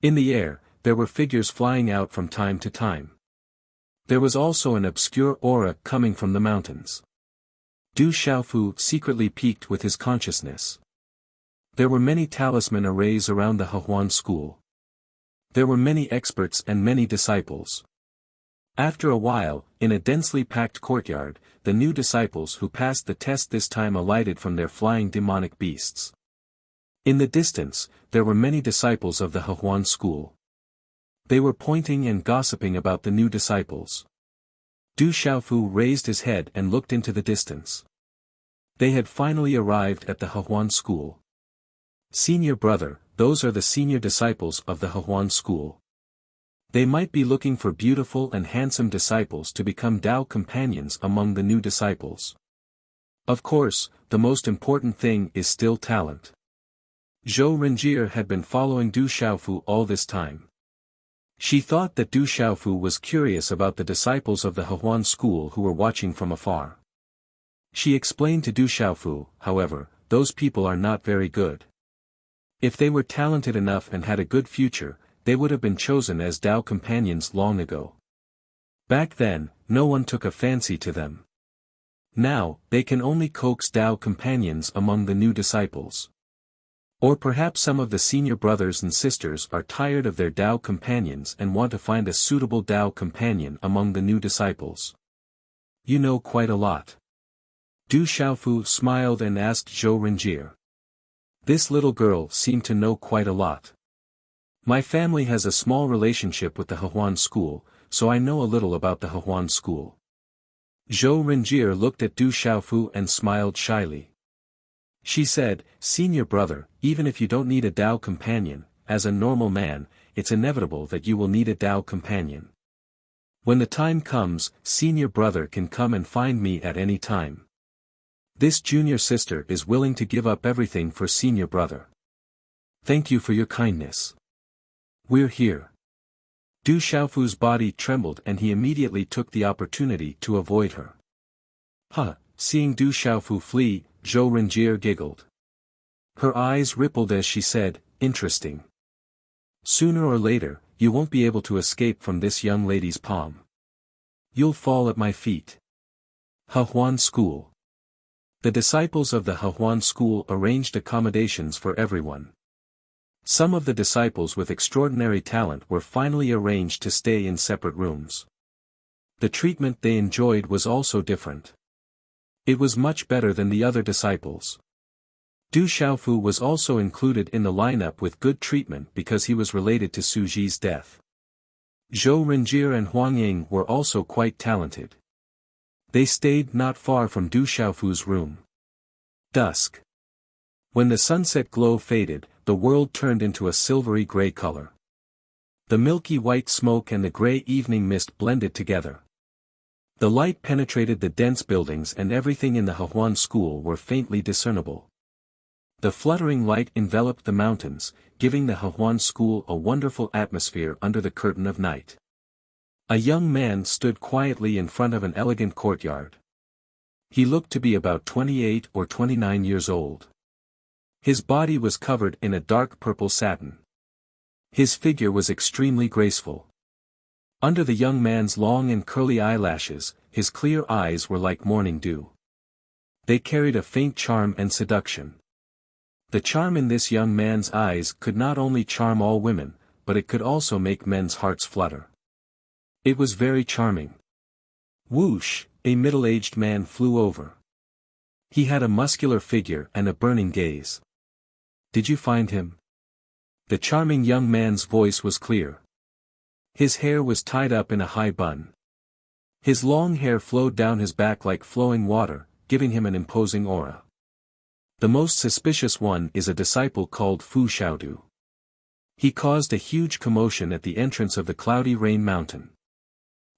In the air, there were figures flying out from time to time. There was also an obscure aura coming from the mountains. Du Xiaofu secretly piqued with his consciousness. There were many talisman arrays around the Hehuan school. There were many experts and many disciples. After a while, in a densely packed courtyard, the new disciples who passed the test this time alighted from their flying demonic beasts. In the distance, there were many disciples of the Hehuan school. They were pointing and gossiping about the new disciples. Du Xiaofu raised his head and looked into the distance. They had finally arrived at the Hehuan school. Senior brother, those are the senior disciples of the Hehuan school. They might be looking for beautiful and handsome disciples to become Tao companions among the new disciples. Of course, the most important thing is still talent. Zhou Renjie had been following Du Xiaofu all this time. She thought that Du Xiaofu was curious about the disciples of the Hehuan school who were watching from afar. She explained to Du Xiaofu, however, those people are not very good. If they were talented enough and had a good future, they would have been chosen as Tao companions long ago. Back then, no one took a fancy to them. Now, they can only coax Tao companions among the new disciples. Or perhaps some of the senior brothers and sisters are tired of their Tao companions and want to find a suitable Tao companion among the new disciples. You know quite a lot. Du Xiaofu smiled and asked Zhou Renjie. This little girl seemed to know quite a lot. My family has a small relationship with the Hehuan school, so I know a little about the Hehuan school. Zhou Renjie looked at Du Xiaofu and smiled shyly. She said, Senior brother, even if you don't need a Tao companion, as a normal man, it's inevitable that you will need a Tao companion. When the time comes, senior brother can come and find me at any time. This junior sister is willing to give up everything for senior brother. Thank you for your kindness. We're here. Du Xiaofu's body trembled and he immediately took the opportunity to avoid her. Seeing Du Xiaofu flee, Zhou Renjie giggled. Her eyes rippled as she said, interesting. Sooner or later, you won't be able to escape from this young lady's palm. You'll fall at my feet. Hehuan School. The disciples of the Hehuan School arranged accommodations for everyone. Some of the disciples with extraordinary talent were finally arranged to stay in separate rooms. The treatment they enjoyed was also different. It was much better than the other disciples. Du Xiaofu was also included in the lineup with good treatment because he was related to Su Ji's death. Zhou Renjie and Huang Ying were also quite talented. They stayed not far from Du Xiaofu's room. Dusk. When the sunset glow faded, the world turned into a silvery gray color. The milky white smoke and the gray evening mist blended together. The light penetrated the dense buildings and everything in the Hehuan school were faintly discernible. The fluttering light enveloped the mountains, giving the Hehuan school a wonderful atmosphere under the curtain of night. A young man stood quietly in front of an elegant courtyard. He looked to be about 28 or 29 years old. His body was covered in a dark purple satin. His figure was extremely graceful. Under the young man's long and curly eyelashes, his clear eyes were like morning dew. They carried a faint charm and seduction. The charm in this young man's eyes could not only charm all women, but it could also make men's hearts flutter. It was very charming. Whoosh, a middle-aged man flew over. He had a muscular figure and a burning gaze. Did you find him? The charming young man's voice was clear. His hair was tied up in a high bun. His long hair flowed down his back like flowing water, giving him an imposing aura. The most suspicious one is a disciple called Fu Xiaodu. He caused a huge commotion at the entrance of the Cloudy Rain Mountain.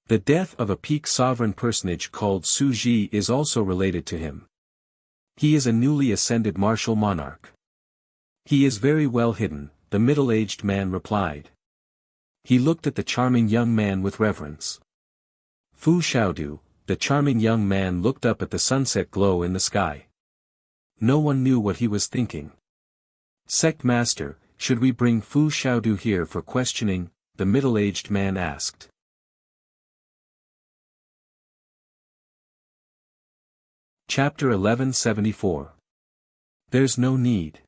The death of a peak sovereign personage called Su Ji is also related to him. He is a newly ascended martial monarch. He is very well hidden, the middle-aged man replied. He looked at the charming young man with reverence. Fu Xiaodu, the charming young man looked up at the sunset glow in the sky. No one knew what he was thinking. Sect Master, should we bring Fu Xiaodu here for questioning? The middle-aged man asked. Chapter 1174. There's no need.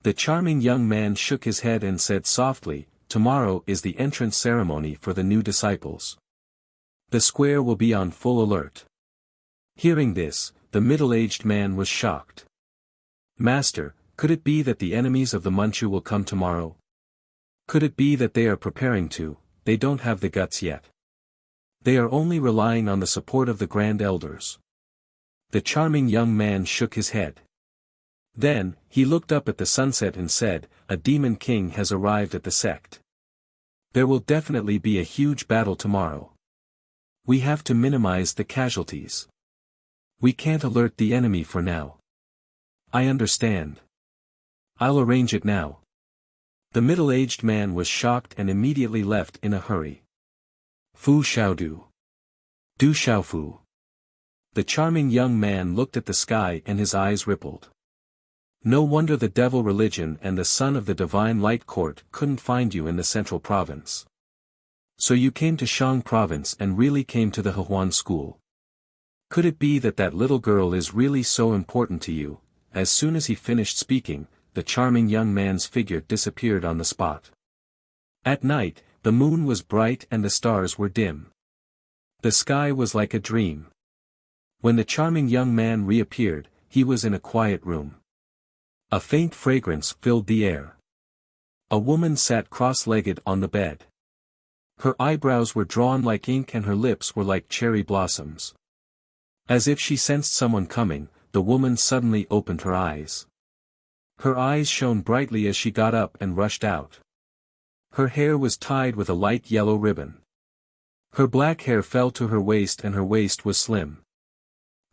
The charming young man shook his head and said softly, tomorrow is the entrance ceremony for the new disciples. The square will be on full alert. Hearing this, the middle-aged man was shocked. Master, could it be that the enemies of the Manchu will come tomorrow? Could it be that they are preparing to, they don't have the guts yet. They are only relying on the support of the Grand Elders. The charming young man shook his head. Then, he looked up at the sunset and said, a demon king has arrived at the sect. There will definitely be a huge battle tomorrow. We have to minimize the casualties. We can't alert the enemy for now. I understand. I'll arrange it now. The middle-aged man was shocked and immediately left in a hurry. Fu Xiaodu. Du Xiaofu. The charming young man looked at the sky and his eyes rippled. No wonder the devil religion and the son of the divine light court couldn't find you in the central province. So you came to Shang province and really came to the Hehuan school. Could it be that that little girl is really so important to you? As soon as he finished speaking, the charming young man's figure disappeared on the spot. At night, the moon was bright and the stars were dim. The sky was like a dream. When the charming young man reappeared, he was in a quiet room. A faint fragrance filled the air. A woman sat cross-legged on the bed. Her eyebrows were drawn like ink and her lips were like cherry blossoms. As if she sensed someone coming, the woman suddenly opened her eyes. Her eyes shone brightly as she got up and rushed out. Her hair was tied with a light yellow ribbon. Her black hair fell to her waist and her waist was slim.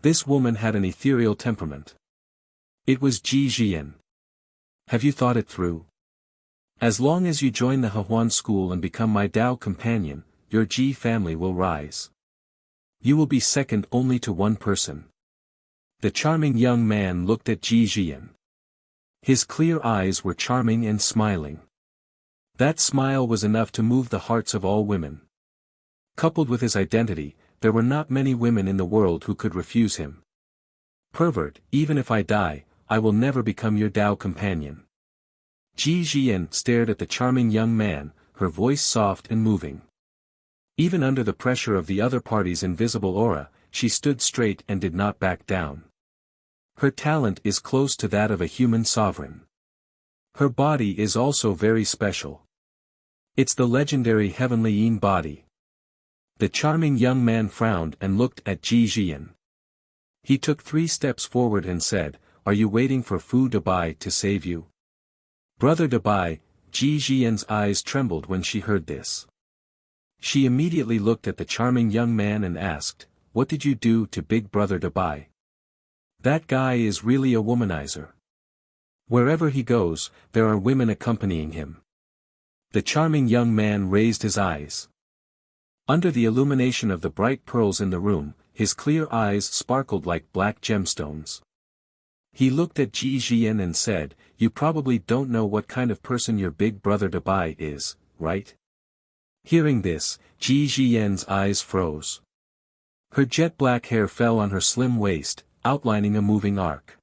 This woman had an ethereal temperament. It was Ji Jian. Have you thought it through? As long as you join the Hehuan school and become my Dao companion, your Ji family will rise. You will be second only to one person. The charming young man looked at Ji Jian. His clear eyes were charming and smiling. That smile was enough to move the hearts of all women. Coupled with his identity, there were not many women in the world who could refuse him. Pervert, even if I die, I will never become your Dao companion. Ji Jian stared at the charming young man, her voice soft and moving. Even under the pressure of the other party's invisible aura, she stood straight and did not back down. Her talent is close to that of a human sovereign. Her body is also very special. It's the legendary heavenly Yin body. The charming young man frowned and looked at Ji Jian. He took 3 steps forward and said, are you waiting for Fu Dabai to save you? Brother Dabai, Ji Jian's eyes trembled when she heard this. She immediately looked at the charming young man and asked, what did you do to Big Brother Dabai? That guy is really a womanizer. Wherever he goes, there are women accompanying him. The charming young man raised his eyes. Under the illumination of the bright pearls in the room, his clear eyes sparkled like black gemstones. He looked at Ji Jian and said, "You probably don't know what kind of person your big brother Dabai is, right?" Hearing this, Ji Jian's eyes froze. Her jet-black hair fell on her slim waist, outlining a moving arc.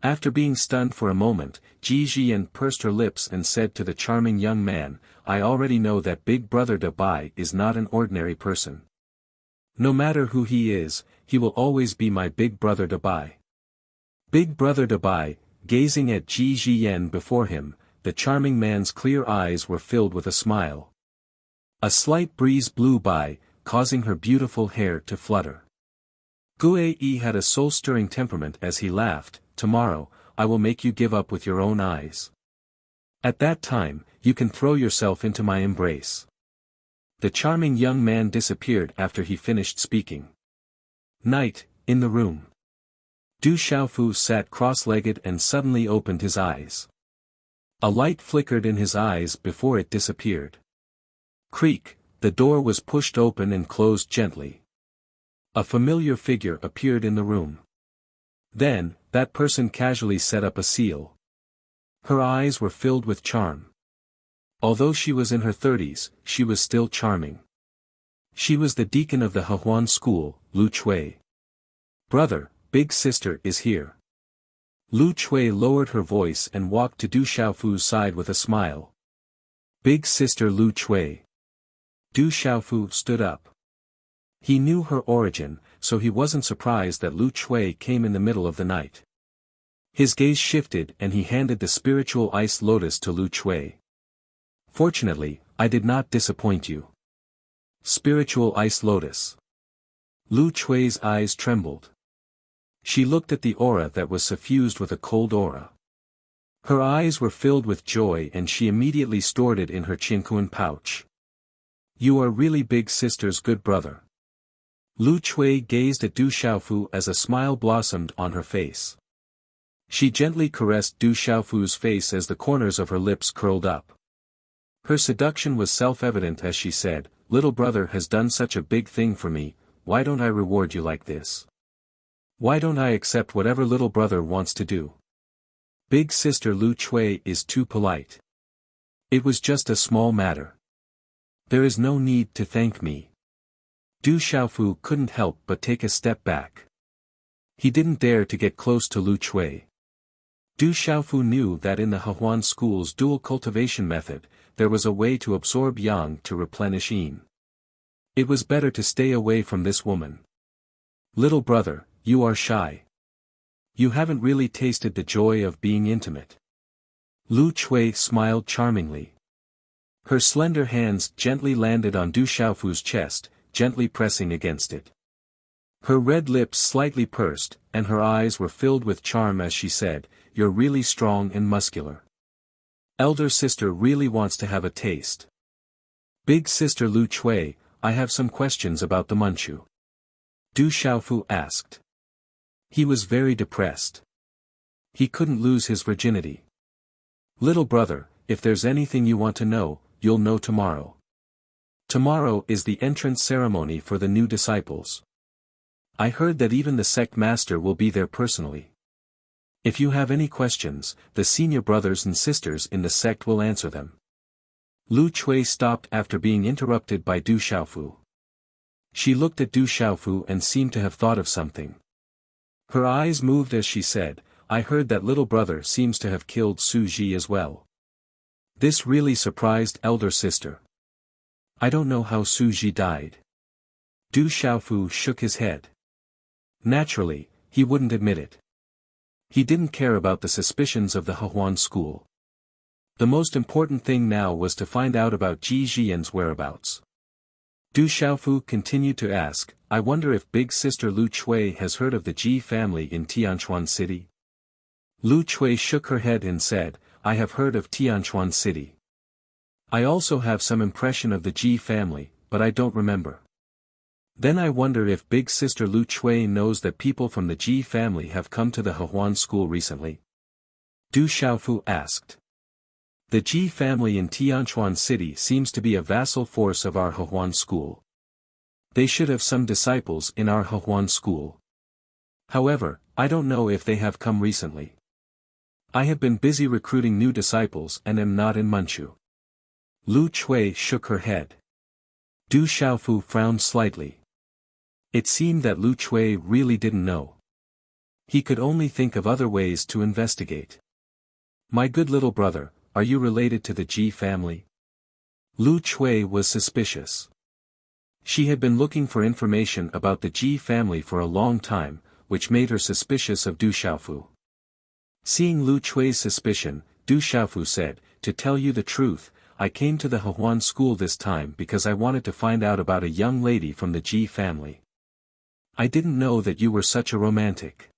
After being stunned for a moment, Ji Jian pursed her lips and said to the charming young man, "I already know that big brother Dabai is not an ordinary person. No matter who he is, he will always be my big brother Dabai." Big brother Dabai, gazing at Ji Jian before him, the charming man's clear eyes were filled with a smile. A slight breeze blew by, causing her beautiful hair to flutter. Gue had a soul-stirring temperament as he laughed, "Tomorrow, I will make you give up with your own eyes. At that time, you can throw yourself into my embrace." The charming young man disappeared after he finished speaking. Night, in the room. Du Xiaofu sat cross-legged and suddenly opened his eyes. A light flickered in his eyes before it disappeared. Creak, the door was pushed open and closed gently. A familiar figure appeared in the room. Then, that person casually set up a seal. Her eyes were filled with charm. Although she was in her 30s, she was still charming. She was the deacon of the Hehuan school, Lu Chui. "Brother, big sister is here." Lu Chui lowered her voice and walked to Du Xiaofu's side with a smile. "Big sister Lu Chui." Du Xiaofu stood up. He knew her origin, so he wasn't surprised that Lu Chui came in the middle of the night. His gaze shifted and he handed the spiritual ice lotus to Lu Chui. "Fortunately, I did not disappoint you." Spiritual ice lotus. Lu Chui's eyes trembled. She looked at the aura that was suffused with a cold aura. Her eyes were filled with joy and she immediately stored it in her Qinkuan pouch. "You are really big sister's good brother." Lu Chui gazed at Du Xiaofu as a smile blossomed on her face. She gently caressed Du Xiaofu's face as the corners of her lips curled up. Her seduction was self-evident as she said, "Little brother has done such a big thing for me, why don't I reward you like this? Why don't I accept whatever little brother wants to do? Big sister Lu Chui is too polite. It was just a small matter. There is no need to thank me." Du Xiaofu couldn't help but take a step back. He didn't dare to get close to Lu Chui. Du Xiaofu knew that in the Hehuan school's dual cultivation method, there was a way to absorb yang to replenish yin. It was better to stay away from this woman. "Little brother, you are shy. You haven't really tasted the joy of being intimate." Lu Chui smiled charmingly. Her slender hands gently landed on Du Xiaofu's chest, gently pressing against it. Her red lips slightly pursed, and her eyes were filled with charm as she said, "You're really strong and muscular. Elder sister really wants to have a taste." "Big sister Lu Chui, I have some questions about the Manchu." Du Xiaofu asked. He was very depressed. He couldn't lose his virginity. "Little brother, if there's anything you want to know, you'll know tomorrow. Tomorrow is the entrance ceremony for the new disciples. I heard that even the sect master will be there personally. If you have any questions, the senior brothers and sisters in the sect will answer them." Lu Chui stopped after being interrupted by Du Xiaofu. She looked at Du Xiaofu and seemed to have thought of something. Her eyes moved as she said, "I heard that little brother seems to have killed Su Ji as well." This really surprised elder sister. "I don't know how Su Ji died." Du Xiaofu shook his head. Naturally, he wouldn't admit it. He didn't care about the suspicions of the Hehuan school. The most important thing now was to find out about Ji Jian's whereabouts. Du Xiaofu continued to ask, "I wonder if big sister Lu Chui has heard of the Ji family in Tianquan City?" Lu Chui shook her head and said, "I have heard of Tianquan City. I also have some impression of the Ji family, but I don't remember. Then I wonder if big sister Lu Chui knows that people from the Ji family have come to the Hehuan school recently?" Du Xiaofu asked. "The Ji family in Tianquan City seems to be a vassal force of our Hehuan school. They should have some disciples in our Hehuan school. However, I don't know if they have come recently. I have been busy recruiting new disciples and am not in Manchu. Lu Chui shook her head. Du Xiaofu frowned slightly. It seemed that Lu Chui really didn't know. He could only think of other ways to investigate. My good little brother, are you related to the Ji family? Lu Chui was suspicious. She had been looking for information about the Ji family for a long time, which made her suspicious of Du Xiaofu. Seeing Lu Chui's suspicion, Du Xiaofu said, "To tell you the truth, I came to the Hehuan school this time because I wanted to find out about a young lady from the Ji family. I didn't know that you were such a romantic."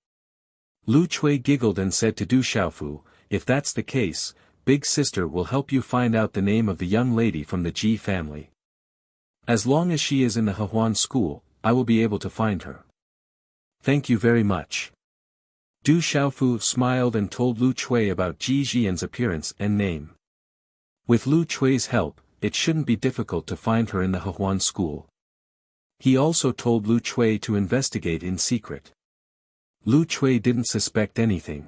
Lu Chui giggled and said to Du Xiaofu, "If that's the case, Big Sister will help you find out the name of the young lady from the Ji family. As long as she is in the Hehuan school, I will be able to find her." "Thank you very much." Du Xiaofu smiled and told Lu Chui about Ji Jian's appearance and name. With Lu Chui's help, it shouldn't be difficult to find her in the Hehuan school. He also told Lu Chui to investigate in secret. Lu Chui didn't suspect anything.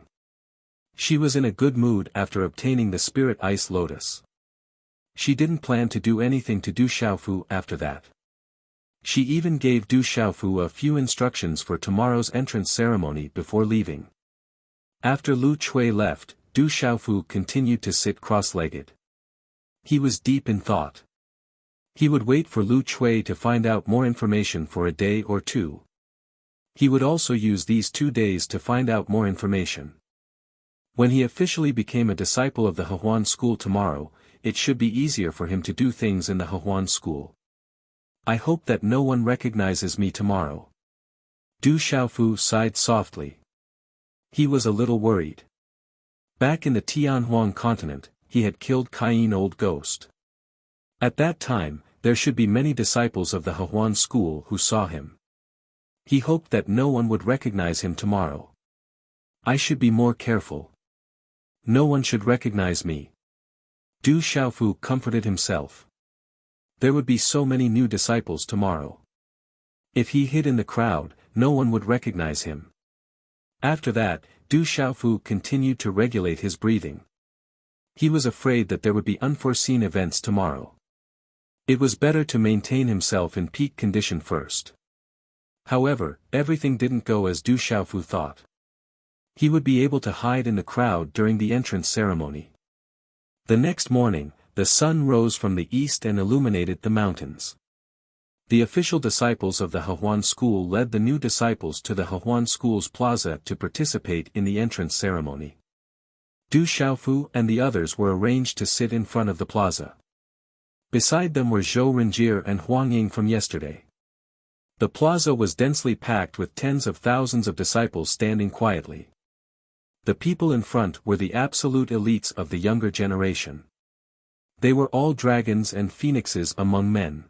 She was in a good mood after obtaining the Spirit Ice Lotus. She didn't plan to do anything to Du Xiaofu after that. She even gave Du Xiaofu a few instructions for tomorrow's entrance ceremony before leaving. After Lu Chui left, Du Xiaofu continued to sit cross-legged. He was deep in thought. He would wait for Lu Chui to find out more information for a day or two. He would also use these 2 days to find out more information. When he officially became a disciple of the Hehuan school tomorrow, it should be easier for him to do things in the Hehuan school. I hope that no one recognizes me tomorrow. Du Xiaofu sighed softly. He was a little worried. Back in the Tianhuang continent, he had killed Cayenne Old Ghost. At that time, there should be many disciples of the Hehuan school who saw him. He hoped that no one would recognize him tomorrow. I should be more careful. No one should recognize me. Du Xiaofu comforted himself. There would be so many new disciples tomorrow. If he hid in the crowd, no one would recognize him. After that, Du Xiaofu continued to regulate his breathing. He was afraid that there would be unforeseen events tomorrow. It was better to maintain himself in peak condition first. However, everything didn't go as Du Xiaofu thought. He would be able to hide in the crowd during the entrance ceremony. The next morning, the sun rose from the east and illuminated the mountains. The official disciples of the Hehuan school led the new disciples to the Hehuan school's plaza to participate in the entrance ceremony. Du Xiaofu and the others were arranged to sit in front of the plaza. Beside them were Zhou Renjie and Huang Ying from yesterday. The plaza was densely packed with tens of thousands of disciples standing quietly. The people in front were the absolute elites of the younger generation. They were all dragons and phoenixes among men.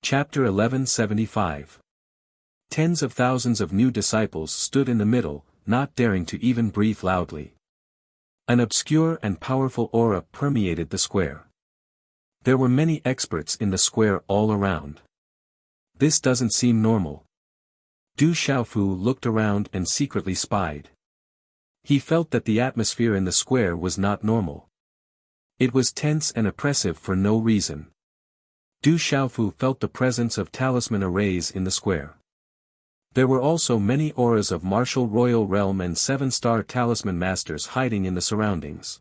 Chapter 1175. Tens of thousands of new disciples stood in the middle, not daring to even breathe loudly. An obscure and powerful aura permeated the square. There were many experts in the square all around. This doesn't seem normal. Du Xiaofu looked around and secretly spied. He felt that the atmosphere in the square was not normal. It was tense and oppressive for no reason. Du Xiaofu felt the presence of talisman arrays in the square. There were also many auras of martial royal realm and 7-star talisman masters hiding in the surroundings.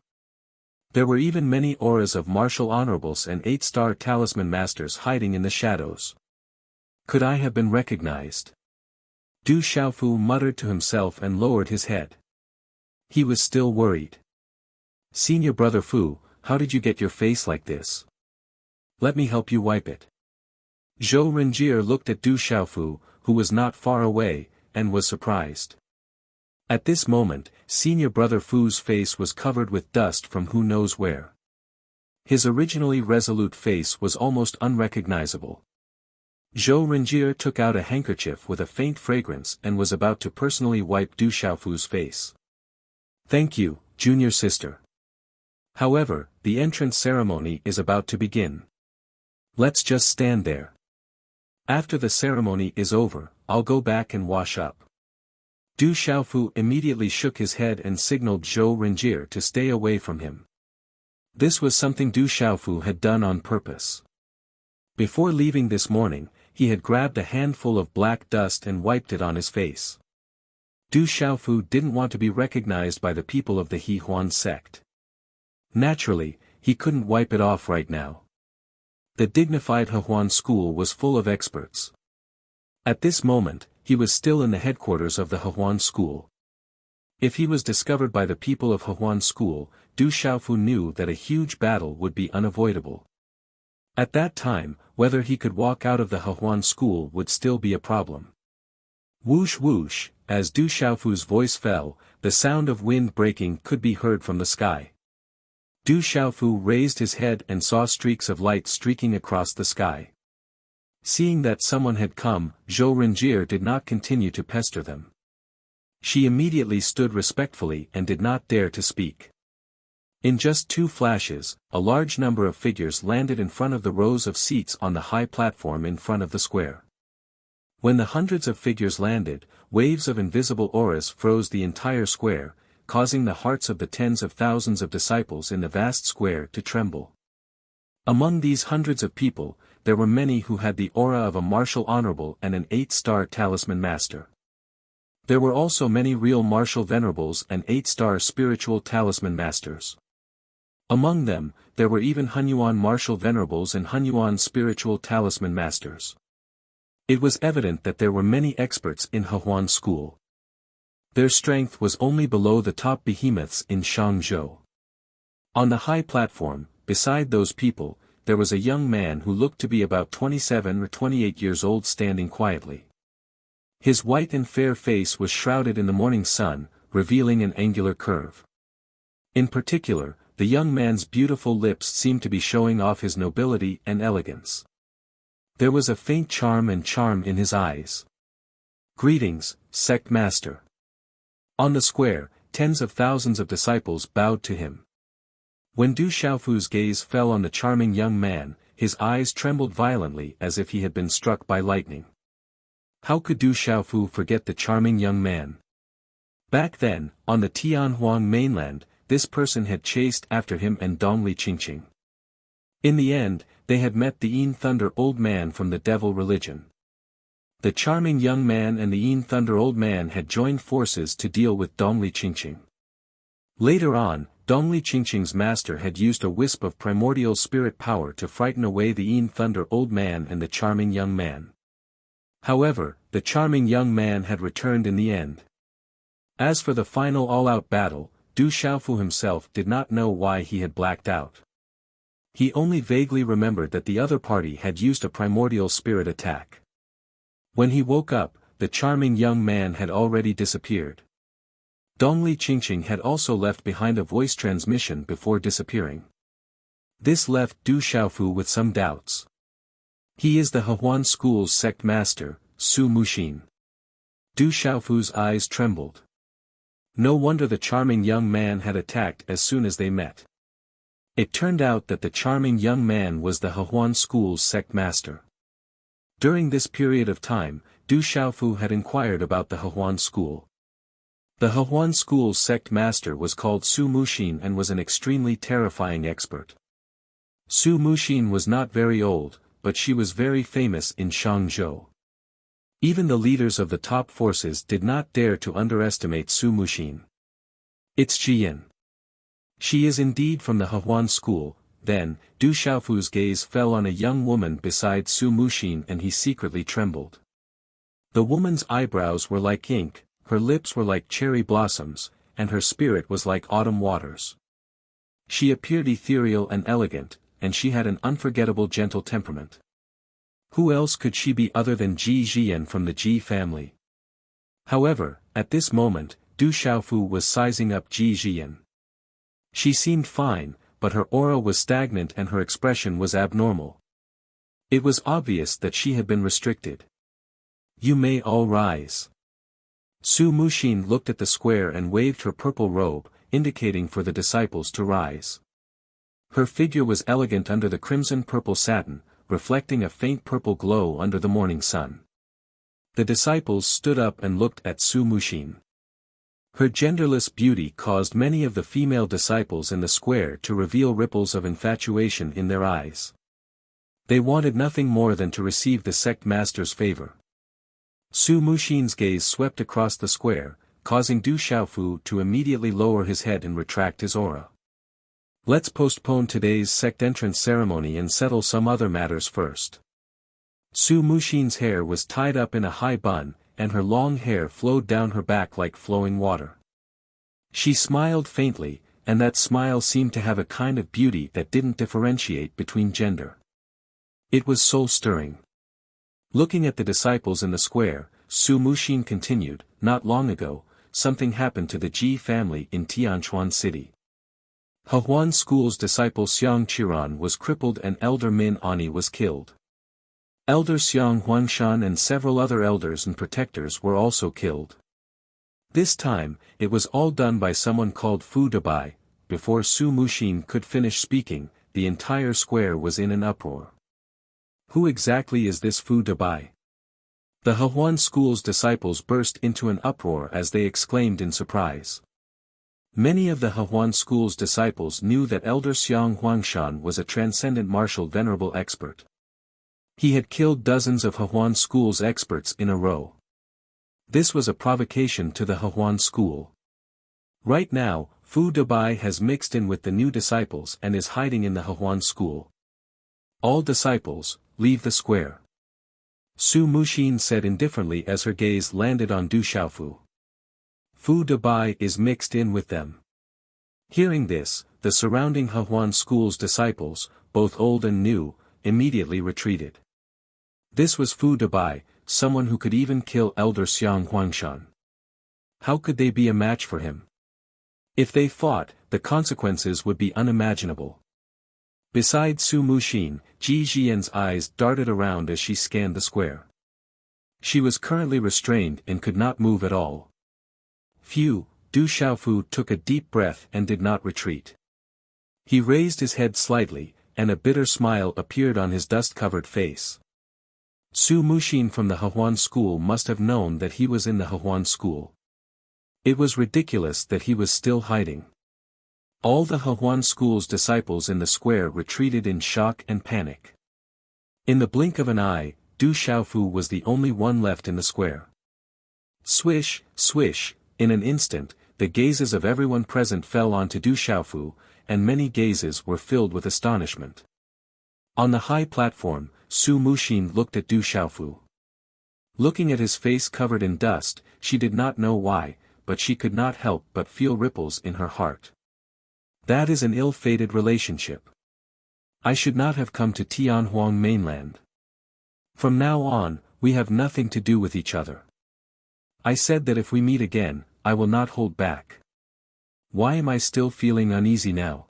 There were even many auras of martial honorables and 8-star talisman masters hiding in the shadows. Could I have been recognized? Du Xiaofu muttered to himself and lowered his head. He was still worried. Senior Brother Fu, how did you get your face like this? Let me help you wipe it. Zhou Renjie looked at Du Xiaofu, who was not far away, and was surprised. At this moment, Senior Brother Fu's face was covered with dust from who knows where. His originally resolute face was almost unrecognizable. Zhou Renjie took out a handkerchief with a faint fragrance and was about to personally wipe Du Xiaofu's face. Thank you, junior sister. However, the entrance ceremony is about to begin. Let's just stand there. After the ceremony is over, I'll go back and wash up. Du Xiaofu immediately shook his head and signaled Zhou Renjie to stay away from him. This was something Du Xiaofu had done on purpose. Before leaving this morning, he had grabbed a handful of black dust and wiped it on his face. Du Xiaofu didn't want to be recognized by the people of the He Huan sect. Naturally, he couldn't wipe it off right now. The dignified He Huan school was full of experts. At this moment, he was still in the headquarters of the He Huan school. If he was discovered by the people of He Huan school, Du Xiaofu knew that a huge battle would be unavoidable. At that time, whether he could walk out of the He Huan school would still be a problem. Whoosh whoosh, as Du Xiaofu's voice fell, the sound of wind breaking could be heard from the sky. Du Xiaofu raised his head and saw streaks of light streaking across the sky. Seeing that someone had come, Zhou Renjie did not continue to pester them. She immediately stood respectfully and did not dare to speak. In just 2 flashes, a large number of figures landed in front of the rows of seats on the high platform in front of the square. When the hundreds of figures landed, waves of invisible auras froze the entire square, causing the hearts of the tens of thousands of disciples in the vast square to tremble. Among these hundreds of people, there were many who had the aura of a martial honorable and an 8-star talisman master. There were also many real martial venerables and 8-star spiritual talisman masters. Among them, there were even Hunyuan martial venerables and Hunyuan spiritual talisman masters. It was evident that there were many experts in He Huan school. Their strength was only below the top behemoths in Shangzhou. On the high platform, beside those people, there was a young man who looked to be about 27 or 28 years old standing quietly. His white and fair face was shrouded in the morning sun, revealing an angular curve. In particular, the young man's beautiful lips seemed to be showing off his nobility and elegance. There was a faint charm in his eyes. "Greetings, sect master." On the square, tens of thousands of disciples bowed to him. When Du Xiaofu's gaze fell on the charming young man, his eyes trembled violently as if he had been struck by lightning. How could Du Xiaofu forget the charming young man? Back then, on the Tianhuang mainland, this person had chased after him and Dongli Qingqing. In the end, they had met the Yin Thunder old man from the devil religion. The charming young man and the Yin Thunder old man had joined forces to deal with Dongli Qingqing. Later on, Dongli Qingqing's master had used a wisp of primordial spirit power to frighten away the Yin Thunder old man and the charming young man. However, the charming young man had returned in the end. As for the final all-out battle, Du Xiaofu himself did not know why he had blacked out. He only vaguely remembered that the other party had used a primordial spirit attack. When he woke up, the charming young man had already disappeared. Dongli Qingqing had also left behind a voice transmission before disappearing. This left Du Xiaofu with some doubts. He is the He Huan school's sect master, Su Muxin. Du Xiaofu's eyes trembled. No wonder the charming young man had attacked as soon as they met. It turned out that the charming young man was the He Huan school's sect master. During this period of time, Du Xiaofu had inquired about the He Huan school. The He Huan school's sect master was called Su Muxin and was an extremely terrifying expert. Su Muxin was not very old, but she was very famous in Shangzhou. Even the leaders of the top forces did not dare to underestimate Su Muxin. It's Jiyan. She is indeed from the He Huan school. Then, Du Xiaofu's gaze fell on a young woman beside Su Muxin and he secretly trembled. The woman's eyebrows were like ink, her lips were like cherry blossoms, and her spirit was like autumn waters. She appeared ethereal and elegant, and she had an unforgettable gentle temperament. Who else could she be other than Ji Jiyan from the Ji family? However, at this moment, Du Xiaofu was sizing up Ji Jiyan. She seemed fine, but her aura was stagnant and her expression was abnormal. It was obvious that she had been restricted. You may all rise. Su Muxin looked at the square and waved her purple robe, indicating for the disciples to rise. Her figure was elegant under the crimson-purple satin, reflecting a faint purple glow under the morning sun. The disciples stood up and looked at Su Muxin. Her genderless beauty caused many of the female disciples in the square to reveal ripples of infatuation in their eyes. They wanted nothing more than to receive the sect master's favor. Su Muxin's gaze swept across the square, causing Du Xiaofu to immediately lower his head and retract his aura. Let's postpone today's sect entrance ceremony and settle some other matters first. Su Muxin's hair was tied up in a high bun, and her long hair flowed down her back like flowing water. She smiled faintly, and that smile seemed to have a kind of beauty that didn't differentiate between gender. It was soul-stirring. Looking at the disciples in the square, Su Muxin continued, "Not long ago, something happened to the Ji family in Tianchuan City. Hehuan School's disciple Xiang Qiran was crippled and Elder Min Ani was killed. Elder Xiang Huangshan and several other elders and protectors were also killed. This time, it was all done by someone called Fu Dabai." Before Su Muxin could finish speaking, the entire square was in an uproar. Who exactly is this Fu Dabai? The Hehuan School's disciples burst into an uproar as they exclaimed in surprise. Many of the Hehuan School's disciples knew that Elder Xiang Huangshan was a transcendent martial venerable expert. He had killed dozens of Hehuan School's experts in a row. This was a provocation to the Hehuan School. Right now, Fu Dabai has mixed in with the new disciples and is hiding in the Hehuan School. All disciples, leave the square. Su Muxin said indifferently as her gaze landed on Du Xiaofu. Fu Dabai is mixed in with them. Hearing this, the surrounding Hehuan School's disciples, both old and new, immediately retreated. This was Fu Dabai, someone who could even kill Elder Xiang Huangshan. How could they be a match for him? If they fought, the consequences would be unimaginable. Beside Su Muxin, Ji Jian's eyes darted around as she scanned the square. She was currently restrained and could not move at all. Phew, Du Xiaofu took a deep breath and did not retreat. He raised his head slightly, and a bitter smile appeared on his dust-covered face. Su Muxin from the Hehuan School must have known that he was in the Hehuan School. It was ridiculous that he was still hiding. All the Hehuan School's disciples in the square retreated in shock and panic. In the blink of an eye, Du Xiaofu was the only one left in the square. Swish, swish, in an instant, the gazes of everyone present fell onto Du Xiaofu, and many gazes were filled with astonishment. On the high platform, Su Muxin looked at Du Xiaofu. Looking at his face covered in dust, she did not know why, but she could not help but feel ripples in her heart. That is an ill-fated relationship. I should not have come to Tianhuang mainland. From now on, we have nothing to do with each other. I said that if we meet again, I will not hold back. Why am I still feeling uneasy now?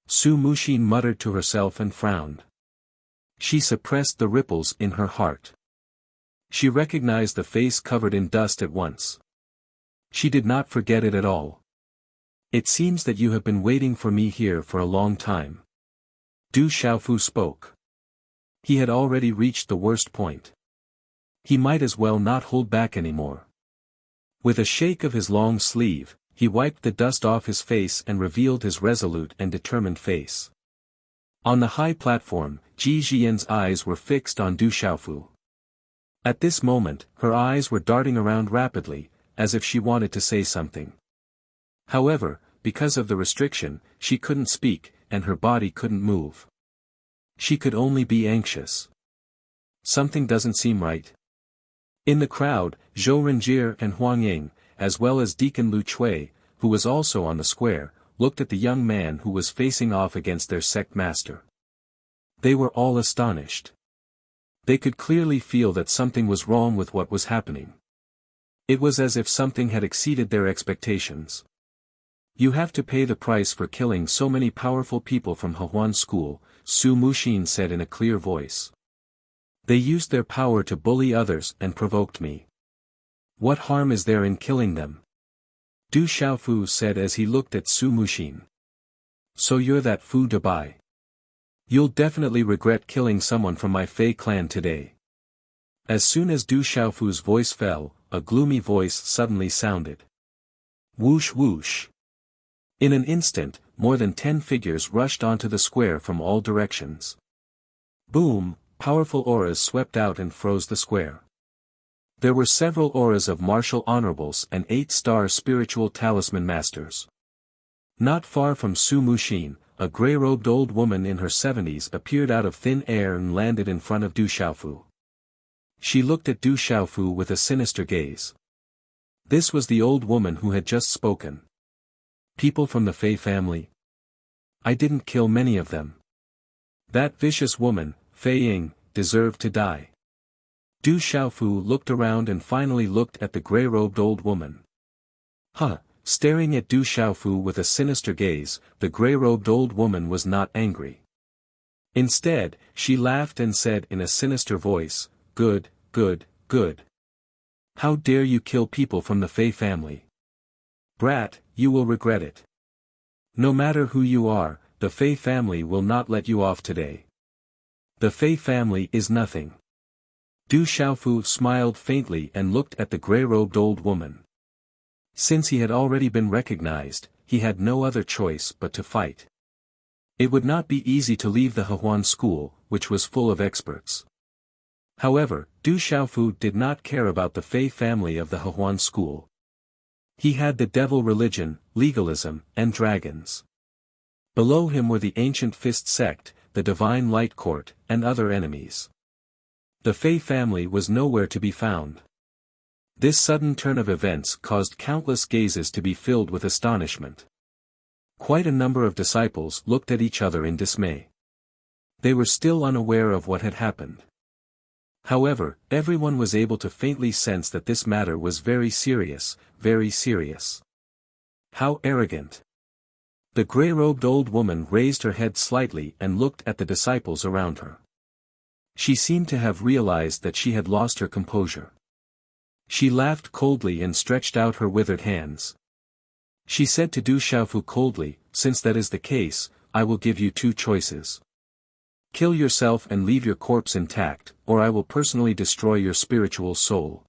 Su Muxin muttered to herself and frowned. She suppressed the ripples in her heart. She recognized the face covered in dust at once. She did not forget it at all. It seems that you have been waiting for me here for a long time. Du Xiaofu spoke. He had already reached the worst point. He might as well not hold back anymore. With a shake of his long sleeve, he wiped the dust off his face and revealed his resolute and determined face. On the high platform, Ji Jian's eyes were fixed on Du Xiaofu. At this moment, her eyes were darting around rapidly, as if she wanted to say something. However, because of the restriction, she couldn't speak, and her body couldn't move. She could only be anxious. Something doesn't seem right. In the crowd, Zhou Renjie and Huang Ying, as well as Deacon Lu Chui, who was also on the square, looked at the young man who was facing off against their sect master. They were all astonished. They could clearly feel that something was wrong with what was happening. It was as if something had exceeded their expectations. You have to pay the price for killing so many powerful people from Hehuan School, Su Muxin said in a clear voice. They used their power to bully others and provoked me. What harm is there in killing them? Du Xiaofu said as he looked at Su Muxin. So you're that Fu Dabai. You'll definitely regret killing someone from my Fei clan today. As soon as Du Xiaofu's voice fell, a gloomy voice suddenly sounded. Whoosh whoosh. In an instant, more than 10 figures rushed onto the square from all directions. Boom, powerful auras swept out and froze the square. There were several auras of martial honorables and 8-star spiritual talisman masters. Not far from Su Muxin, a grey-robed old woman in her 70s appeared out of thin air and landed in front of Du Xiaofu. She looked at Du Xiaofu with a sinister gaze. This was the old woman who had just spoken. People from the Fei family? I didn't kill many of them. That vicious woman, Fei Ying, deserved to die. Du Xiaofu looked around and finally looked at the grey-robed old woman. Huh, staring at Du Xiaofu with a sinister gaze, the grey-robed old woman was not angry. Instead, she laughed and said in a sinister voice, "Good, good, good. How dare you kill people from the Fei family? Brat, you will regret it. No matter who you are, the Fei family will not let you off today. The Fei family is nothing." Du Xiaofu smiled faintly and looked at the grey-robed old woman. Since he had already been recognized, he had no other choice but to fight. It would not be easy to leave the Hehuan school, which was full of experts. However, Du Xiaofu did not care about the Fei family of the Hehuan school. He had the devil religion, legalism, and dragons. Below him were the ancient fist sect, the divine light court, and other enemies. The Fei family was nowhere to be found. This sudden turn of events caused countless gazes to be filled with astonishment. Quite a number of disciples looked at each other in dismay. They were still unaware of what had happened. However, everyone was able to faintly sense that this matter was very serious, very serious. How arrogant! The grey-robed old woman raised her head slightly and looked at the disciples around her. She seemed to have realized that she had lost her composure. She laughed coldly and stretched out her withered hands. She said to Du Xiaofu coldly, "Since that is the case, I will give you 2 choices. Kill yourself and leave your corpse intact, or I will personally destroy your spiritual soul."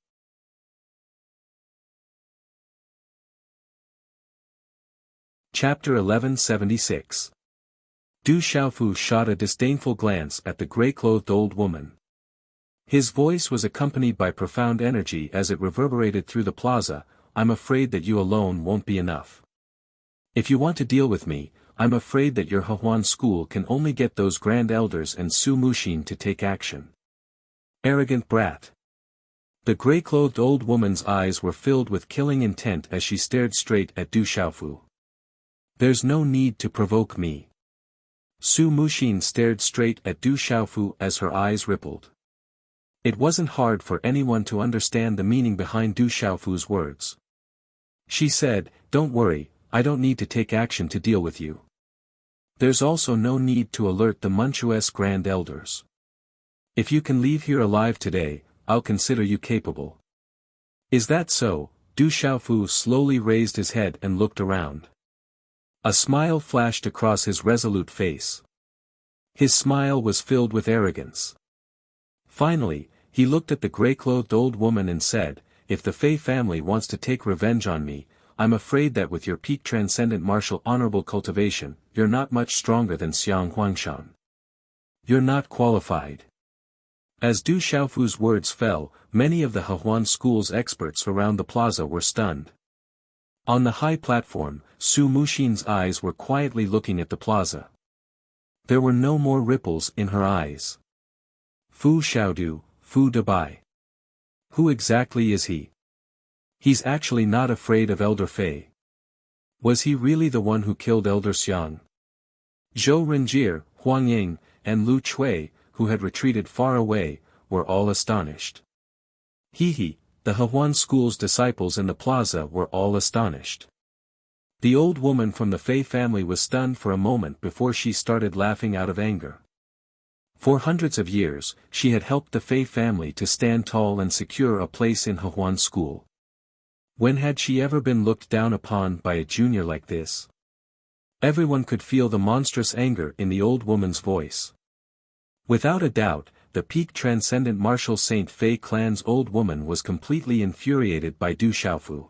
Chapter 1176. Du Xiaofu shot a disdainful glance at the grey-clothed old woman. His voice was accompanied by profound energy as it reverberated through the plaza. "I'm afraid that you alone won't be enough. If you want to deal with me, I'm afraid that your Hehuan school can only get those grand elders and Su Muxin to take action. Arrogant brat." The grey-clothed old woman's eyes were filled with killing intent as she stared straight at Du Xiaofu. "There's no need to provoke me." Su Muxin stared straight at Du Xiaofu as her eyes rippled. It wasn't hard for anyone to understand the meaning behind Du Xiaofu's words. She said, "Don't worry, I don't need to take action to deal with you. There's also no need to alert the Manchues Grand Elders. If you can leave here alive today, I'll consider you capable." "Is that so?" Du Xiaofu slowly raised his head and looked around. A smile flashed across his resolute face. His smile was filled with arrogance. Finally, he looked at the grey-clothed old woman and said, "If the Fei family wants to take revenge on me, I'm afraid that with your peak transcendent martial honorable cultivation, you're not much stronger than Xiang Huangshan. You're not qualified." As Du Xiaofu's words fell, many of the Hehuan school's experts around the plaza were stunned. On the high platform, Su Muxin's eyes were quietly looking at the plaza. There were no more ripples in her eyes. Fu Xiaodu, Fu Dabai. Who exactly is he? He's actually not afraid of Elder Fei. Was he really the one who killed Elder Xiang? Zhou Renjie, Huang Ying, and Lu Chui, who had retreated far away, were all astonished. He, the Hehuan school's disciples in the plaza were all astonished. The old woman from the Fei family was stunned for a moment before she started laughing out of anger. For hundreds of years, she had helped the Fei family to stand tall and secure a place in Hehuan school. When had she ever been looked down upon by a junior like this? Everyone could feel the monstrous anger in the old woman's voice. Without a doubt, the peak transcendent martial Saint Fei clan's old woman was completely infuriated by Du Xiaofu.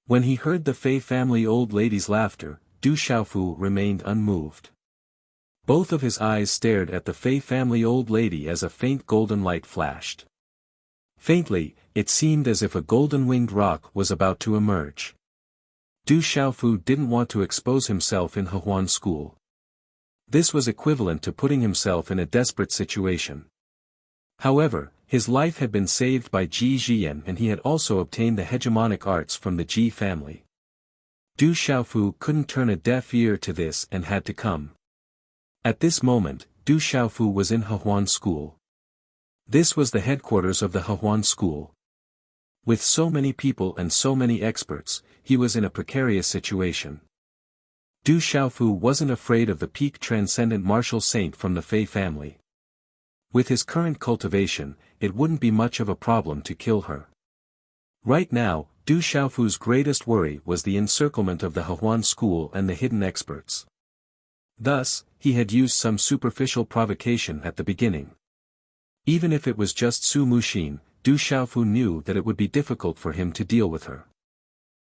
When he heard the Fei family old lady's laughter, Du Xiaofu remained unmoved. Both of his eyes stared at the Fei family old lady as a faint golden light flashed. Faintly, it seemed as if a golden-winged rock was about to emerge. Du Xiaofu didn't want to expose himself in Hehuan school. This was equivalent to putting himself in a desperate situation. However, his life had been saved by Ji Jian and he had also obtained the hegemonic arts from the Ji family. Du Xiaofu couldn't turn a deaf ear to this and had to come. At this moment, Du Xiaofu was in Hehuan school. This was the headquarters of the Hehuan school. With so many people and so many experts, he was in a precarious situation. Du Xiaofu wasn't afraid of the peak transcendent martial saint from the Fei family. With his current cultivation, it wouldn't be much of a problem to kill her. Right now, Du Xiaofu's greatest worry was the encirclement of the Hehuan school and the hidden experts. Thus, he had used some superficial provocation at the beginning. Even if it was just Su Muxin, Du Xiaofu knew that it would be difficult for him to deal with her.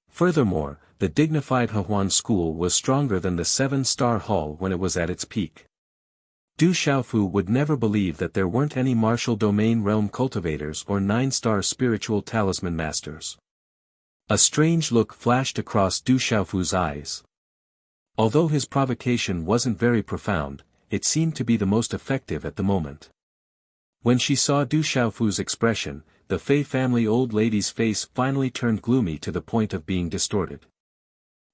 Furthermore, the dignified Hehuan school was stronger than the 7-star hall when it was at its peak. Du Xiaofu would never believe that there weren't any martial domain realm cultivators or 9-star spiritual talisman masters. A strange look flashed across Du Xiaofu's eyes. Although his provocation wasn't very profound, it seemed to be the most effective at the moment. When she saw Du Xiaofu's expression, the Fei family old lady's face finally turned gloomy to the point of being distorted.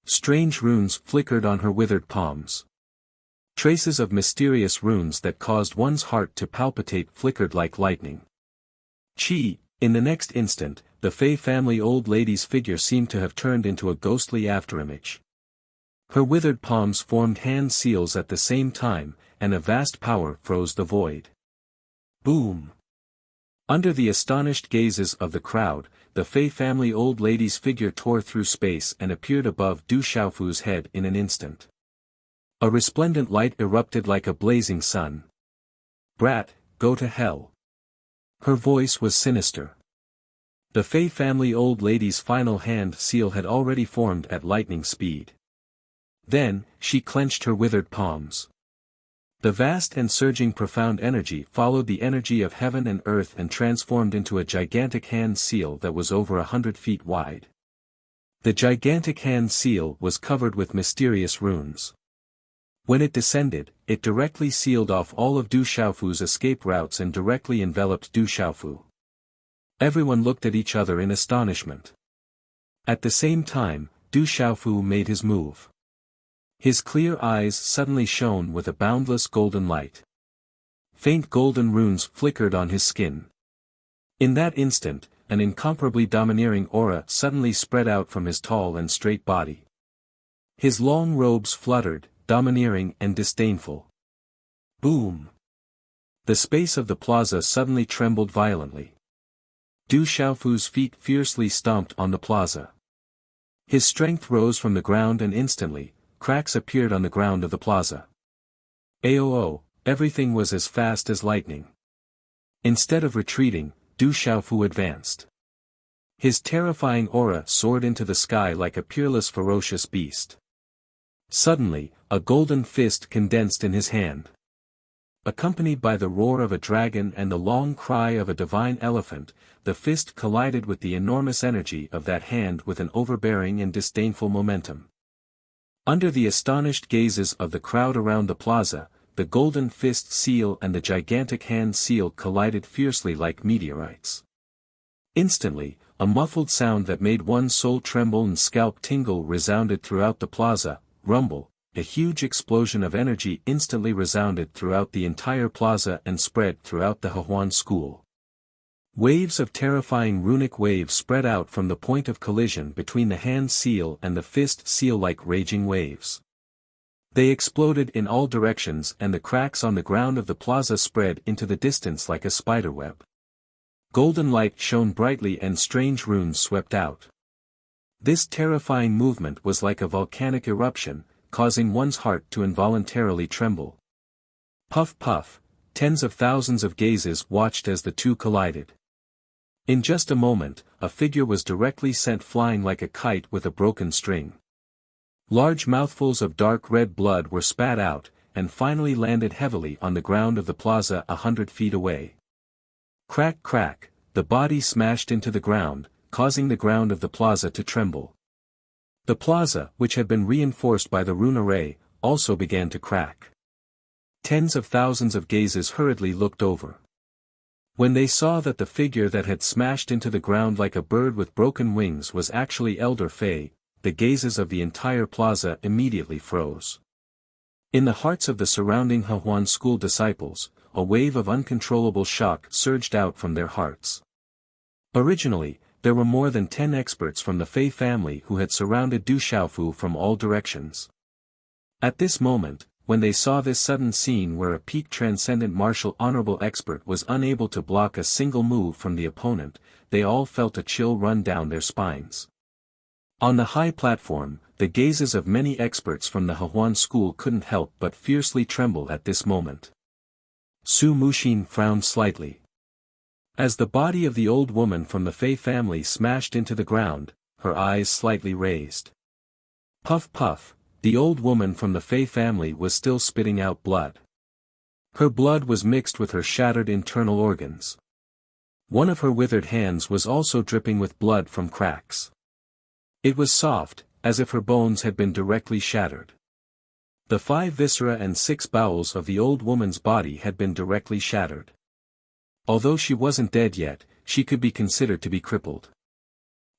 Strange runes flickered on her withered palms. Traces of mysterious runes that caused one's heart to palpitate flickered like lightning. In the next instant, the Fei family old lady's figure seemed to have turned into a ghostly afterimage. Her withered palms formed hand seals at the same time, and a vast power froze the void. Boom! Under the astonished gazes of the crowd, the Fei family old lady's figure tore through space and appeared above Du Xiaofu's head in an instant. A resplendent light erupted like a blazing sun. "Brat, go to hell." Her voice was sinister. The Fei family old lady's final hand seal had already formed at lightning speed. Then, she clenched her withered palms. The vast and surging profound energy followed the energy of heaven and earth and transformed into a gigantic hand seal that was over 100 feet wide. The gigantic hand seal was covered with mysterious runes. When it descended, it directly sealed off all of Du Xiaofu's escape routes and directly enveloped Du Xiaofu. Everyone looked at each other in astonishment. At the same time, Du Xiaofu made his move. His clear eyes suddenly shone with a boundless golden light. Faint golden runes flickered on his skin. In that instant, an incomparably domineering aura suddenly spread out from his tall and straight body. His long robes fluttered, domineering and disdainful. Boom! The space of the plaza suddenly trembled violently. Du Xiaofu's feet fiercely stomped on the plaza. His strength rose from the ground and instantly, cracks appeared on the ground of the plaza. Aoo, everything was as fast as lightning. Instead of retreating, Du Xiaofu advanced. His terrifying aura soared into the sky like a peerless ferocious beast. Suddenly, a golden fist condensed in his hand. Accompanied by the roar of a dragon and the long cry of a divine elephant, the fist collided with the enormous energy of that hand with an overbearing and disdainful momentum. Under the astonished gazes of the crowd around the plaza, the golden fist seal and the gigantic hand seal collided fiercely like meteorites. Instantly, a muffled sound that made one's soul tremble and scalp tingle resounded throughout the plaza. Rumble, a huge explosion of energy instantly resounded throughout the entire plaza and spread throughout the Hehuan school. Waves of terrifying runic waves spread out from the point of collision between the hand seal and the fist seal like raging waves. They exploded in all directions and the cracks on the ground of the plaza spread into the distance like a spiderweb. Golden light shone brightly and strange runes swept out. This terrifying movement was like a volcanic eruption, causing one's heart to involuntarily tremble. Puff puff, tens of thousands of gazes watched as the two collided. In just a moment, a figure was directly sent flying like a kite with a broken string. Large mouthfuls of dark red blood were spat out, and finally landed heavily on the ground of the plaza 100 feet away. Crack crack, the body smashed into the ground, causing the ground of the plaza to tremble. The plaza, which had been reinforced by the rune array, also began to crack. Tens of thousands of gazes hurriedly looked over. When they saw that the figure that had smashed into the ground like a bird with broken wings was actually Elder Fei, the gazes of the entire plaza immediately froze. In the hearts of the surrounding Hehuan school disciples, a wave of uncontrollable shock surged out from their hearts. Originally, there were more than 10 experts from the Fei family who had surrounded Du Xiaofu from all directions. At this moment, when they saw this sudden scene where a peak transcendent martial honorable expert was unable to block a single move from the opponent, they all felt a chill run down their spines. On the high platform, the gazes of many experts from the Hehuan school couldn't help but fiercely tremble at this moment. Su Muxin frowned slightly. As the body of the old woman from the Fei family smashed into the ground, her eyes slightly raised. Puff puff, the old woman from the Fei family was still spitting out blood. Her blood was mixed with her shattered internal organs. One of her withered hands was also dripping with blood from cracks. It was soft, as if her bones had been directly shattered. The 5 viscera and 6 bowels of the old woman's body had been directly shattered. Although she wasn't dead yet, she could be considered to be crippled.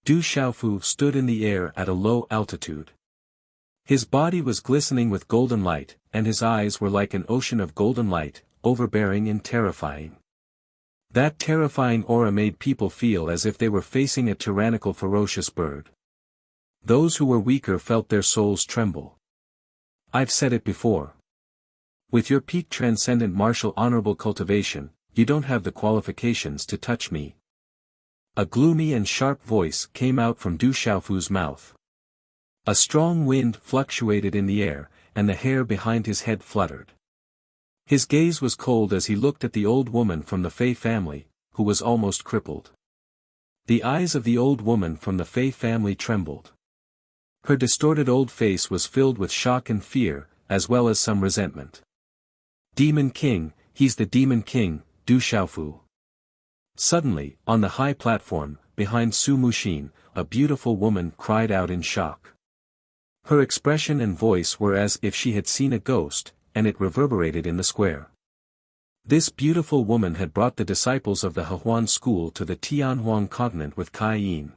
Du Xiaofu stood in the air at a low altitude. His body was glistening with golden light, and his eyes were like an ocean of golden light, overbearing and terrifying. That terrifying aura made people feel as if they were facing a tyrannical ferocious bird. Those who were weaker felt their souls tremble. I've said it before. With your peak transcendent martial honorable cultivation, you don't have the qualifications to touch me. A gloomy and sharp voice came out from Du Xiaofu's mouth. A strong wind fluctuated in the air, and the hair behind his head fluttered. His gaze was cold as he looked at the old woman from the Fei family, who was almost crippled. The eyes of the old woman from the Fei family trembled. Her distorted old face was filled with shock and fear, as well as some resentment. Demon King, he's the Demon King, Du Xiaofu. Suddenly, on the high platform, behind Su Muxin, a beautiful woman cried out in shock. Her expression and voice were as if she had seen a ghost, and it reverberated in the square. This beautiful woman had brought the disciples of the Hehuan school to the Tianhuang continent with Kai Yin.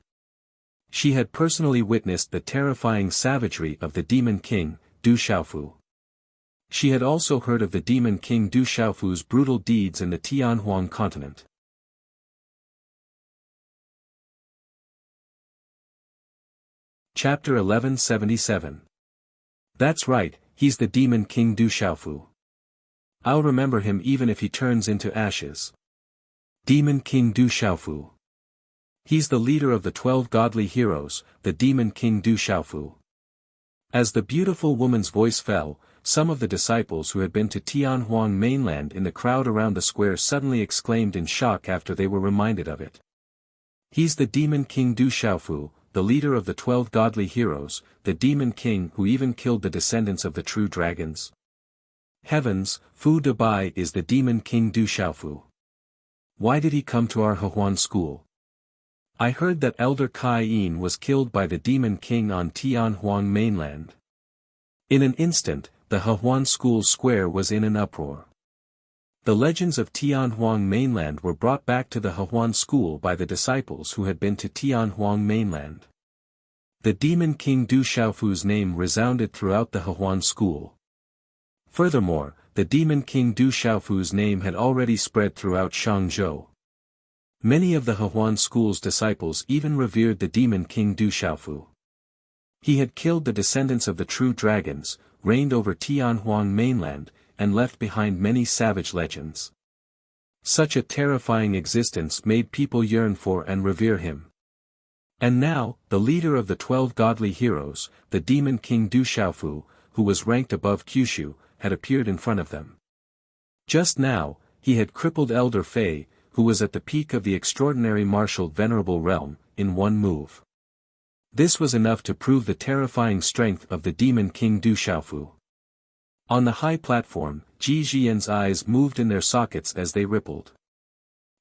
She had personally witnessed the terrifying savagery of the Demon King, Du Xiaofu. She had also heard of the Demon King Du Xiaofu's brutal deeds in the Tianhuang continent. Chapter 1177. That's right, he's the Demon King Du Xiaofu. I'll remember him even if he turns into ashes. Demon King Du Xiaofu. He's the leader of the 12 godly heroes, the Demon King Du Xiaofu. As the beautiful woman's voice fell, some of the disciples who had been to Tianhuang mainland in the crowd around the square suddenly exclaimed in shock after they were reminded of it. He's the Demon King Du Xiaofu, the leader of the 12 godly heroes, the Demon King who even killed the descendants of the true dragons. Heavens, Fu Dabai is the Demon King Du Xiaofu. Why did he come to our Hehuan school? I heard that Elder Kai Yin was killed by the Demon King on Tianhuang mainland. In an instant, the Hehuan school square was in an uproar. The legends of Tianhuang mainland were brought back to the Hehuan school by the disciples who had been to Tianhuang mainland. The Demon King Du Xiaofu's name resounded throughout the Hehuan school. Furthermore, the Demon King Du Xiaofu's name had already spread throughout Shangzhou. Many of the Hehuan school's disciples even revered the Demon King Du Xiaofu. He had killed the descendants of the true dragons, reigned over Tianhuang mainland, and left behind many savage legends. Such a terrifying existence made people yearn for and revere him. And now, the leader of the 12 godly heroes, the Demon King Du Xiaofu, who was ranked above Kyushu, had appeared in front of them. Just now, he had crippled Elder Fei, who was at the peak of the extraordinary martial venerable realm, in one move. This was enough to prove the terrifying strength of the Demon King Du Xiaofu. On the high platform, Ji Jian's eyes moved in their sockets as they rippled.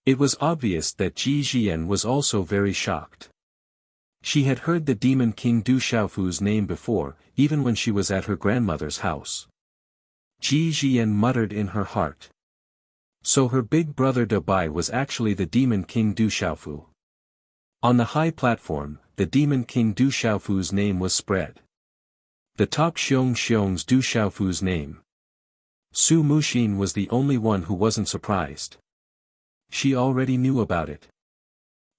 It was obvious that Ji Jian was also very shocked. She had heard the Demon King Du Xiaofu's name before, even when she was at her grandmother's house. Ji Jian muttered in her heart. So her big brother De Bai was actually the Demon King Du Xiaofu. On the high platform, the Demon King Du Xiaofu's name was spread. The top Xiong's Du Xiaofu's name. Su Muxin was the only one who wasn't surprised. She already knew about it.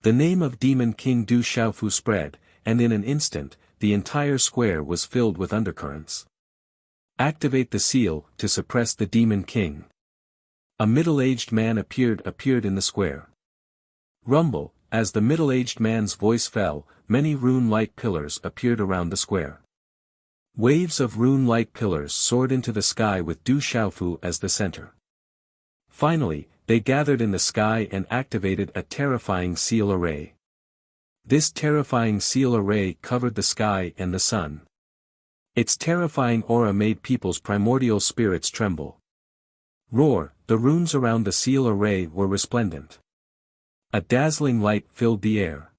The name of Demon King Du Xiaofu spread, and in an instant, the entire square was filled with undercurrents. Activate the seal to suppress the Demon King. A middle-aged man appeared in the square. Rumble, as the middle-aged man's voice fell, many rune-like pillars appeared around the square. Waves of rune-like pillars soared into the sky with Du Xiaofu as the center. Finally, they gathered in the sky and activated a terrifying seal array. This terrifying seal array covered the sky and the sun. Its terrifying aura made people's primordial spirits tremble. Roar, the runes around the seal array were resplendent. A dazzling light filled the air.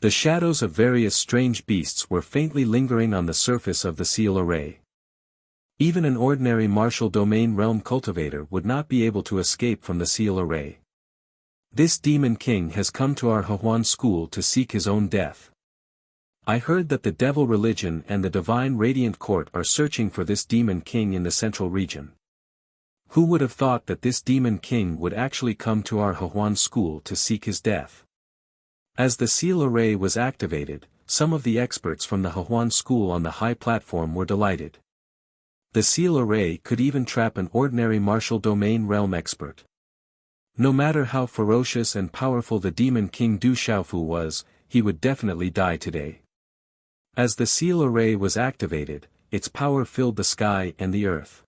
The shadows of various strange beasts were faintly lingering on the surface of the seal array. Even an ordinary martial domain realm cultivator would not be able to escape from the seal array. This Demon King has come to our Hehuan school to seek his own death. I heard that the Devil Religion and the Divine Radiant Court are searching for this Demon King in the central region. Who would have thought that this Demon King would actually come to our Hehuan school to seek his death? As the seal array was activated, some of the experts from the Hehuan school on the high platform were delighted. The seal array could even trap an ordinary martial domain realm expert. No matter how ferocious and powerful the Demon King Du Xiaofu was, he would definitely die today. As the seal array was activated, its power filled the sky and the earth.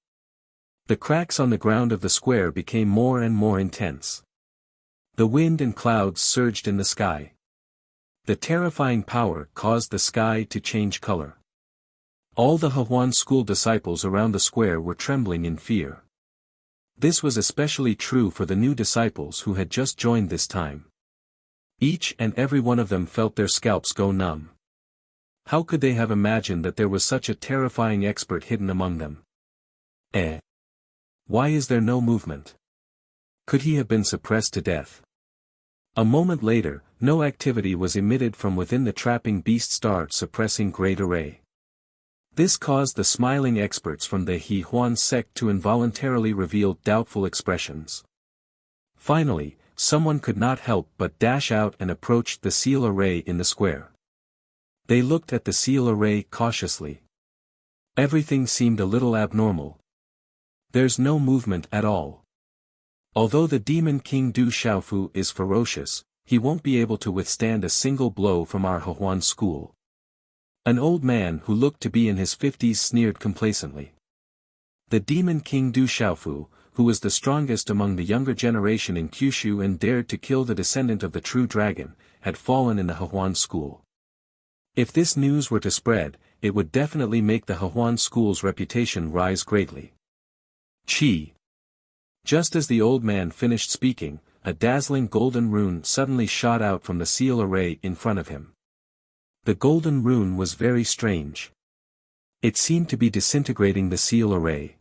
The cracks on the ground of the square became more and more intense. The wind and clouds surged in the sky. The terrifying power caused the sky to change color. All the Hehuan school disciples around the square were trembling in fear. This was especially true for the new disciples who had just joined this time. Each and every one of them felt their scalps go numb. How could they have imagined that there was such a terrifying expert hidden among them? Why is there no movement? Could he have been suppressed to death? A moment later, no activity was emitted from within the trapping beast star suppressing great array. This caused the smiling experts from the Hehuan sect to involuntarily reveal doubtful expressions. Finally, someone could not help but dash out and approached the seal array in the square. They looked at the seal array cautiously. Everything seemed a little abnormal. There's no movement at all. Although the Demon King Du Xiaofu is ferocious, he won't be able to withstand a single blow from our Hehuan school. An old man who looked to be in his 50s sneered complacently. The Demon King Du Xiaofu, who was the strongest among the younger generation in Kyushu and dared to kill the descendant of the true dragon, had fallen in the Hehuan school. If this news were to spread, it would definitely make the Hehuan school's reputation rise greatly. Chi. Just as the old man finished speaking, a dazzling golden rune suddenly shot out from the seal array in front of him. The golden rune was very strange. It seemed to be disintegrating the seal array.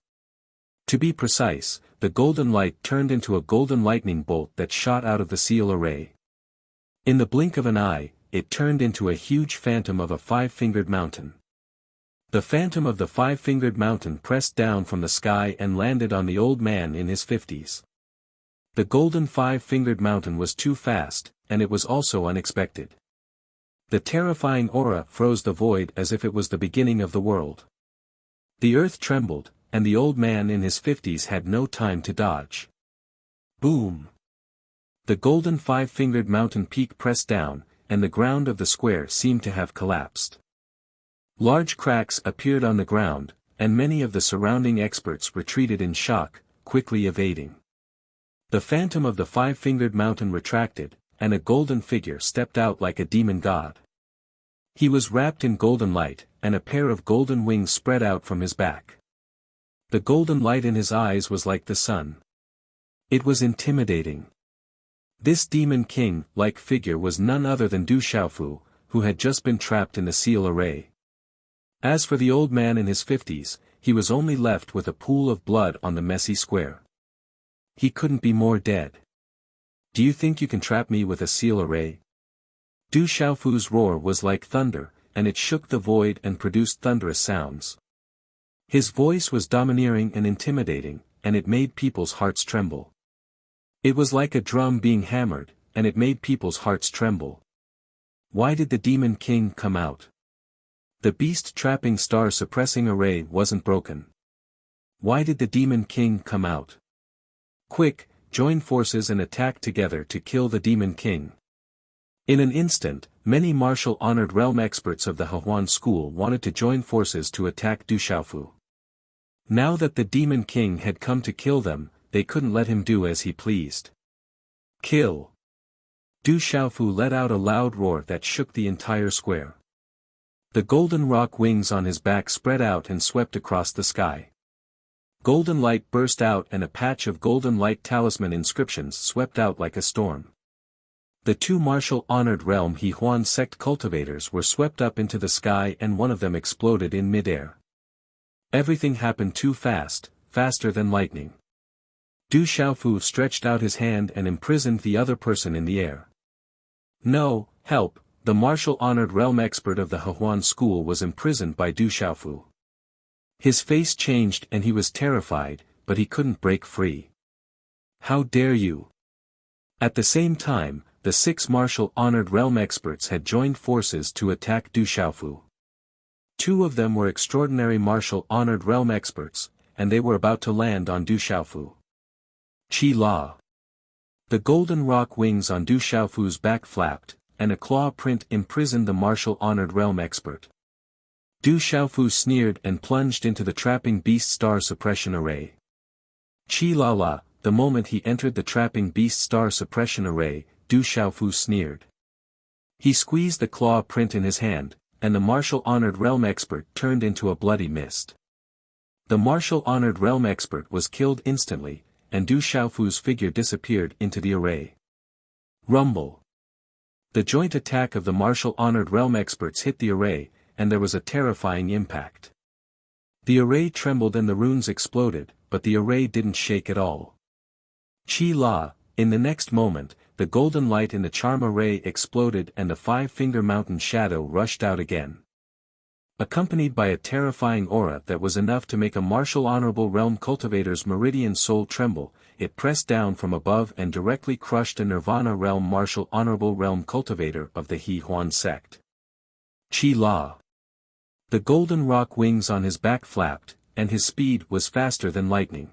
To be precise, the golden light turned into a golden lightning bolt that shot out of the seal array. In the blink of an eye, it turned into a huge phantom of a five-fingered mountain. The phantom of the five-fingered mountain pressed down from the sky and landed on the old man in his 50s. The golden five-fingered mountain was too fast, and it was also unexpected. The terrifying aura froze the void as if it was the beginning of the world. The earth trembled, and the old man in his 50s had no time to dodge. Boom! The golden five-fingered mountain peak pressed down, and the ground of the square seemed to have collapsed. Large cracks appeared on the ground, and many of the surrounding experts retreated in shock, quickly evading. The phantom of the five-fingered mountain retracted, and a golden figure stepped out like a demon god. He was wrapped in golden light, and a pair of golden wings spread out from his back. The golden light in his eyes was like the sun. It was intimidating. This demon king-like figure was none other than Du Xiaofu, who had just been trapped in the seal array. As for the old man in his 50s, he was only left with a pool of blood on the messy square. He couldn't be more dead. Do you think you can trap me with a seal array? Du Xiaofu's roar was like thunder, and it shook the void and produced thunderous sounds. His voice was domineering and intimidating, and it made people's hearts tremble. It was like a drum being hammered, and it made people's hearts tremble. Why did the Demon King come out? The beast-trapping star-suppressing array wasn't broken. Why did the Demon King come out? Quick, join forces and attack together to kill the Demon King. In an instant, many martial-honored realm experts of the Hehuan school wanted to join forces to attack Du Xiaofu. Now that the Demon King had come to kill them, they couldn't let him do as he pleased. Kill! Du Xiaofu let out a loud roar that shook the entire square. The golden rock wings on his back spread out and swept across the sky. Golden light burst out and a patch of golden light talisman inscriptions swept out like a storm. The two martial-honored realm Hehuan sect cultivators were swept up into the sky and one of them exploded in midair. Everything happened too fast, faster than lightning. Du Xiaofu stretched out his hand and imprisoned the other person in the air. No, help, the martial-honored realm expert of the Hehuan school was imprisoned by Du Xiaofu. His face changed and he was terrified, but he couldn't break free. How dare you! At the same time, the 6 martial-honored realm experts had joined forces to attack Du Xiaofu. 2 of them were extraordinary martial-honored realm experts, and they were about to land on Du Xiaofu. Qi La. The golden rock wings on Du Xiaofu's back flapped, and a claw print imprisoned the martial-honored realm expert. Du Xiaofu sneered and plunged into the trapping beast star suppression array. Qi La La, the moment he entered the trapping beast star suppression array, Du Xiaofu sneered. He squeezed the claw print in his hand, and the martial-honored realm expert turned into a bloody mist. The martial-honored realm expert was killed instantly, and Du Xiaofu's figure disappeared into the array. Rumble. The joint attack of the martial-honored realm experts hit the array, and there was a terrifying impact. The array trembled and the runes exploded, but the array didn't shake at all. Qi La, in the next moment, the golden light in the charm array exploded and the 5-finger mountain shadow rushed out again. Accompanied by a terrifying aura that was enough to make a martial honorable realm cultivator's meridian soul tremble, it pressed down from above and directly crushed a nirvana realm martial honorable realm cultivator of the Hehuan sect. Qi La. The golden rock wings on his back flapped, and his speed was faster than lightning.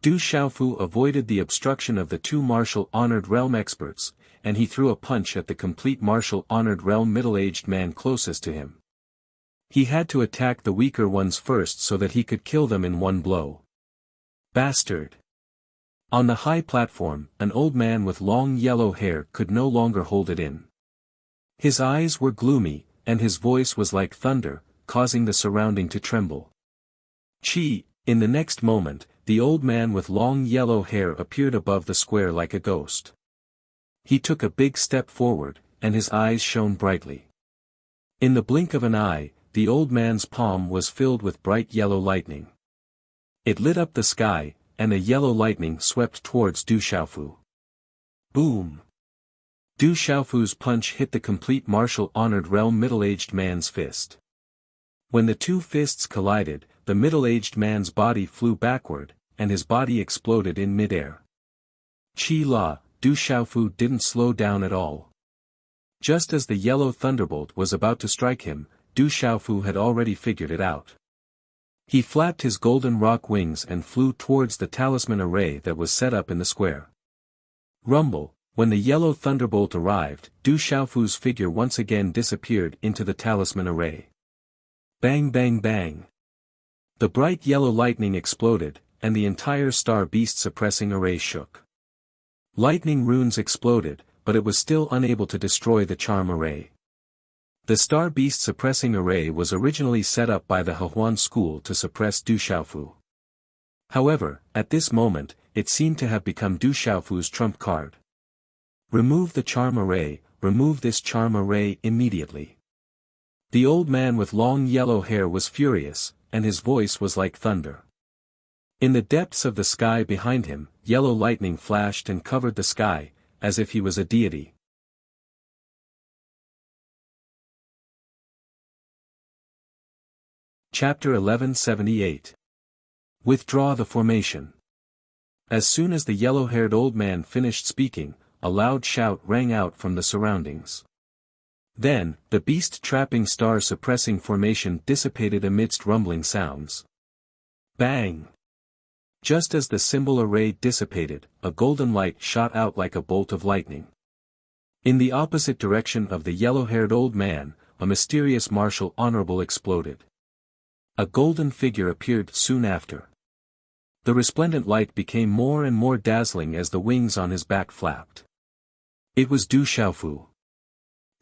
Du Xiaofu avoided the obstruction of the 2 martial-honored realm experts, and he threw a punch at the complete martial-honored realm middle-aged man closest to him. He had to attack the weaker ones first so that he could kill them in one blow. Bastard! On the high platform, an old man with long yellow hair could no longer hold it in. His eyes were gloomy, and his voice was like thunder, causing the surrounding to tremble. In the next moment, the old man with long yellow hair appeared above the square like a ghost. He took a big step forward, and his eyes shone brightly. In the blink of an eye, the old man's palm was filled with bright yellow lightning. It lit up the sky, and the yellow lightning swept towards Du Xiaofu. Boom! Du Xiaofu's punch hit the complete martial-honored realm middle-aged man's fist. When the 2 fists collided, the middle-aged man's body flew backward, and his body exploded in midair. Qi La, Du Xiaofu didn't slow down at all. Just as the yellow thunderbolt was about to strike him, Du Xiaofu had already figured it out. He flapped his golden rock wings and flew towards the talisman array that was set up in the square. Rumble, when the yellow thunderbolt arrived, Du Xiaofu's figure once again disappeared into the talisman array. Bang bang bang. The bright yellow lightning exploded, and the entire star beast suppressing array shook. Lightning runes exploded, but it was still unable to destroy the charm array. The star beast suppressing array was originally set up by the Hehuan school to suppress Du Xiaofu. However, at this moment, it seemed to have become Du Xiaofu's trump card. Remove the charm array, remove this charm array immediately. The old man with long yellow hair was furious, and his voice was like thunder. In the depths of the sky behind him, yellow lightning flashed and covered the sky, as if he was a deity. Chapter 1178. Withdraw the formation. As soon as the yellow-haired old man finished speaking, a loud shout rang out from the surroundings. Then, the beast-trapping star-suppressing formation dissipated amidst rumbling sounds. Bang! Just as the symbol array dissipated, a golden light shot out like a bolt of lightning. In the opposite direction of the yellow-haired old man, a mysterious martial honorable exploded. A golden figure appeared soon after. The resplendent light became more and more dazzling as the wings on his back flapped. It was Du Xiaofu.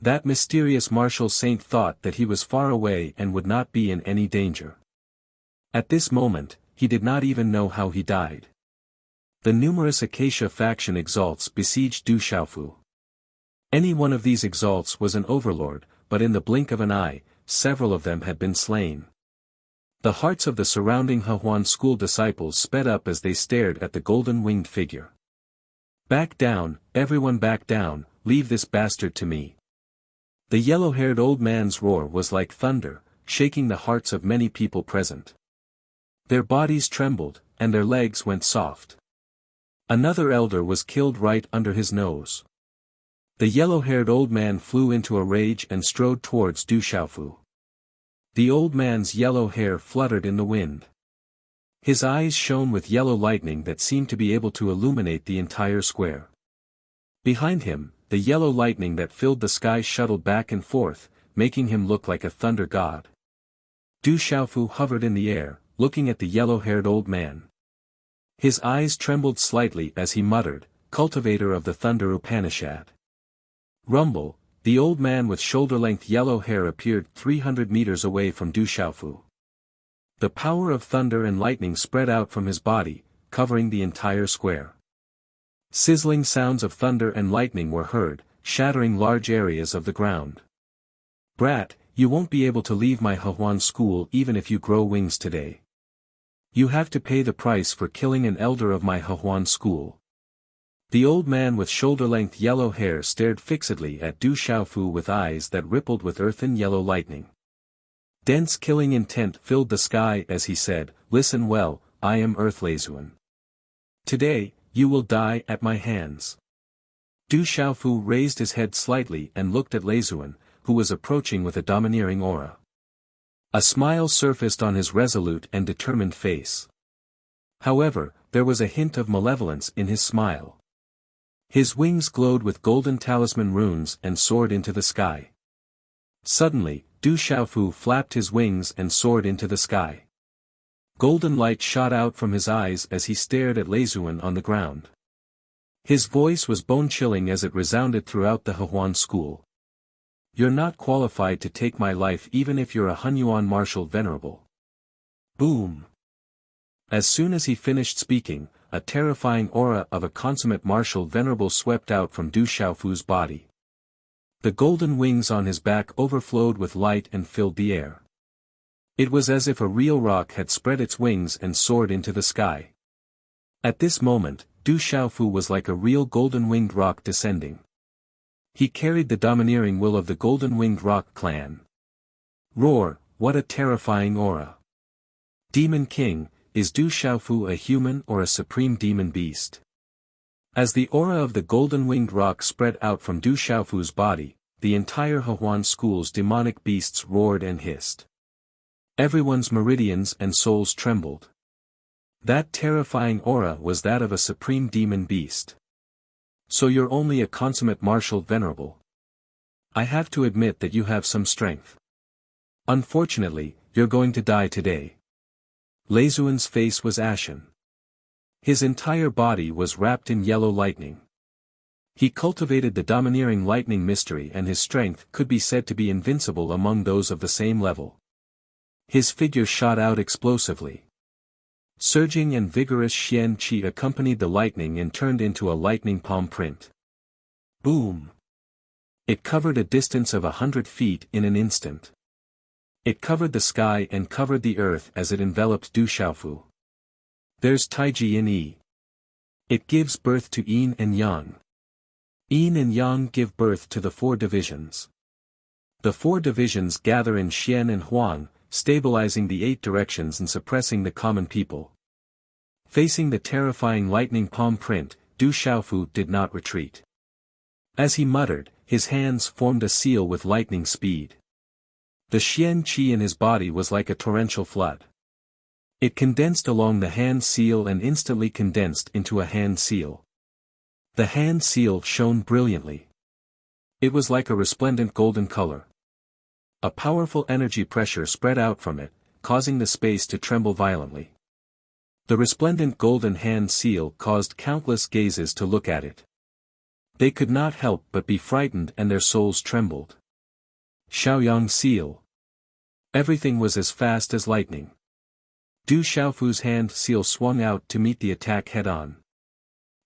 That mysterious martial saint thought that he was far away and would not be in any danger. At this moment, he did not even know how he died. The numerous Acacia faction exalts besieged Du Xiaofu. Any one of these exalts was an overlord, but in the blink of an eye, several of them had been slain. The hearts of the surrounding Hehuan school disciples sped up as they stared at the golden-winged figure. Back down, everyone back down, leave this bastard to me. The yellow-haired old man's roar was like thunder, shaking the hearts of many people present. Their bodies trembled, and their legs went soft. Another elder was killed right under his nose. The yellow-haired old man flew into a rage and strode towards Du Xiaofu. The old man's yellow hair fluttered in the wind. His eyes shone with yellow lightning that seemed to be able to illuminate the entire square. Behind him, the yellow lightning that filled the sky shuttled back and forth, making him look like a thunder god. Du Xiaofu hovered in the air, looking at the yellow-haired old man. His eyes trembled slightly as he muttered, "Cultivator of the Thunder Upanishad." Rumble, the old man with shoulder-length yellow hair appeared 300 meters away from Du Xiaofu. The power of thunder and lightning spread out from his body, covering the entire square. Sizzling sounds of thunder and lightning were heard, shattering large areas of the ground. "Brat, you won't be able to leave my Hehuan school even if you grow wings today. You have to pay the price for killing an elder of my Hehuan school." The old man with shoulder-length yellow hair stared fixedly at Du Xiaofu with eyes that rippled with earthen yellow lightning. Dense killing intent filled the sky as he said, "Listen well, I am Earth Leizuan. Today, you will die at my hands." Du Xiaofu raised his head slightly and looked at Leizuan, who was approaching with a domineering aura. A smile surfaced on his resolute and determined face. However, there was a hint of malevolence in his smile. His wings glowed with golden talisman runes and soared into the sky. Suddenly, Du Xiaofu flapped his wings and soared into the sky. Golden light shot out from his eyes as he stared at Leizuan on the ground. His voice was bone-chilling as it resounded throughout the Hehuan school. "You're not qualified to take my life even if you're a Hunyuan martial venerable." Boom! As soon as he finished speaking, a terrifying aura of a consummate martial venerable swept out from Du Xiaofu's body. The golden wings on his back overflowed with light and filled the air. It was as if a real rock had spread its wings and soared into the sky. At this moment, Du Xiaofu was like a real golden-winged rock descending. He carried the domineering will of the golden-winged rock clan. Roar, what a terrifying aura! Demon King, is Du Xiaofu a human or a supreme demon beast? As the aura of the golden-winged rock spread out from Du Xiaofu's body, the entire Hehuan school's demonic beasts roared and hissed. Everyone's meridians and souls trembled. That terrifying aura was that of a supreme demon beast. So you're only a consummate martial venerable. I have to admit that you have some strength. Unfortunately, you're going to die today. Lei Xuan's face was ashen. His entire body was wrapped in yellow lightning. He cultivated the domineering lightning mystery, and his strength could be said to be invincible among those of the same level. His figure shot out explosively. Surging and vigorous Xian Qi accompanied the lightning and turned into a lightning palm print. Boom! It covered a distance of 100 feet in an instant. It covered the sky and covered the earth as it enveloped Du Xiaofu. There's Taiji in Yi. It gives birth to Yin and Yang. Yin and Yang give birth to the 4 divisions. The 4 divisions gather in Xian and Huang, stabilizing the 8 directions and suppressing the common people. Facing the terrifying lightning palm print, Du Xiaofu did not retreat. As he muttered, his hands formed a seal with lightning speed. The Xian Qi in his body was like a torrential flood. It condensed along the hand seal and instantly condensed into a hand seal. The hand seal shone brilliantly. It was like a resplendent golden color. A powerful energy pressure spread out from it, causing the space to tremble violently. The resplendent golden hand seal caused countless gazes to look at it. They could not help but be frightened, and their souls trembled. Xiaoyang seal. Everything was as fast as lightning. Du Xiaofu's hand seal swung out to meet the attack head-on.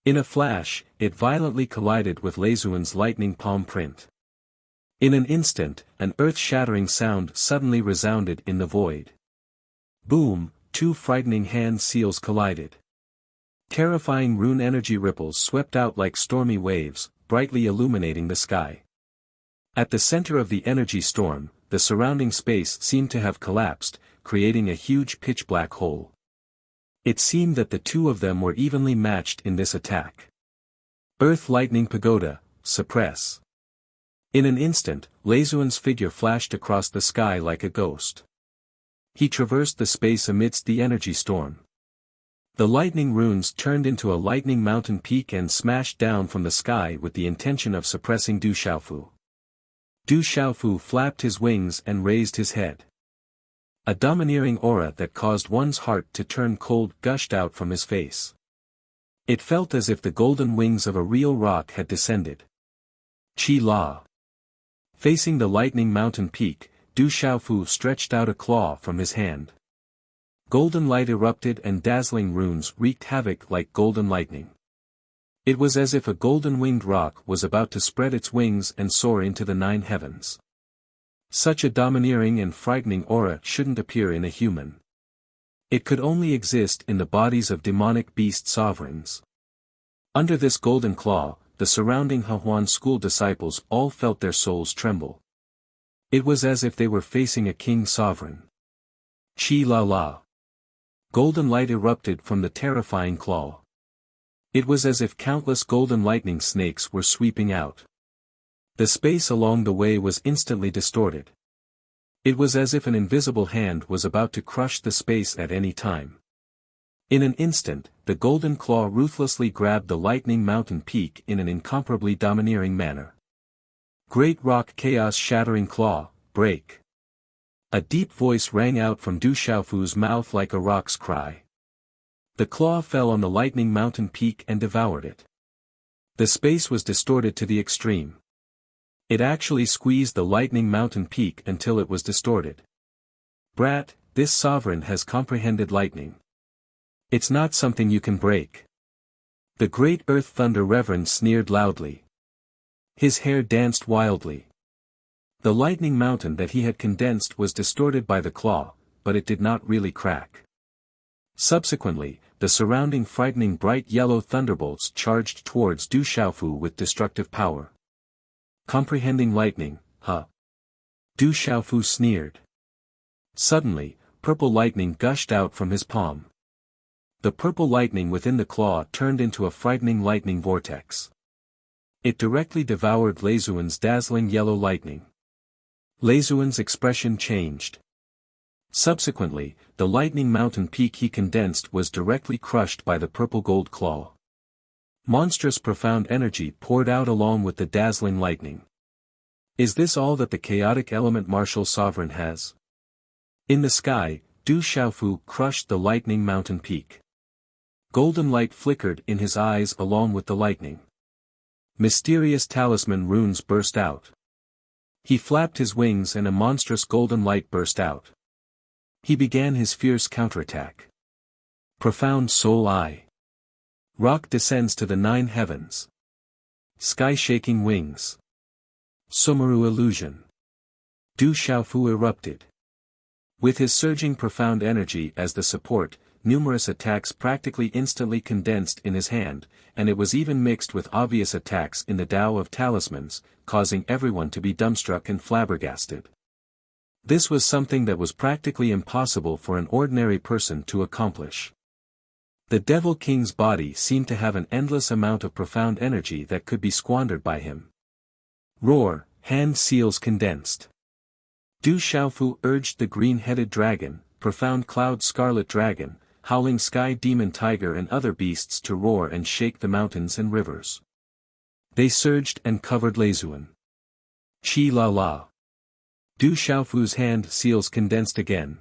In a flash, it violently collided with Lei Xuan's lightning palm print. In an instant, an earth-shattering sound suddenly resounded in the void. Boom! 2 frightening hand seals collided. Terrifying rune energy ripples swept out like stormy waves, brightly illuminating the sky. At the center of the energy storm, the surrounding space seemed to have collapsed, creating a huge pitch-black hole. It seemed that the 2 of them were evenly matched in this attack. Earth Lightning Pagoda, suppress. In an instant, Lei Xuan's figure flashed across the sky like a ghost. He traversed the space amidst the energy storm. The lightning runes turned into a lightning mountain peak and smashed down from the sky with the intention of suppressing Du Xiaofu. Du Xiaofu flapped his wings and raised his head. A domineering aura that caused one's heart to turn cold gushed out from his face. It felt as if the golden wings of a real rock had descended. Qi La. Facing the lightning mountain peak, Du Xiaofu stretched out a claw from his hand. Golden light erupted and dazzling runes wreaked havoc like golden lightning. It was as if a golden-winged rock was about to spread its wings and soar into the 9 heavens. Such a domineering and frightening aura shouldn't appear in a human. It could only exist in the bodies of demonic beast sovereigns. Under this golden claw, the surrounding Hehuan school disciples all felt their souls tremble. It was as if they were facing a king sovereign. Qi La La. Golden light erupted from the terrifying claw. It was as if countless golden lightning snakes were sweeping out. The space along the way was instantly distorted. It was as if an invisible hand was about to crush the space at any time. In an instant, the golden claw ruthlessly grabbed the lightning mountain peak in an incomparably domineering manner. Great rock chaos shattering claw, break. A deep voice rang out from Du Xiaofu's mouth like a rock's cry. The claw fell on the lightning mountain peak and devoured it. The space was distorted to the extreme. It actually squeezed the lightning mountain peak until it was distorted. Brat, this sovereign has comprehended lightning. It's not something you can break. The great earth thunder reverend sneered loudly. His hair danced wildly. The lightning mountain that he had condensed was distorted by the claw, but it did not really crack. Subsequently, the surrounding frightening bright yellow thunderbolts charged towards Du Xiaofu with destructive power. Comprehending lightning, huh? Du Xiaofu sneered. Suddenly, purple lightning gushed out from his palm. The purple lightning within the claw turned into a frightening lightning vortex. It directly devoured Lei Xuan's dazzling yellow lightning. Lei Xuan's expression changed. Subsequently, the lightning mountain peak he condensed was directly crushed by the purple gold claw. Monstrous profound energy poured out along with the dazzling lightning. Is this all that the chaotic element martial sovereign has? In the sky, Du Xiaofu crushed the lightning mountain peak. Golden light flickered in his eyes along with the lightning. Mysterious talisman runes burst out. He flapped his wings and a monstrous golden light burst out. He began his fierce counterattack. Profound Soul Eye. Rock descends to the 9 heavens. Sky-shaking wings. Sumeru illusion. Du Xiaofu erupted. With his surging profound energy as the support, numerous attacks practically instantly condensed in his hand, and it was even mixed with obvious attacks in the Tao of talismans, causing everyone to be dumbstruck and flabbergasted. This was something that was practically impossible for an ordinary person to accomplish. The Devil King's body seemed to have an endless amount of profound energy that could be squandered by him. Roar, hand seals condensed. Du Xiaofu urged the green-headed dragon, profound cloud scarlet dragon, howling sky demon tiger and other beasts to roar and shake the mountains and rivers. They surged and covered Leizuan. Chi la la. Du Xiaofu's hand seals condensed again.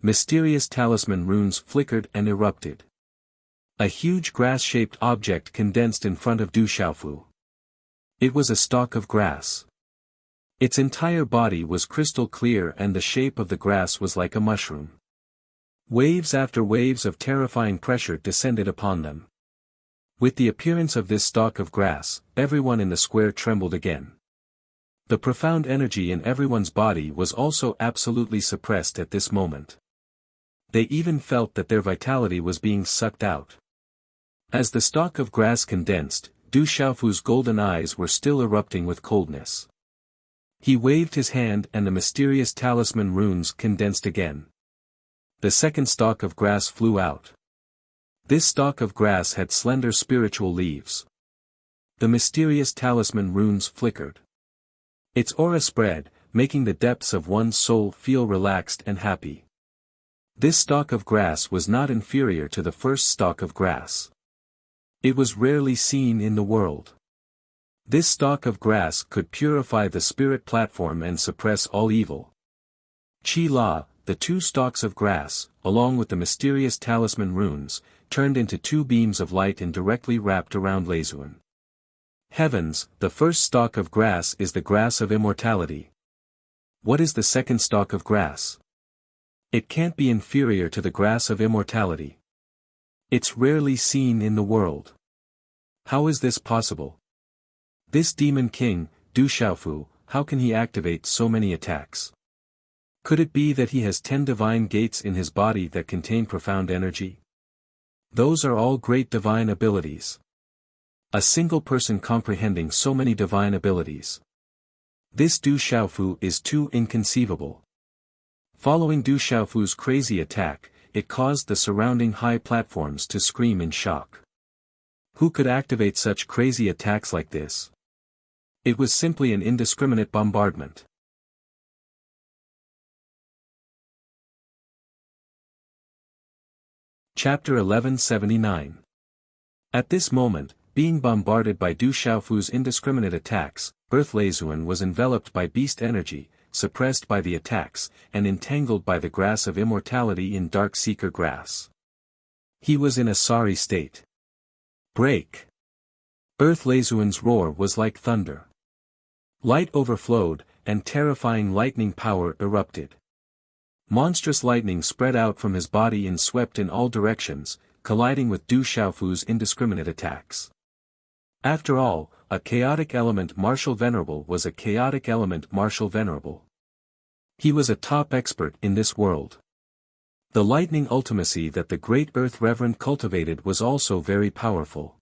Mysterious talisman runes flickered and erupted. A huge grass-shaped object condensed in front of Du Xiaofu. It was a stalk of grass. Its entire body was crystal clear and the shape of the grass was like a mushroom. Waves after waves of terrifying pressure descended upon them. With the appearance of this stalk of grass, everyone in the square trembled again. The profound energy in everyone's body was also absolutely suppressed at this moment. They even felt that their vitality was being sucked out. As the stalk of grass condensed, Du Xiaofu's golden eyes were still erupting with coldness. He waved his hand and the mysterious talisman runes condensed again. The second stalk of grass flew out. This stalk of grass had slender spiritual leaves. The mysterious talisman runes flickered. Its aura spread, making the depths of one's soul feel relaxed and happy. This stalk of grass was not inferior to the first stalk of grass. It was rarely seen in the world. This stalk of grass could purify the spirit platform and suppress all evil. Chi La, the 2 stalks of grass, along with the mysterious talisman runes, turned into 2 beams of light and directly wrapped around Leizuan. Heavens, the first stalk of grass is the grass of immortality. What is the second stalk of grass? It can't be inferior to the grass of immortality. It's rarely seen in the world. How is this possible? This demon king, Du Xiaofu, how can he activate so many attacks? Could it be that he has 10 divine gates in his body that contain profound energy? Those are all great divine abilities. A single person comprehending so many divine abilities. This Du Xiaofu is too inconceivable. Following Du Xiaofu's crazy attack, it caused the surrounding high platforms to scream in shock. Who could activate such crazy attacks like this? It was simply an indiscriminate bombardment. Chapter 1179. At this moment, being bombarded by Du Xiaofu's indiscriminate attacks, Earth Leizuan was enveloped by beast energy, suppressed by the attacks, and entangled by the grass of immortality in dark seeker grass. He was in a sorry state. Break! Earth Leizuan's roar was like thunder. Light overflowed, and terrifying lightning power erupted. Monstrous lightning spread out from his body and swept in all directions, colliding with Du Xiaofu's indiscriminate attacks. After all, a chaotic element martial venerable was a chaotic element martial venerable. He was a top expert in this world. The lightning ultimacy that the great Earth Reverend cultivated was also very powerful.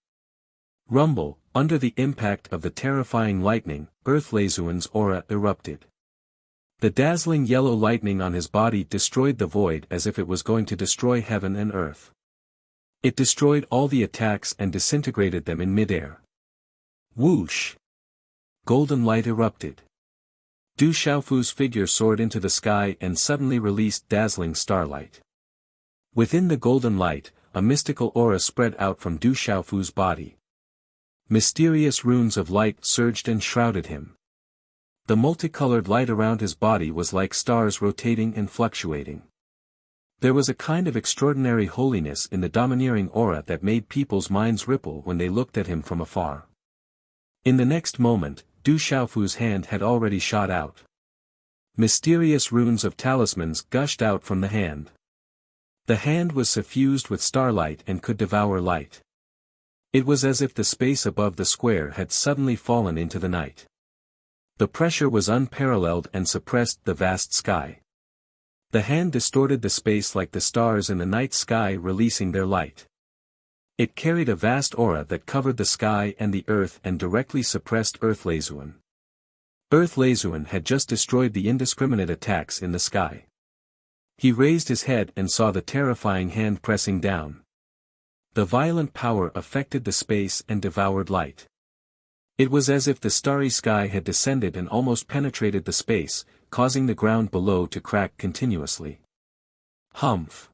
Rumble, under the impact of the terrifying lightning, Earth Leizuan's aura erupted. The dazzling yellow lightning on his body destroyed the void as if it was going to destroy heaven and earth. It destroyed all the attacks and disintegrated them in midair. Whoosh! Golden light erupted. Du Xiaofu's figure soared into the sky and suddenly released dazzling starlight. Within the golden light, a mystical aura spread out from Du Xiaofu's body. Mysterious runes of light surged and shrouded him. The multicolored light around his body was like stars rotating and fluctuating. There was a kind of extraordinary holiness in the domineering aura that made people's minds ripple when they looked at him from afar. In the next moment, Du Xiaofu's hand had already shot out. Mysterious runes of talismans gushed out from the hand. The hand was suffused with starlight and could devour light. It was as if the space above the square had suddenly fallen into the night. The pressure was unparalleled and suppressed the vast sky. The hand distorted the space like the stars in the night sky releasing their light. It carried a vast aura that covered the sky and the earth and directly suppressed Earth Lezuan. Earth Lezuan had just destroyed the indiscriminate attacks in the sky. He raised his head and saw the terrifying hand pressing down. The violent power affected the space and devoured light. It was as if the starry sky had descended and almost penetrated the space, causing the ground below to crack continuously. Humph!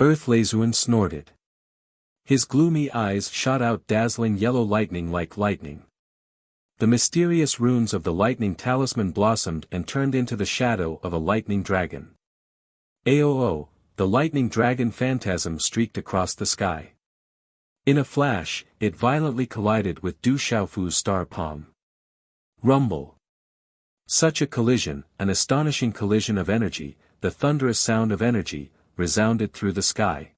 Earth Lezuan snorted. His gloomy eyes shot out dazzling yellow lightning like lightning. The mysterious runes of the lightning talisman blossomed and turned into the shadow of a lightning dragon. Aoo! The lightning dragon phantasm streaked across the sky. In a flash, it violently collided with Du Xiaofu's star palm. Rumble! Such a collision, an astonishing collision of energy, the thunderous sound of energy, resounded through the sky.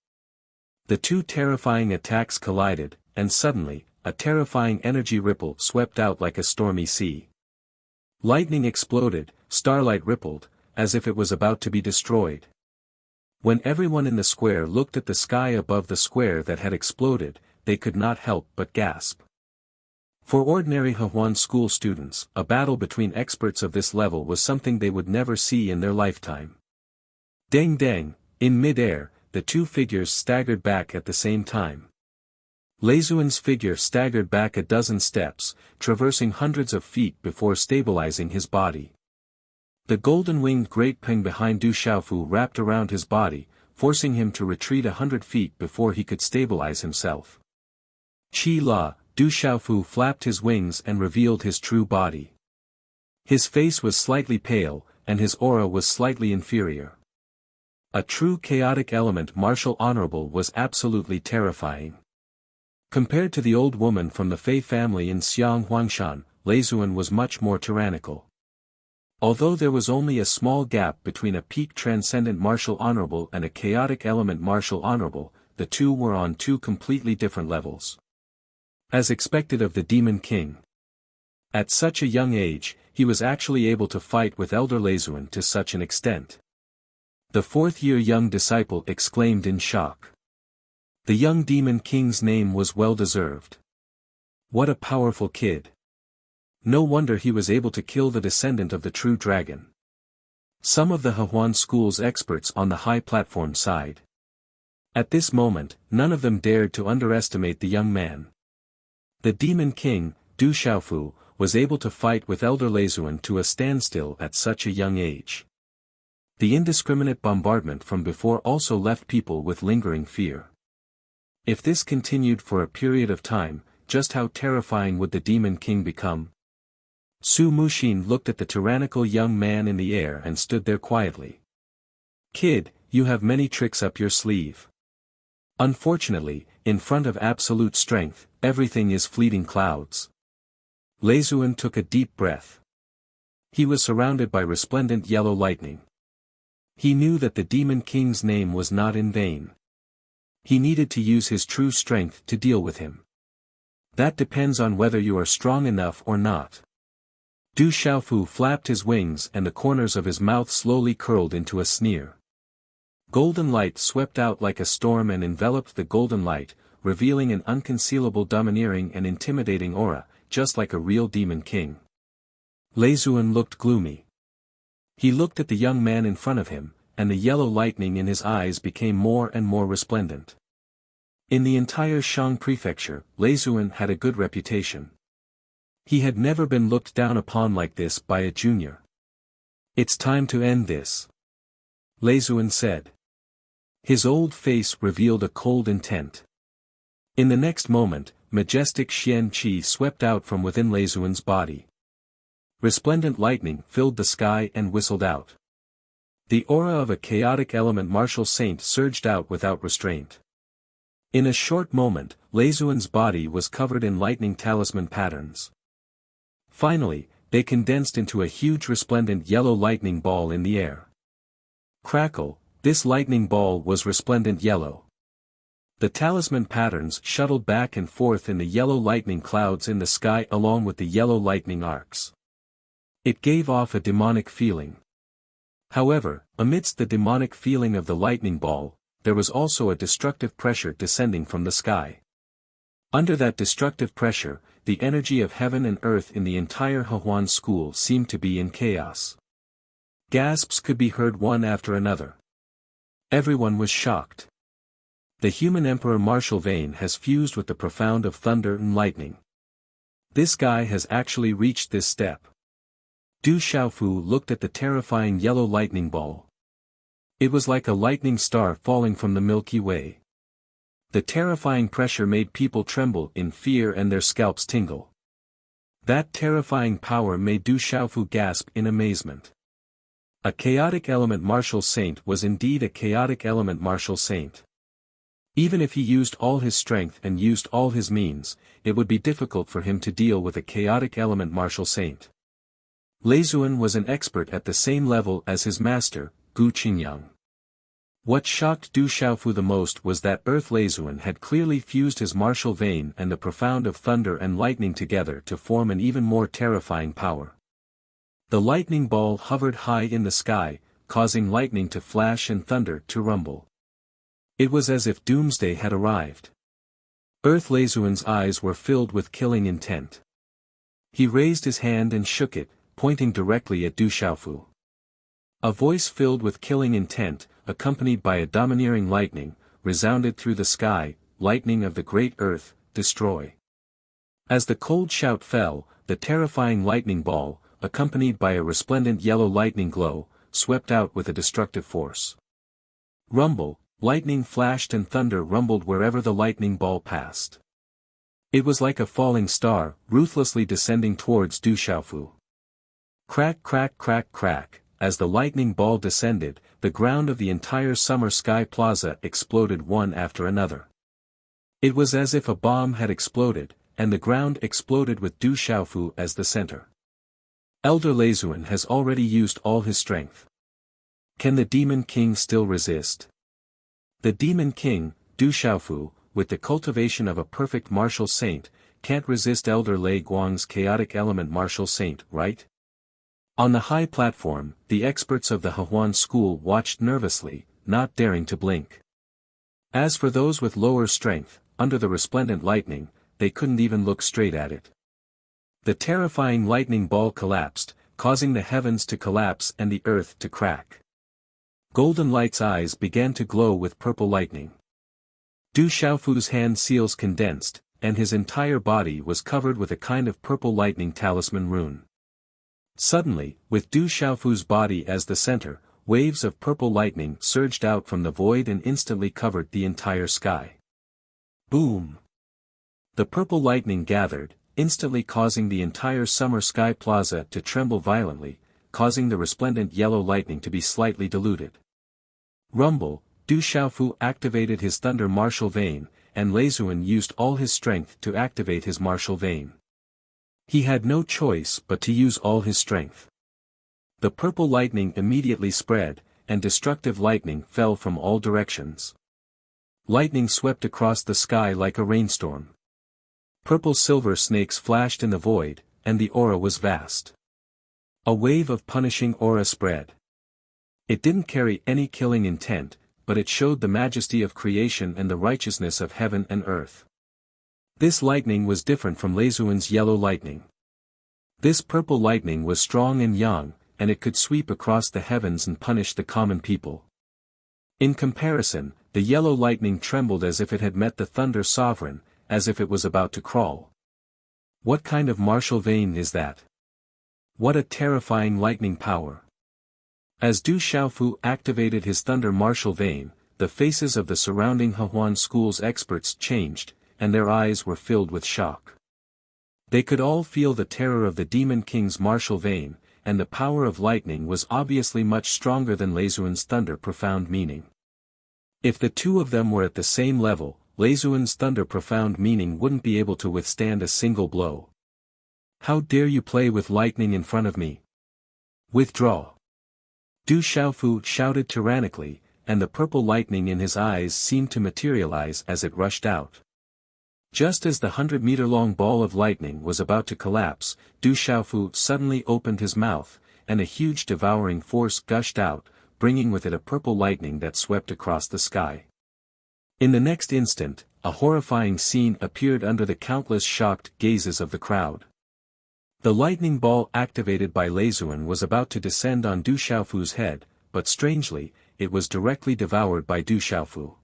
The two terrifying attacks collided, and suddenly, a terrifying energy ripple swept out like a stormy sea. Lightning exploded, starlight rippled, as if it was about to be destroyed. When everyone in the square looked at the sky above the square that had exploded, they could not help but gasp. For ordinary Hehuan school students, a battle between experts of this level was something they would never see in their lifetime. Deng deng, in mid-air, the two figures staggered back at the same time. Lezuan's figure staggered back a dozen steps, traversing hundreds of feet before stabilizing his body. The golden-winged great peng behind Du Xiaofu wrapped around his body, forcing him to retreat 100 feet before he could stabilize himself. Qi La, Du Xiaofu flapped his wings and revealed his true body. His face was slightly pale, and his aura was slightly inferior. A true chaotic element martial honorable was absolutely terrifying. Compared to the old woman from the Fei family in Xiang Huangshan, Lezuan was much more tyrannical. Although there was only a small gap between a peak transcendent martial honorable and a chaotic element martial honorable, the two were on two completely different levels. As expected of the Demon King. At such a young age, he was actually able to fight with Elder Lezuan to such an extent. The fourth-year young disciple exclaimed in shock. The young Demon King's name was well-deserved. What a powerful kid. No wonder he was able to kill the descendant of the true dragon. Some of the Hehuan school's experts on the high platform sighed. At this moment, none of them dared to underestimate the young man. The Demon King, Du Xiaofu, was able to fight with Elder Lezuan to a standstill at such a young age. The indiscriminate bombardment from before also left people with lingering fear. If this continued for a period of time, just how terrifying would the Demon King become? Su Muxin looked at the tyrannical young man in the air and stood there quietly. Kid, you have many tricks up your sleeve. Unfortunately, in front of absolute strength, everything is fleeting clouds. Lezuan took a deep breath. He was surrounded by resplendent yellow lightning. He knew that the Demon King's name was not in vain. He needed to use his true strength to deal with him. That depends on whether you are strong enough or not. Du Xiaofu flapped his wings and the corners of his mouth slowly curled into a sneer. Golden light swept out like a storm and enveloped the golden light, revealing an unconcealable domineering and intimidating aura, just like a real Demon King. Lezuan looked gloomy. He looked at the young man in front of him, and the yellow lightning in his eyes became more and more resplendent. In the entire Shang prefecture, Lezuan had a good reputation. He had never been looked down upon like this by a junior. It's time to end this. Lezuan said. His old face revealed a cold intent. In the next moment, majestic Xian Qi swept out from within Lezuan's body. Resplendent lightning filled the sky and whistled out. The aura of a chaotic element martial saint surged out without restraint. In a short moment, Leisuan's body was covered in lightning talisman patterns. Finally, they condensed into a huge resplendent yellow lightning ball in the air. Crackle, this lightning ball was resplendent yellow. The talisman patterns shuttled back and forth in the yellow lightning clouds in the sky along with the yellow lightning arcs. It gave off a demonic feeling. However, amidst the demonic feeling of the lightning ball, there was also a destructive pressure descending from the sky. Under that destructive pressure, the energy of heaven and earth in the entire Hehuan school seemed to be in chaos. Gasps could be heard one after another. Everyone was shocked. The human emperor martial vein has fused with the profound of thunder and lightning. This guy has actually reached this step. Du Xiaofu looked at the terrifying yellow lightning ball. It was like a lightning star falling from the Milky Way. The terrifying pressure made people tremble in fear and their scalps tingle. That terrifying power made Du Xiaofu gasp in amazement. A chaotic element martial saint was indeed a chaotic element martial saint. Even if he used all his strength and used all his means, it would be difficult for him to deal with a chaotic element martial saint. Leisuan was an expert at the same level as his master, Gu Qingyang. What shocked Du Xiaofu the most was that Earth Leisuan had clearly fused his martial vein and the profound of thunder and lightning together to form an even more terrifying power. The lightning ball hovered high in the sky, causing lightning to flash and thunder to rumble. It was as if doomsday had arrived. Earth Leisuan's eyes were filled with killing intent. He raised his hand and shook it, pointing directly at Du Xiaofu. A voice filled with killing intent, accompanied by a domineering lightning, resounded through the sky, lightning of the great earth, destroy. As the cold shout fell, the terrifying lightning ball, accompanied by a resplendent yellow lightning glow, swept out with a destructive force. Rumble, lightning flashed and thunder rumbled wherever the lightning ball passed. It was like a falling star, ruthlessly descending towards Du Xiaofu. Crack crack crack crack, as the lightning ball descended, the ground of the entire Summer Sky Plaza exploded one after another. It was as if a bomb had exploded, and the ground exploded with Du Xiaofu as the center. Elder Leisuan has already used all his strength. Can the Demon King still resist? The Demon King, Du Xiaofu, with the cultivation of a perfect martial saint, can't resist Elder Lei Guang's chaotic element martial saint, right? On the high platform, the experts of the Hehuan school watched nervously, not daring to blink. As for those with lower strength, under the resplendent lightning, they couldn't even look straight at it. The terrifying lightning ball collapsed, causing the heavens to collapse and the earth to crack. Golden Light's eyes began to glow with purple lightning. Du Xiaofu's hand seals condensed, and his entire body was covered with a kind of purple lightning talisman rune. Suddenly, with Du Xiaofu's body as the center, waves of purple lightning surged out from the void and instantly covered the entire sky. Boom! The purple lightning gathered, instantly causing the entire Summer Sky Plaza to tremble violently, causing the resplendent yellow lightning to be slightly diluted. Rumble, Du Xiaofu activated his thunder martial vein, and Leisuan used all his strength to activate his martial vein. He had no choice but to use all his strength. The purple lightning immediately spread, and destructive lightning fell from all directions. Lightning swept across the sky like a rainstorm. Purple silver snakes flashed in the void, and the aura was vast. A wave of punishing aura spread. It didn't carry any killing intent, but it showed the majesty of creation and the righteousness of heaven and earth. This lightning was different from Leisuan's yellow lightning. This purple lightning was strong and young, and it could sweep across the heavens and punish the common people. In comparison, the yellow lightning trembled as if it had met the thunder sovereign, as if it was about to crawl. What kind of martial vein is that? What a terrifying lightning power! As Du Xiaofu activated his thunder martial vein, the faces of the surrounding Hehuan school's experts changed, and their eyes were filled with shock. They could all feel the terror of the Demon King's martial vein, and the power of lightning was obviously much stronger than Leisuan's thunder profound meaning. If the two of them were at the same level, Leisuan's thunder profound meaning wouldn't be able to withstand a single blow. How dare you play with lightning in front of me? Withdraw! Du Xiaofu shouted tyrannically, and the purple lightning in his eyes seemed to materialize as it rushed out. Just as the 100-meter-long ball of lightning was about to collapse, Du Xiaofu suddenly opened his mouth, and a huge devouring force gushed out, bringing with it a purple lightning that swept across the sky. In the next instant, a horrifying scene appeared under the countless shocked gazes of the crowd. The lightning ball activated by Leisuan was about to descend on Du Xiaofu's head, but strangely, it was directly devoured by Du Xiaofu.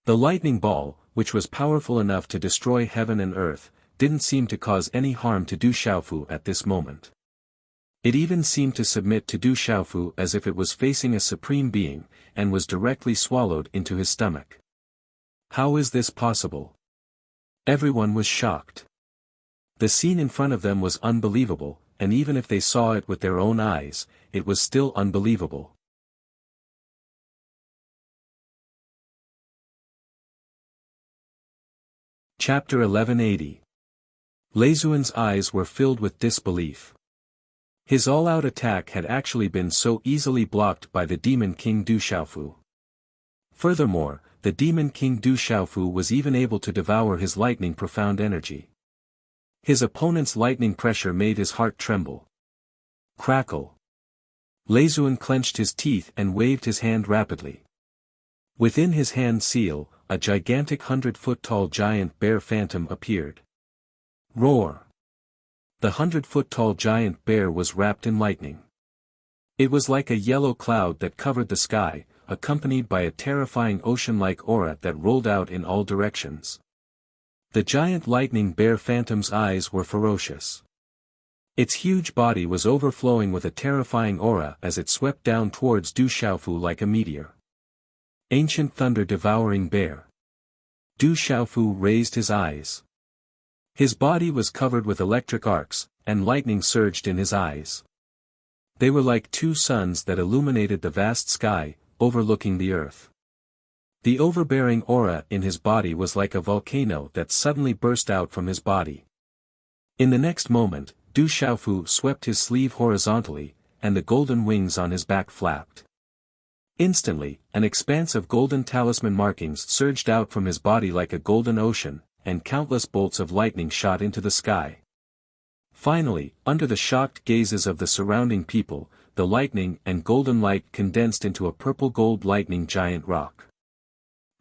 The lightning ball, which was powerful enough to destroy heaven and earth, didn't seem to cause any harm to Du Xiaofu at this moment. It even seemed to submit to Du Xiaofu as if it was facing a supreme being, and was directly swallowed into his stomach. How is this possible? Everyone was shocked. The scene in front of them was unbelievable, and even if they saw it with their own eyes, it was still unbelievable. Chapter 1180. Leisuan's eyes were filled with disbelief. His all-out attack had actually been so easily blocked by the Demon King Du Xiaofu. Furthermore, the Demon King Du Xiaofu was even able to devour his lightning profound energy. His opponent's lightning pressure made his heart tremble. Crackle. Leisuan clenched his teeth and waved his hand rapidly. Within his hand seal, a gigantic 100-foot-tall giant bear phantom appeared. Roar! The 100-foot-tall giant bear was wrapped in lightning. It was like a yellow cloud that covered the sky, accompanied by a terrifying ocean-like aura that rolled out in all directions. The giant lightning bear phantom's eyes were ferocious. Its huge body was overflowing with a terrifying aura as it swept down towards Du Xiaofu like a meteor. Ancient thunder-devouring bear. Du Xiaofu raised his eyes. His body was covered with electric arcs, and lightning surged in his eyes. They were like two suns that illuminated the vast sky, overlooking the earth. The overbearing aura in his body was like a volcano that suddenly burst out from his body. In the next moment, Du Xiaofu swept his sleeve horizontally, and the golden wings on his back flapped. Instantly, an expanse of golden talisman markings surged out from his body like a golden ocean, and countless bolts of lightning shot into the sky. Finally, under the shocked gazes of the surrounding people, the lightning and golden light condensed into a purple-gold lightning giant rock.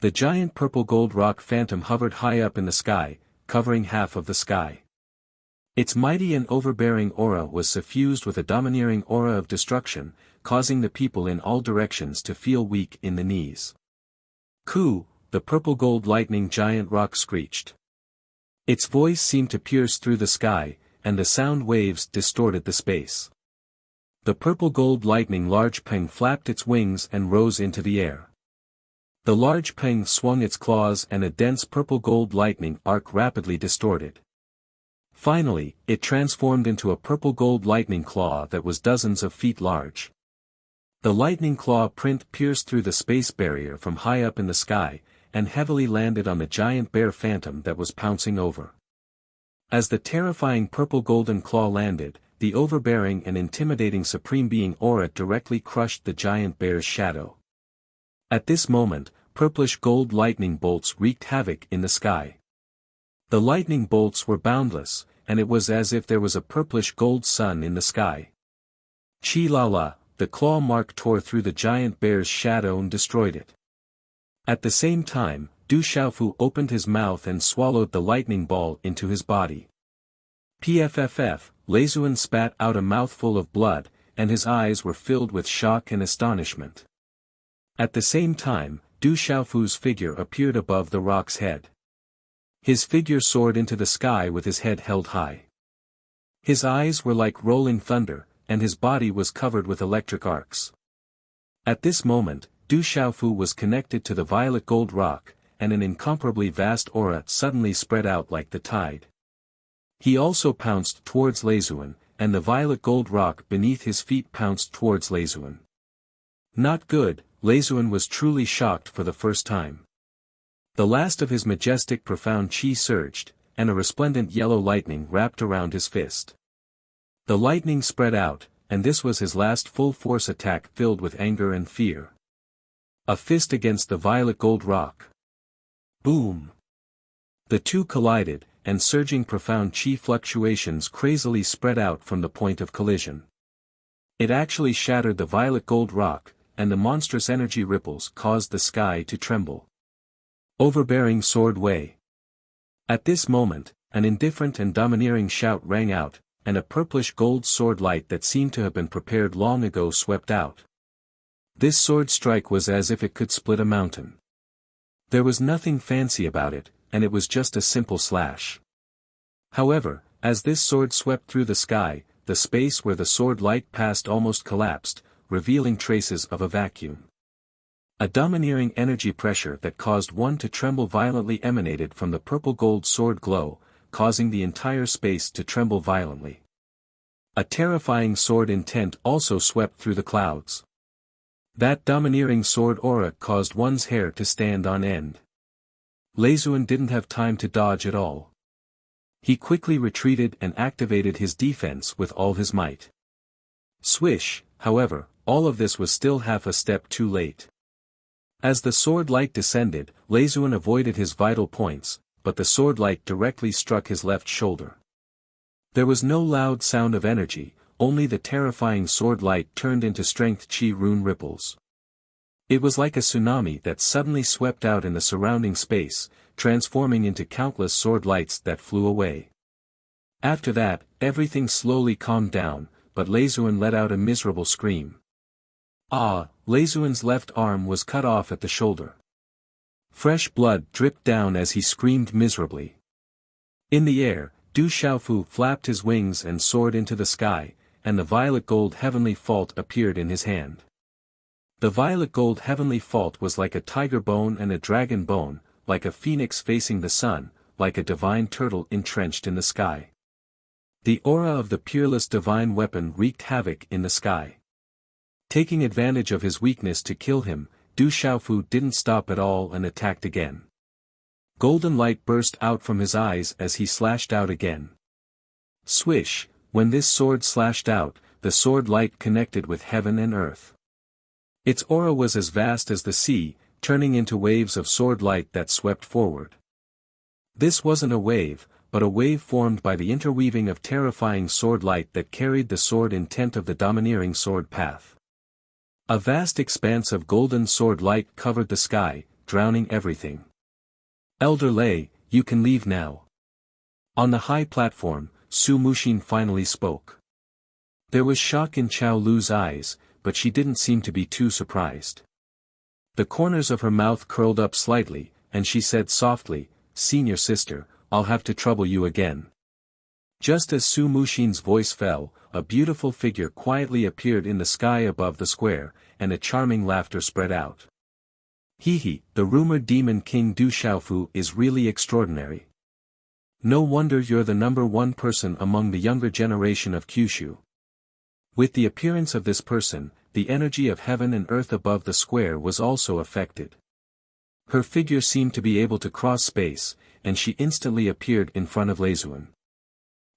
The giant purple-gold rock phantom hovered high up in the sky, covering half of the sky. Its mighty and overbearing aura was suffused with a domineering aura of destruction, causing the people in all directions to feel weak in the knees. Ku, the purple-gold lightning giant rock screeched. Its voice seemed to pierce through the sky, and the sound waves distorted the space. The purple-gold lightning large peng flapped its wings and rose into the air. The large peng swung its claws and a dense purple-gold lightning arc rapidly distorted. Finally, it transformed into a purple-gold lightning claw that was dozens of feet large. The lightning claw print pierced through the space barrier from high up in the sky, and heavily landed on the giant bear phantom that was pouncing over. As the terrifying purple-golden claw landed, the overbearing and intimidating Supreme Being aura directly crushed the giant bear's shadow. At this moment, purplish gold lightning bolts wreaked havoc in the sky. The lightning bolts were boundless, and it was as if there was a purplish gold sun in the sky. Chi-la-la, the claw mark tore through the giant bear's shadow and destroyed it. At the same time, Du Xiaofu opened his mouth and swallowed the lightning ball into his body. Pfff, Leisuan spat out a mouthful of blood, and his eyes were filled with shock and astonishment. At the same time, Du Xiaofu's figure appeared above the rock's head. His figure soared into the sky with his head held high. His eyes were like rolling thunder, and his body was covered with electric arcs. At this moment, Du Xiaofu was connected to the violet gold rock, and an incomparably vast aura suddenly spread out like the tide. He also pounced towards Leisuan, and the violet gold rock beneath his feet pounced towards Leisuan. Not good, Leisuan was truly shocked for the first time. The last of his majestic profound chi surged, and a resplendent yellow lightning wrapped around his fist. The lightning spread out, and this was his last full-force attack filled with anger and fear. A fist against the violet gold rock. Boom! The two collided, and surging profound chi fluctuations crazily spread out from the point of collision. It actually shattered the violet gold rock, and the monstrous energy ripples caused the sky to tremble. Overbearing Sword Wei. At this moment, an indifferent and domineering shout rang out, and a purplish gold sword light that seemed to have been prepared long ago swept out. This sword strike was as if it could split a mountain. There was nothing fancy about it, and it was just a simple slash. However, as this sword swept through the sky, the space where the sword light passed almost collapsed, revealing traces of a vacuum. A domineering energy pressure that caused one to tremble violently emanated from the purple gold sword glow, causing the entire space to tremble violently. A terrifying sword intent also swept through the clouds. That domineering sword aura caused one's hair to stand on end. Leisuan didn't have time to dodge at all. He quickly retreated and activated his defense with all his might. Swish, however, all of this was still half a step too late. As the sword light descended, Leisuan avoided his vital points, but the sword light directly struck his left shoulder. There was no loud sound of energy, only the terrifying sword light turned into strength chi rune ripples. It was like a tsunami that suddenly swept out in the surrounding space, transforming into countless sword lights that flew away. After that, everything slowly calmed down, but Leisuan let out a miserable scream. Ah! Leisuan's left arm was cut off at the shoulder. Fresh blood dripped down as he screamed miserably. In the air, Du Xiaofu flapped his wings and soared into the sky, and the violet gold heavenly fault appeared in his hand. The violet gold heavenly fault was like a tiger bone and a dragon bone, like a phoenix facing the sun, like a divine turtle entrenched in the sky. The aura of the peerless divine weapon wreaked havoc in the sky. Taking advantage of his weakness to kill him, Du Xiaofu didn't stop at all and attacked again. Golden light burst out from his eyes as he slashed out again. Swish! When this sword slashed out, the sword light connected with heaven and earth. Its aura was as vast as the sea, turning into waves of sword light that swept forward. This wasn't a wave, but a wave formed by the interweaving of terrifying sword light that carried the sword intent of the domineering sword path. A vast expanse of golden sword light covered the sky, drowning everything. Elder Lei, you can leave now. On the high platform, Su Muxin finally spoke. There was shock in Chao Lu's eyes, but she didn't seem to be too surprised. The corners of her mouth curled up slightly, and she said softly, "Senior sister, I'll have to trouble you again." Just as Su Muxin's voice fell, a beautiful figure quietly appeared in the sky above the square, and a charming laughter spread out. "Hee, the rumored demon king Du Xiaofu is really extraordinary. No wonder you're the #1 person among the younger generation of Kyushu." With the appearance of this person, the energy of heaven and earth above the square was also affected. Her figure seemed to be able to cross space, and she instantly appeared in front of Leisuan.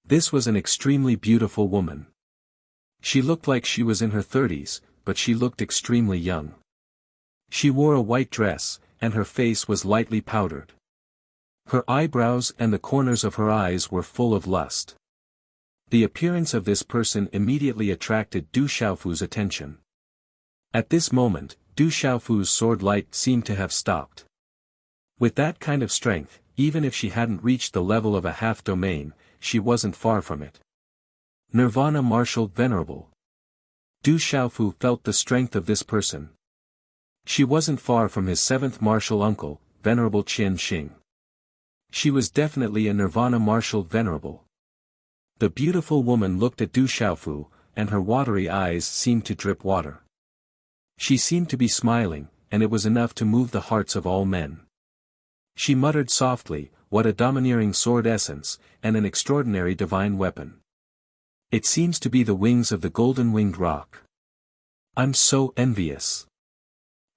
This was an extremely beautiful woman. She looked like she was in her 30s, but she looked extremely young. She wore a white dress, and her face was lightly powdered. Her eyebrows and the corners of her eyes were full of lust. The appearance of this person immediately attracted Du Xiaofu's attention. At this moment, Du Xiaofu's sword light seemed to have stopped. With that kind of strength, even if she hadn't reached the level of a half-domain, she wasn't far from it. Nirvana Martial Venerable. Du Xiaofu felt the strength of this person. She wasn't far from his 7th martial uncle, Venerable Qian Xing. She was definitely a Nirvana Martial Venerable. The beautiful woman looked at Du Xiaofu, and her watery eyes seemed to drip water. She seemed to be smiling, and it was enough to move the hearts of all men. She muttered softly, "What a domineering sword essence, and an extraordinary divine weapon." It seems to be the wings of the golden-winged rock. I'm so envious.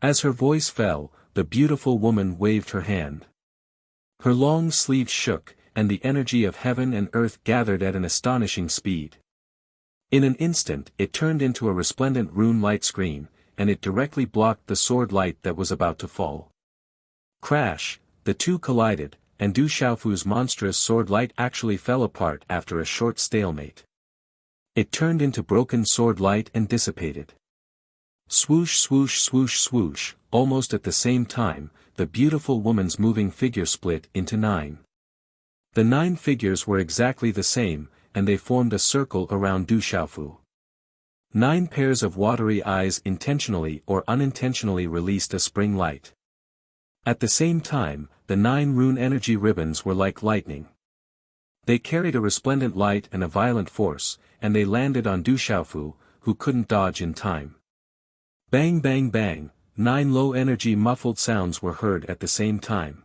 As her voice fell, the beautiful woman waved her hand. Her long sleeves shook, and the energy of heaven and earth gathered at an astonishing speed. In an instant it turned into a resplendent rune light screen, and it directly blocked the sword light that was about to fall. Crash, the two collided, and Du Xiaofu's monstrous sword light actually fell apart after a short stalemate. It turned into broken sword light and dissipated. Swoosh swoosh swoosh swoosh, almost at the same time, the beautiful woman's moving figure split into 9. The 9 figures were exactly the same, and they formed a circle around Du Xiaofu. 9 pairs of watery eyes intentionally or unintentionally released a spring light. At the same time, the 9 rune energy ribbons were like lightning. They carried a resplendent light and a violent force, and they landed on Du Xiaofu, who couldn't dodge in time. Bang bang bang, 9 low-energy muffled sounds were heard at the same time.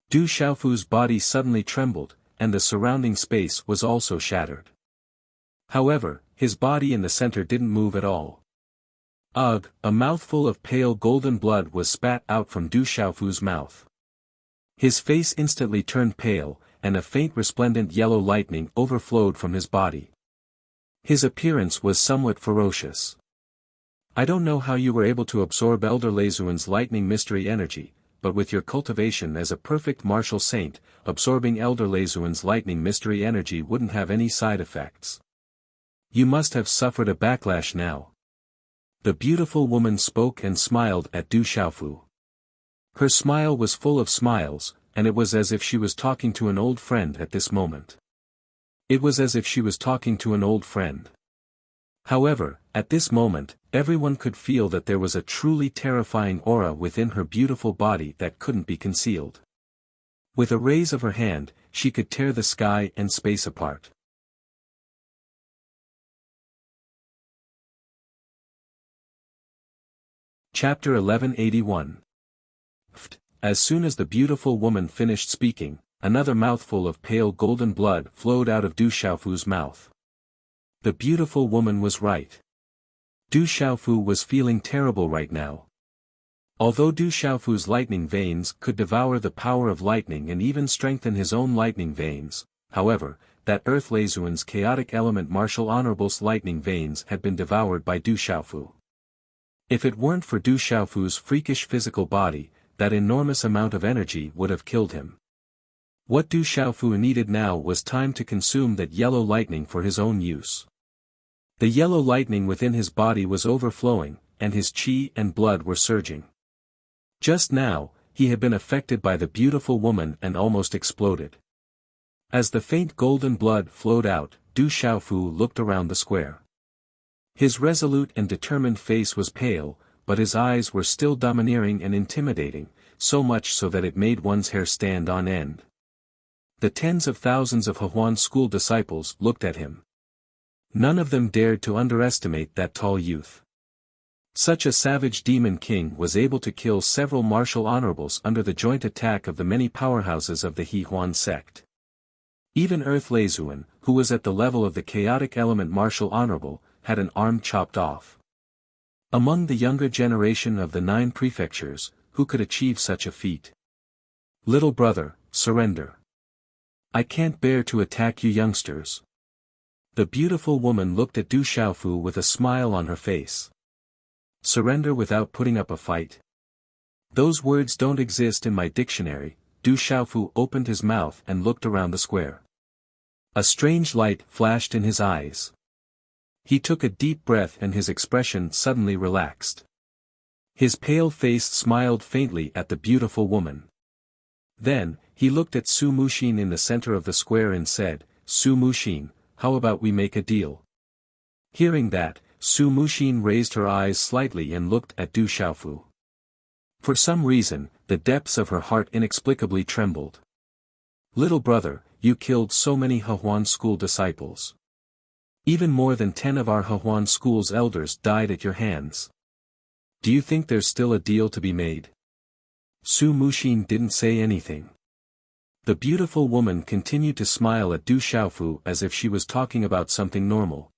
Du Xiaofu's body suddenly trembled, and the surrounding space was also shattered. However, his body in the center didn't move at all. Ugh, a mouthful of pale golden blood was spat out from Du Xiaofu's mouth. His face instantly turned pale, and a faint resplendent yellow lightning overflowed from his body. His appearance was somewhat ferocious. I don't know how you were able to absorb Elder Leizuan's lightning mystery energy, but with your cultivation as a perfect martial saint, absorbing Elder Leizuan's lightning mystery energy wouldn't have any side effects. You must have suffered a backlash now. The beautiful woman spoke and smiled at Du Xiaofu. Her smile was full of smiles, and it was as if she was talking to an old friend at this moment. It was as if she was talking to an old friend. However, at this moment, everyone could feel that there was a truly terrifying aura within her beautiful body that couldn't be concealed. With a raise of her hand, she could tear the sky and space apart. Chapter 1181. As soon as the beautiful woman finished speaking, another mouthful of pale golden blood flowed out of Du Xiaofu's mouth. The beautiful woman was right. Du Xiaofu was feeling terrible right now. Although Du Xiaofu's lightning veins could devour the power of lightning and even strengthen his own lightning veins, however, that Earth Leizuan's chaotic element martial honorable's lightning veins had been devoured by Du Xiaofu. If it weren't for Du Xiaofu's freakish physical body, that enormous amount of energy would have killed him. What Du Xiaofu needed now was time to consume that yellow lightning for his own use. The yellow lightning within his body was overflowing, and his qi and blood were surging. Just now, he had been affected by the beautiful woman and almost exploded. As the faint golden blood flowed out, Du Xiaofu looked around the square. His resolute and determined face was pale, but his eyes were still domineering and intimidating, so much so that it made one's hair stand on end. The tens of thousands of Hehuan school disciples looked at him. None of them dared to underestimate that tall youth. Such a savage demon king was able to kill several martial honorables under the joint attack of the many powerhouses of the Hehuan sect. Even Earth Leizuan, who was at the level of the chaotic element martial honorable, had an arm chopped off. Among the younger generation of the 9 prefectures, who could achieve such a feat? Little brother, surrender. I can't bear to attack you youngsters. The beautiful woman looked at Du Xiaofu with a smile on her face. Surrender without putting up a fight? Those words don't exist in my dictionary. Du Xiaofu opened his mouth and looked around the square. A strange light flashed in his eyes. He took a deep breath and his expression suddenly relaxed. His pale face smiled faintly at the beautiful woman. Then, he looked at Su Muxin in the center of the square and said, Su Muxin, how about we make a deal? Hearing that, Su Muxin raised her eyes slightly and looked at Du Xiaofu. For some reason, the depths of her heart inexplicably trembled. Little brother, you killed so many Hehuan school disciples. Even more than 10 of our Hehuan school's elders died at your hands. Do you think there's still a deal to be made? Su Muxin didn't say anything. The beautiful woman continued to smile at Du Xiaofu as if she was talking about something normal.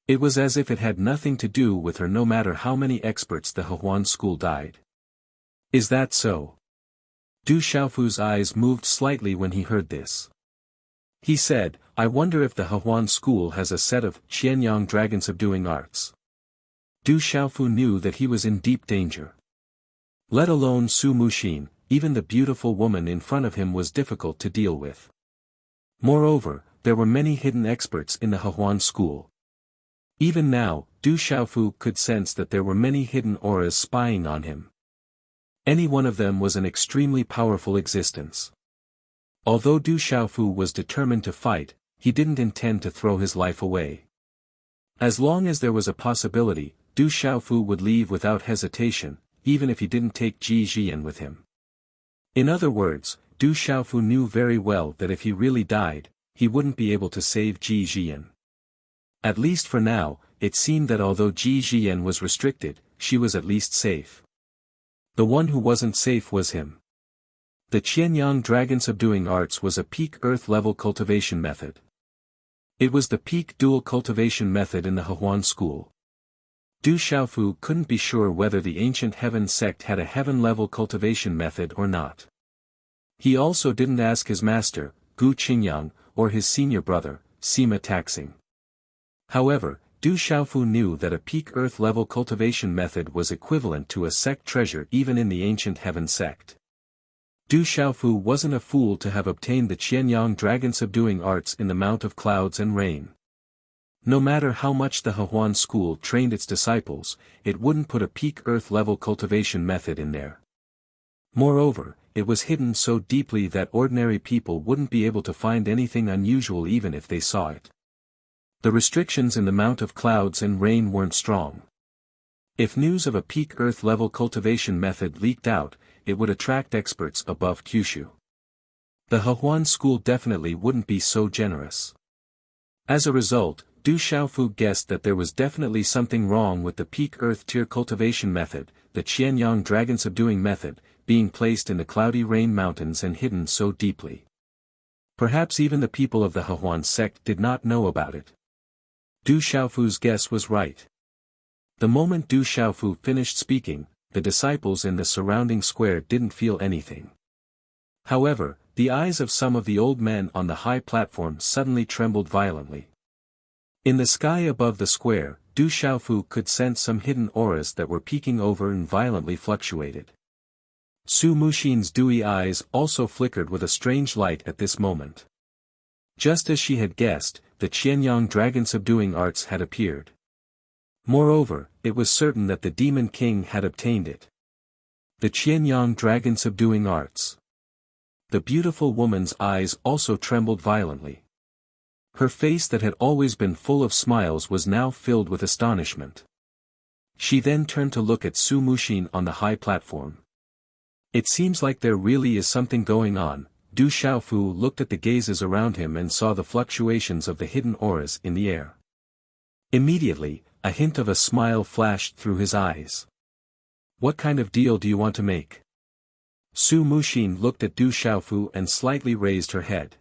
It was as if it had nothing to do with her no matter how many experts the Hehuan school died. Is that so? Du Xiaofu's eyes moved slightly when he heard this. He said, I wonder if the Hehuan school has a set of Qianyang dragon subduing arts. Du Xiaofu knew that he was in deep danger. Let alone Su Muxin, even the beautiful woman in front of him was difficult to deal with. Moreover, there were many hidden experts in the Hehuan school. Even now, Du Xiaofu could sense that there were many hidden auras spying on him. Any one of them was an extremely powerful existence. Although Du Xiaofu was determined to fight, he didn't intend to throw his life away. As long as there was a possibility, Du Xiaofu would leave without hesitation, even if he didn't take Ji Jian with him. In other words, Du Xiaofu knew very well that if he really died, he wouldn't be able to save Ji Jian. At least for now, it seemed that although Ji Jian was restricted, she was at least safe. The one who wasn't safe was him. The Qianyang dragon subduing arts was a peak earth-level cultivation method. It was the peak dual cultivation method in the Hehuan school. Du Xiaofu couldn't be sure whether the ancient heaven sect had a heaven-level cultivation method or not. He also didn't ask his master, Gu Qingyang, or his senior brother, Sima Taxing. However, Du Xiaofu knew that a peak earth-level cultivation method was equivalent to a sect treasure even in the ancient heaven sect. Du Xiaofu wasn't a fool to have obtained the Qianyang dragon subduing arts in the Mount of Clouds and Rain. No matter how much the Hehuan school trained its disciples, it wouldn't put a peak earth-level cultivation method in there. Moreover, it was hidden so deeply that ordinary people wouldn't be able to find anything unusual even if they saw it. The restrictions in the Mount of Clouds and Rain weren't strong. If news of a peak earth-level cultivation method leaked out, it would attract experts above Kyushu. The Hehuan school definitely wouldn't be so generous. As a result, Du Xiaofu guessed that there was definitely something wrong with the peak earth tier cultivation method, the Qianyang dragon subduing method, being placed in the cloudy rain mountains and hidden so deeply. Perhaps even the people of the Hehuan sect did not know about it. Du Xiaofu's guess was right. The moment Du Xiaofu finished speaking, the disciples in the surrounding square didn't feel anything. However, the eyes of some of the old men on the high platform suddenly trembled violently. In the sky above the square, Du Xiaofu could sense some hidden auras that were peeking over and violently fluctuated. Su Muxin's dewy eyes also flickered with a strange light at this moment. Just as she had guessed, the Qianyang dragon subduing arts had appeared. Moreover, it was certain that the Demon King had obtained it. The Qianyang dragon subduing arts. The beautiful woman's eyes also trembled violently. Her face that had always been full of smiles was now filled with astonishment. She then turned to look at Su Muxin on the high platform. It seems like there really is something going on. Du Xiaofu looked at the gazes around him and saw the fluctuations of the hidden auras in the air. Immediately, a hint of a smile flashed through his eyes. What kind of deal do you want to make? Su Muxin looked at Du Xiaofu and slightly raised her head.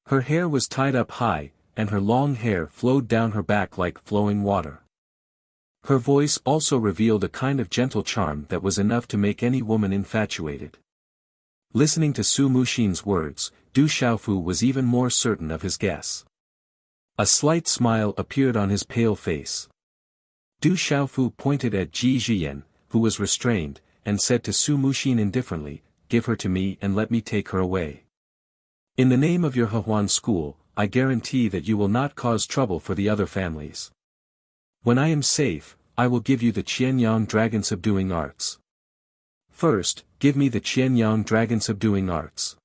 Her hair was tied up high, and her long hair flowed down her back like flowing water. Her voice also revealed a kind of gentle charm that was enough to make any woman infatuated. Listening to Su Muxin's words, Du Xiaofu was even more certain of his guess. A slight smile appeared on his pale face. Du Xiaofu pointed at Ji Jian, who was restrained, and said to Su Muxin indifferently, "Give her to me and let me take her away. In the name of your Hehuan school, I guarantee that you will not cause trouble for the other families. When I am safe, I will give you the Qianyang dragon subduing arts. First, give me the Qianyang dragon subduing arts.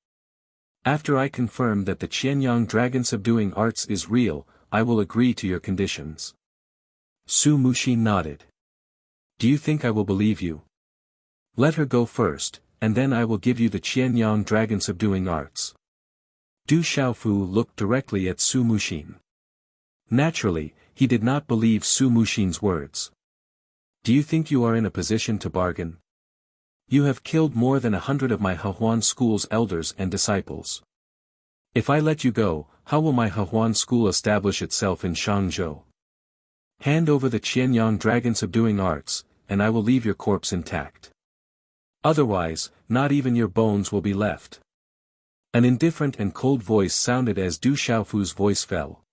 After I confirm that the Qianyang dragon subduing arts is real, I will agree to your conditions." Su Muxin nodded. "Do you think I will believe you? Let her go first, and then I will give you the Qianyang dragon subduing arts." Du Xiaofu looked directly at Su Muxin. Naturally, he did not believe Su Muxin's words. "Do you think you are in a position to bargain?" You have killed more than 100 of my Hehuan school's elders and disciples. If I let you go, how will my Hehuan school establish itself in Shangzhou? Hand over the Qianyang dragon subduing arts, and I will leave your corpse intact. Otherwise, not even your bones will be left. An indifferent and cold voice sounded as Du Xiaofu's voice fell.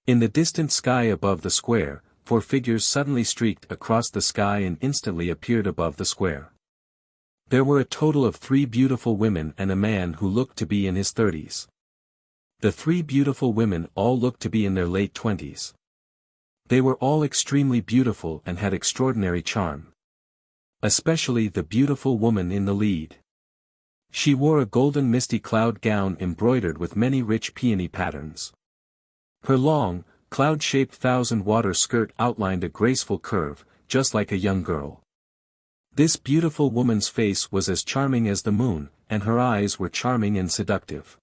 In the distant sky above the square, 4 figures suddenly streaked across the sky and instantly appeared above the square. There were a total of 3 beautiful women and a man who looked to be in his 30s. The 3 beautiful women all looked to be in their late 20s. They were all extremely beautiful and had extraordinary charm. Especially the beautiful woman in the lead. She wore a golden misty cloud gown embroidered with many rich peony patterns. Her long, cloud-shaped thousand-water skirt outlined a graceful curve, just like a young girl. This beautiful woman's face was as charming as the moon, and her eyes were charming and seductive.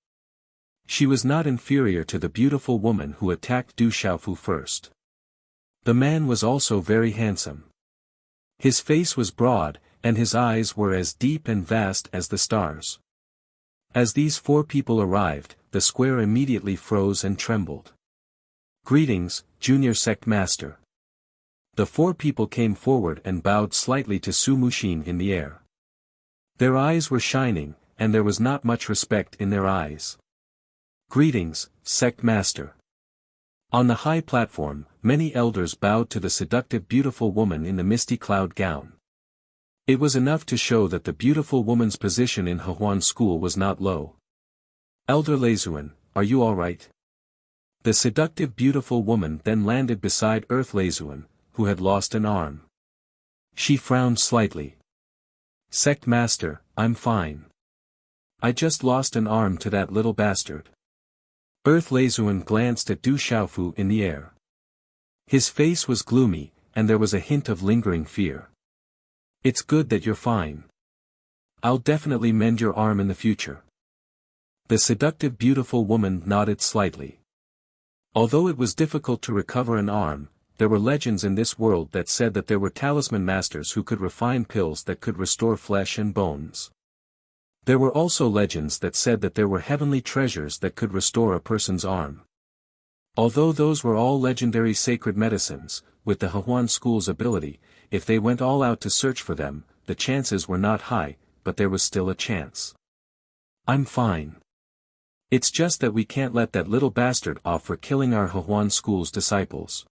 She was not inferior to the beautiful woman who attacked Du Xiaofu first. The man was also very handsome. His face was broad, and his eyes were as deep and vast as the stars. As these 4 people arrived, the square immediately froze and trembled. Greetings, Junior Sect Master. The 4 people came forward and bowed slightly to Su Muxin in the air. Their eyes were shining, and there was not much respect in their eyes. Greetings, Sect Master. On the high platform, many elders bowed to the seductive beautiful woman in the misty cloud gown. It was enough to show that the beautiful woman's position in Hehuan school was not low. Elder Leizuan, are you all right? The seductive beautiful woman then landed beside Earth Leizuan, who had lost an arm. She frowned slightly. Sect Master, I'm fine. I just lost an arm to that little bastard. Earth Leizuan glanced at Du Xiaofu in the air. His face was gloomy, and there was a hint of lingering fear. It's good that you're fine. I'll definitely mend your arm in the future. The seductive beautiful woman nodded slightly. Although it was difficult to recover an arm, there were legends in this world that said that there were talisman masters who could refine pills that could restore flesh and bones. There were also legends that said that there were heavenly treasures that could restore a person's arm. Although those were all legendary sacred medicines, with the Hehuan school's ability, if they went all out to search for them, the chances were not high, but there was still a chance. I'm fine. It's just that we can't let that little bastard off for killing our Hehuan school's disciples.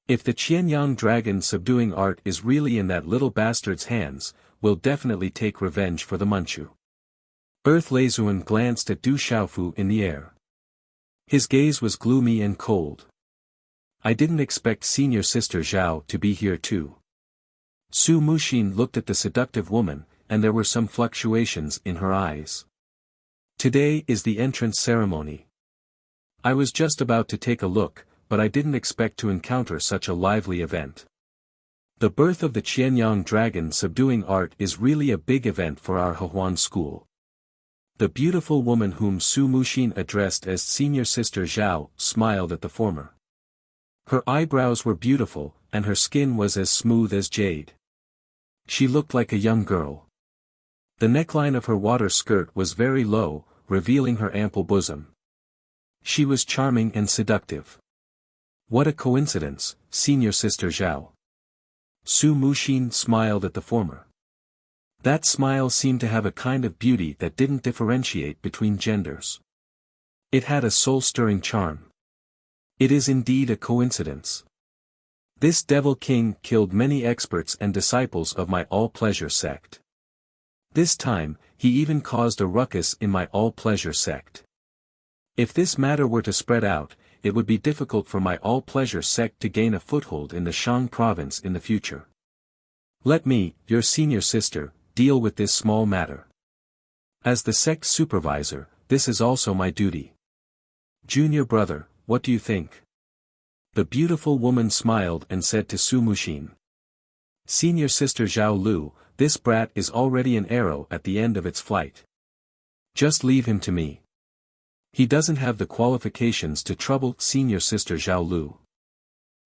If the Qianyang dragon subduing art is really in that little bastard's hands, we'll definitely take revenge for the Manchu. Earth Leizuan glanced at Du Xiaofu in the air. His gaze was gloomy and cold. I didn't expect Senior Sister Zhao to be here too. Su Muxin looked at the seductive woman, and there were some fluctuations in her eyes. Today is the entrance ceremony. I was just about to take a look, but I didn't expect to encounter such a lively event. The birth of the Qianyang dragon subduing art is really a big event for our Hehuan school. The beautiful woman whom Su Muxin addressed as Senior Sister Zhao smiled at the former. Her eyebrows were beautiful, and her skin was as smooth as jade. She looked like a young girl. The neckline of her water skirt was very low, revealing her ample bosom. She was charming and seductive. What a coincidence, Senior Sister Zhao. Su Muxin smiled at the former. That smile seemed to have a kind of beauty that didn't differentiate between genders. It had a soul-stirring charm. It is indeed a coincidence. This Devil King killed many experts and disciples of my all-pleasure sect. This time, he even caused a ruckus in my all-pleasure sect. If this matter were to spread out, it would be difficult for my all-pleasure sect to gain a foothold in the Shang province in the future. Let me, your senior sister, deal with this small matter. As the sect supervisor, this is also my duty. Junior brother, what do you think? The beautiful woman smiled and said to Su Muxin. Senior Sister Zhao Lu, this brat is already an arrow at the end of its flight. Just leave him to me. He doesn't have the qualifications to trouble Senior Sister Zhao Lu.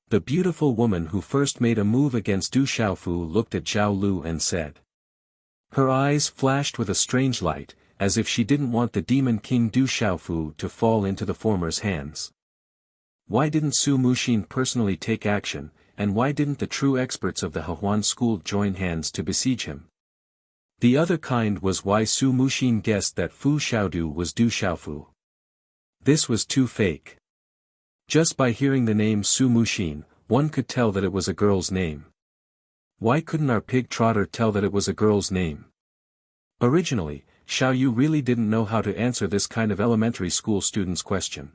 The beautiful woman who first made a move against Du Xiaofu looked at Zhao Lu and said. Her eyes flashed with a strange light, as if she didn't want the demon king Du Xiaofu to fall into the former's hands. Why didn't Su Muxin personally take action, and why didn't the true experts of the Hehuan school join hands to besiege him? The other kind was why Su Muxin guessed that Fu Xiaodu was Du Xiaofu. This was too fake. Just by hearing the name Su Muxin, one could tell that it was a girl's name. Why couldn't our pig trotter tell that it was a girl's name? Originally, Xiao Yu really didn't know how to answer this kind of elementary school student's question.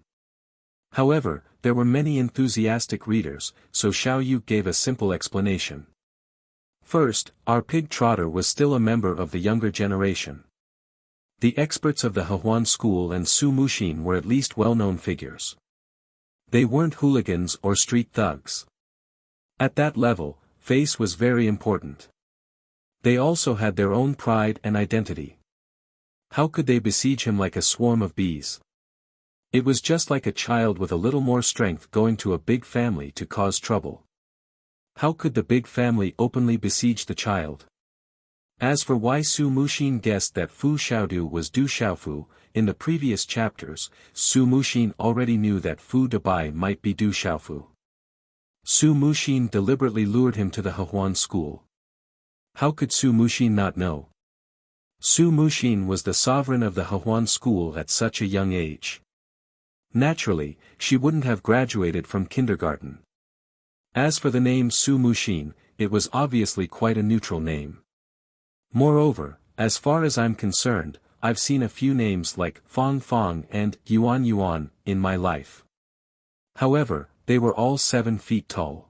However, there were many enthusiastic readers, so Xiao Yu gave a simple explanation. First, our pig trotter was still a member of the younger generation. The experts of the Hehuan school and Su Muxin were at least well-known figures. They weren't hooligans or street thugs. At that level, face was very important. They also had their own pride and identity. How could they besiege him like a swarm of bees? It was just like a child with a little more strength going to a big family to cause trouble. How could the big family openly besiege the child? As for why Su Muxin guessed that Fu Xiaodu was Du Xiaofu, in the previous chapters, Su Muxin already knew that Fu Dabai might be Du Xiaofu. Su Muxin deliberately lured him to the Hehuan school. How could Su Muxin not know? Su Muxin was the sovereign of the Hehuan school at such a young age. Naturally, she wouldn't have graduated from kindergarten. As for the name Su Muxin, it was obviously quite a neutral name. Moreover, as far as I'm concerned, I've seen a few names like Fong Fong and Yuan Yuan in my life. However, they were all 7 feet tall.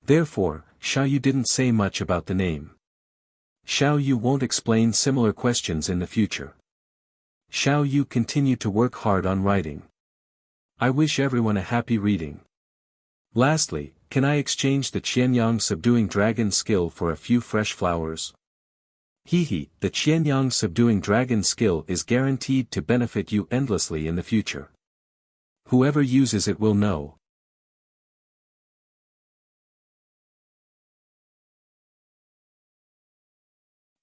Therefore, Xiao Yu didn't say much about the name. Xiao Yu won't explain similar questions in the future. Xiao Yu continued to work hard on writing. I wish everyone a happy reading. Lastly, can I exchange the Qianyang subduing dragon skill for a few fresh flowers? Hehe, the Qianyang subduing dragon skill is guaranteed to benefit you endlessly in the future. Whoever uses it will know.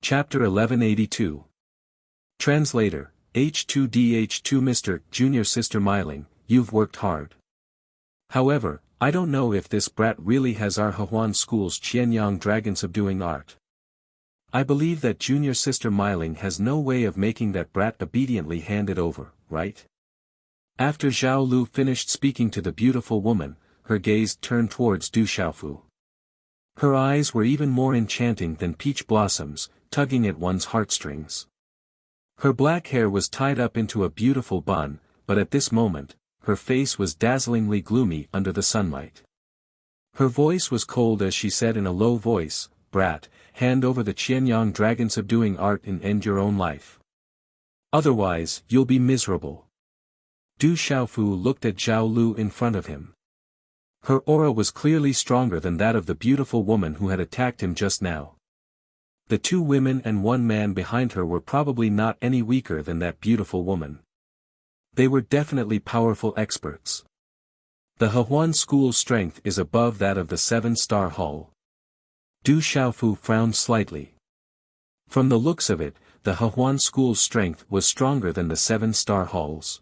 Chapter 1182. Translator, H2DH2 Mr. Junior Sister Myling, you've worked hard. However, I don't know if this brat really has our Hehuan school's Qianyang dragon subduing art. I believe that Junior Sister Myling has no way of making that brat obediently hand it over, right? After Zhao Lu finished speaking to the beautiful woman, her gaze turned towards Du Xiaofu. Her eyes were even more enchanting than peach blossoms, tugging at one's heartstrings. Her black hair was tied up into a beautiful bun, but at this moment, her face was dazzlingly gloomy under the sunlight. Her voice was cold as she said in a low voice, "Brat, hand over the Qianyang dragon subduing art and end your own life. Otherwise, you'll be miserable." Du Xiaofu looked at Zhao Lu in front of him. Her aura was clearly stronger than that of the beautiful woman who had attacked him just now. The 2 women and 1 man behind her were probably not any weaker than that beautiful woman. They were definitely powerful experts. The Hehuan school's strength is above that of the 7-star hall. Du Xiaofu frowned slightly. From the looks of it, the Hehuan school's strength was stronger than the 7-star hall's.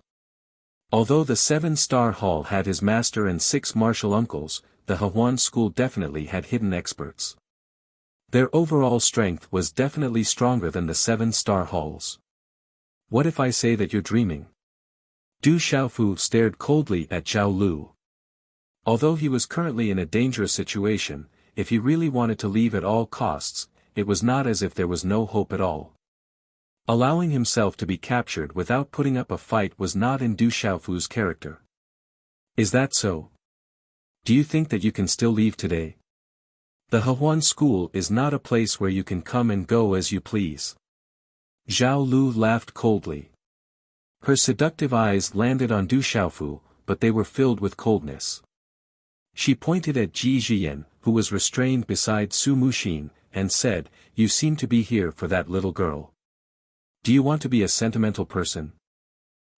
Although the 7-star hall had his master and 6 martial uncles, the Hehuan school definitely had hidden experts. Their overall strength was definitely stronger than the 7-star halls. What if I say that you're dreaming? Du Xiaofu stared coldly at Zhao Lu. Although he was currently in a dangerous situation, if he really wanted to leave at all costs, it was not as if there was no hope at all. Allowing himself to be captured without putting up a fight was not in Du Xiaofu's character. Is that so? Do you think that you can still leave today? The Hehuan school is not a place where you can come and go as you please. Zhao Lu laughed coldly. Her seductive eyes landed on Du Xiaofu, but they were filled with coldness. She pointed at Ji Jian, who was restrained beside Su Muxin, and said, "You seem to be here for that little girl. Do you want to be a sentimental person?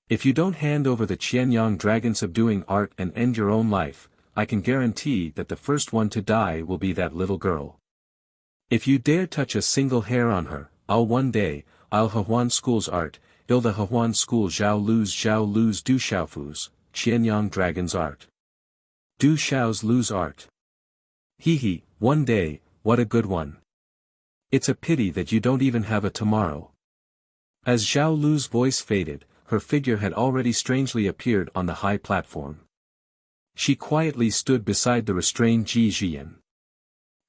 If you don't hand over the Qianyang dragon subduing art and end your own life, I can guarantee that the first one to die will be that little girl. If you dare touch a single hair on her, one day, I'll Hehuan School's art, il the Hehuan School Zhao Lu's Du Xiaofu's, Qianyang Dragon's art. Du Xiao's Lu's art. Hee, one day, what a good one. It's a pity that you don't even have a tomorrow. As Zhao Lu's voice faded, her figure had already strangely appeared on the high platform. She quietly stood beside the restrained Ji Jian.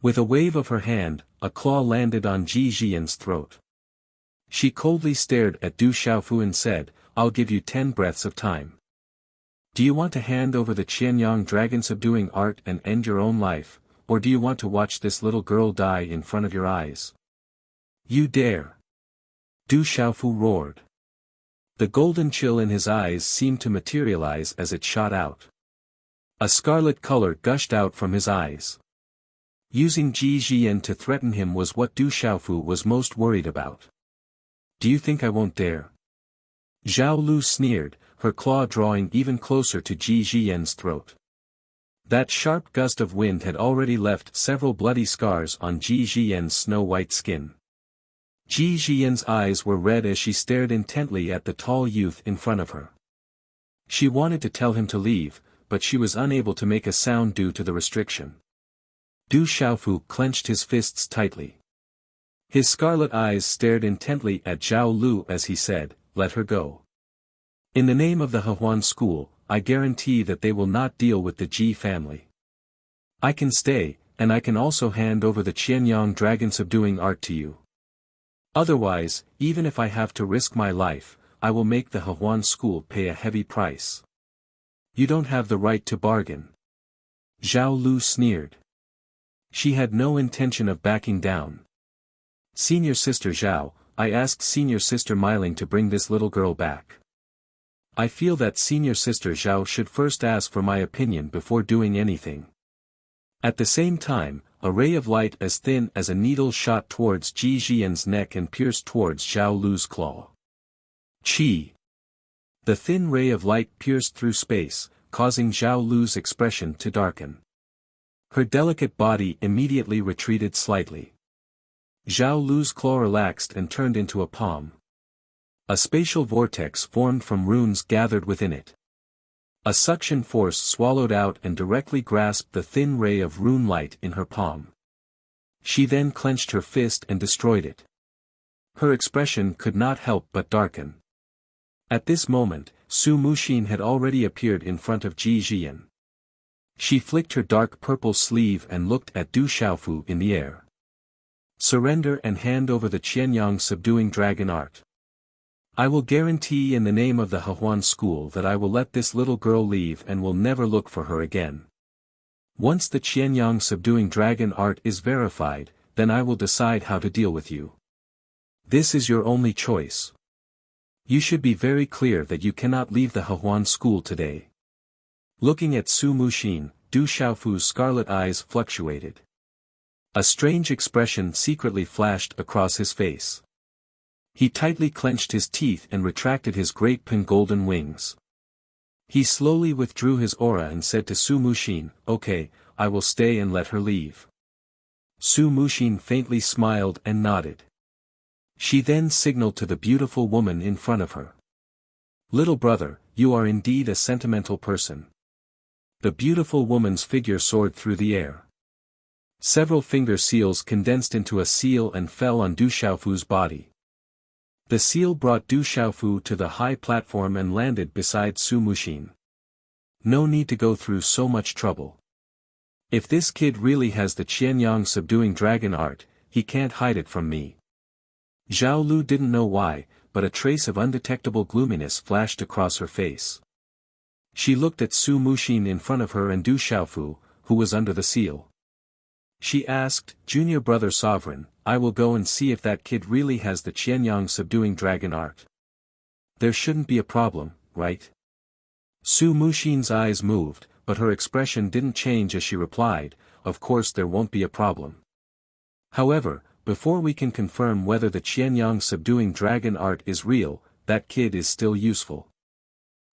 With a wave of her hand, a claw landed on Ji Jian's throat. She coldly stared at Du Xiaofu and said, I'll give you 10 breaths of time. Do you want to hand over the Qianyang dragon subduing art and end your own life, or do you want to watch this little girl die in front of your eyes? You dare! Du Xiaofu roared. The golden chill in his eyes seemed to materialize as it shot out. A scarlet color gushed out from his eyes. Using Ji Jian to threaten him was what Du Xiaofu was most worried about. Do you think I won't dare? Zhao Lu sneered, her claw drawing even closer to Ji Jian's throat. That sharp gust of wind had already left several bloody scars on Ji Jian's snow-white skin. Ji Jian's eyes were red as she stared intently at the tall youth in front of her. She wanted to tell him to leave, but she was unable to make a sound due to the restriction. Du Xiaofu clenched his fists tightly. His scarlet eyes stared intently at Zhao Lu as he said, let her go. In the name of the Hehuan School, I guarantee that they will not deal with the Ji family. I can stay, and I can also hand over the Qianyang dragon subduing art to you. Otherwise, even if I have to risk my life, I will make the Hehuan School pay a heavy price. You don't have the right to bargain. Zhao Lu sneered. She had no intention of backing down. Senior Sister Zhao, I asked Senior Sister Meiling to bring this little girl back. I feel that Senior Sister Zhao should first ask for my opinion before doing anything. At the same time, a ray of light as thin as a needle shot towards Ji Jian's neck and pierced towards Zhao Lu's claw. Chi! The thin ray of light pierced through space, causing Zhao Lu's expression to darken. Her delicate body immediately retreated slightly. Zhao Lu's claw relaxed and turned into a palm. A spatial vortex formed from runes gathered within it. A suction force swallowed out and directly grasped the thin ray of rune light in her palm. She then clenched her fist and destroyed it. Her expression could not help but darken. At this moment, Su Muxin had already appeared in front of Ji Jian. She flicked her dark purple sleeve and looked at Du Xiaofu in the air. Surrender and hand over the Qianyang subduing dragon art. I will guarantee in the name of the Hehuan School that I will let this little girl leave and will never look for her again. Once the Qianyang subduing dragon art is verified, then I will decide how to deal with you. This is your only choice. You should be very clear that you cannot leave the Hehuan School today. Looking at Su Muxin, Du Xiaofu's scarlet eyes fluctuated. A strange expression secretly flashed across his face. He tightly clenched his teeth and retracted his great pin-golden wings. He slowly withdrew his aura and said to Su Muxin, okay, I will stay and let her leave. Su Muxin faintly smiled and nodded. She then signaled to the beautiful woman in front of her. Little brother, you are indeed a sentimental person. The beautiful woman's figure soared through the air. Several finger seals condensed into a seal and fell on Du Xiaofu's body. The seal brought Du Xiaofu to the high platform and landed beside Su Muxin. No need to go through so much trouble. If this kid really has the Qianyang subduing dragon art, he can't hide it from me. Zhao Lu didn't know why, but a trace of undetectable gloominess flashed across her face. She looked at Su Muxin in front of her and Du Xiaofu, who was under the seal. She asked, Junior Brother Sovereign, I will go and see if that kid really has the Qianyang subduing dragon art. There shouldn't be a problem, right? Su Muxin's eyes moved, but her expression didn't change as she replied, of course there won't be a problem. However, before we can confirm whether the Qianyang subduing dragon art is real, that kid is still useful.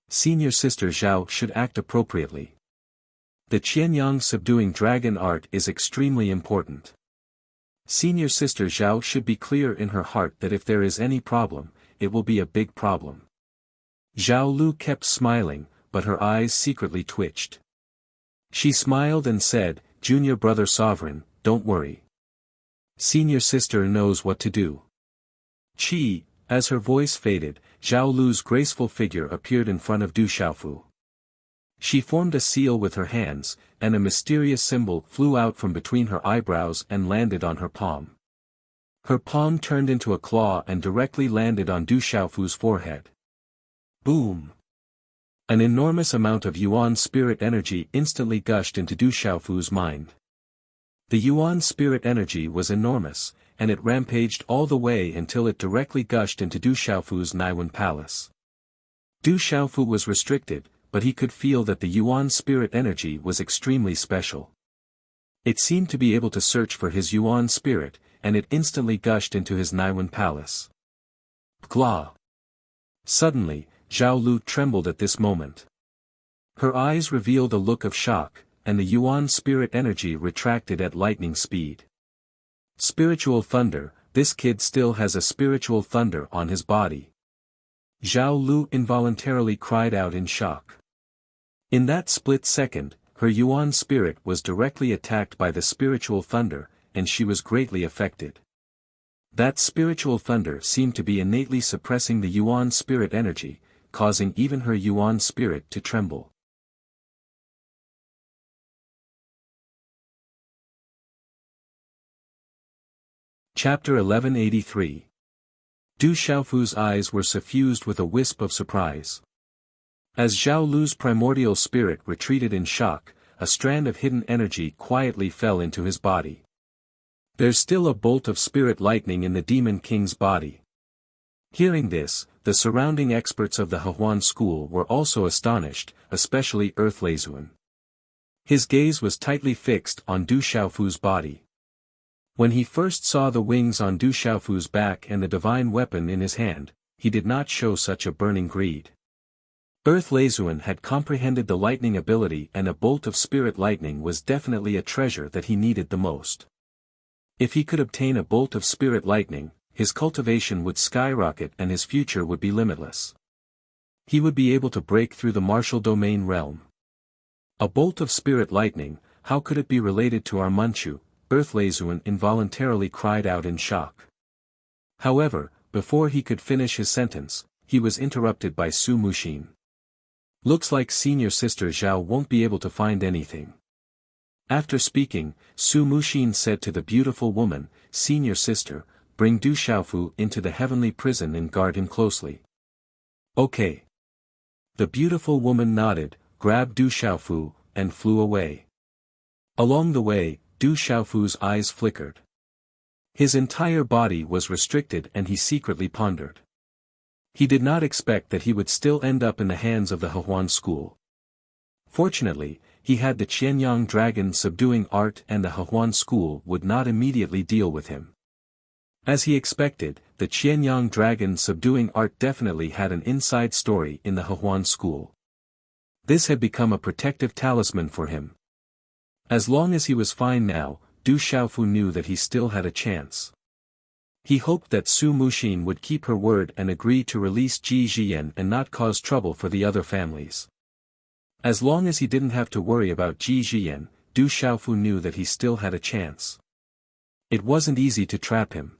Senior Sister Zhao should act appropriately. The Qianyang subduing dragon art is extremely important. Senior sister Zhao should be clear in her heart that if there is any problem, it will be a big problem. Zhao Lu kept smiling, but her eyes secretly twitched. She smiled and said, "Junior brother sovereign, don't worry. Senior sister knows what to do." Chi, as her voice faded, Zhao Lu's graceful figure appeared in front of Du Xiaofu. She formed a seal with her hands, and a mysterious symbol flew out from between her eyebrows and landed on her palm. Her palm turned into a claw and directly landed on Du Xiaofu's forehead. Boom! An enormous amount of Yuan spirit energy instantly gushed into Du Xiaofu's mind. The Yuan spirit energy was enormous, and it rampaged all the way until it directly gushed into Du Xiaofu's Naiwan palace. Du Xiaofu was restricted, but he could feel that the Yuan spirit energy was extremely special. It seemed to be able to search for his Yuan spirit, and it instantly gushed into his Naiwan palace. Glah! Suddenly, Zhao Lu trembled at this moment. Her eyes revealed a look of shock, and the Yuan spirit energy retracted at lightning speed. Spiritual thunder, this kid still has a spiritual thunder on his body. Zhao Lu involuntarily cried out in shock. In that split second, her Yuan spirit was directly attacked by the spiritual thunder, and she was greatly affected. That spiritual thunder seemed to be innately suppressing the Yuan spirit energy, causing even her Yuan spirit to tremble. Chapter 1183. Du Xiaofu's eyes were suffused with a wisp of surprise. As Zhao Lu's primordial spirit retreated in shock, a strand of hidden energy quietly fell into his body. There's still a bolt of spirit lightning in the Demon King's body. Hearing this, the surrounding experts of the Hehuan school were also astonished, especially Earth Leizuan. His gaze was tightly fixed on Du Xiaofu's body. When he first saw the wings on Du Xiaofu's back and the divine weapon in his hand, he did not show such a burning greed. Earth Leizuan had comprehended the lightning ability, and a bolt of spirit lightning was definitely a treasure that he needed the most. If he could obtain a bolt of spirit lightning, his cultivation would skyrocket and his future would be limitless. He would be able to break through the martial domain realm. A bolt of spirit lightning, how could it be related to our Manchu? Earth Leizuan involuntarily cried out in shock. However, before he could finish his sentence, he was interrupted by Su Muxin. Looks like senior sister Zhao won't be able to find anything. After speaking, Su Muxin said to the beautiful woman, "Senior sister, bring Du Xiaofu into the heavenly prison and guard him closely." "Okay." The beautiful woman nodded, grabbed Du Xiaofu, and flew away. Along the way, Du Xiaofu's eyes flickered. His entire body was restricted and he secretly pondered. He did not expect that he would still end up in the hands of the Hehuan school. Fortunately, he had the Qianyang dragon subduing art and the Hehuan school would not immediately deal with him. As he expected, the Qianyang dragon subduing art definitely had an inside story in the Hehuan school. This had become a protective talisman for him. As long as he was fine now, Du Xiaofu knew that he still had a chance. He hoped that Su Muxin would keep her word and agree to release Ji Jiyan and not cause trouble for the other families. As long as he didn't have to worry about Ji Jiyan, Du Xiaofu knew that he still had a chance. It wasn't easy to trap him.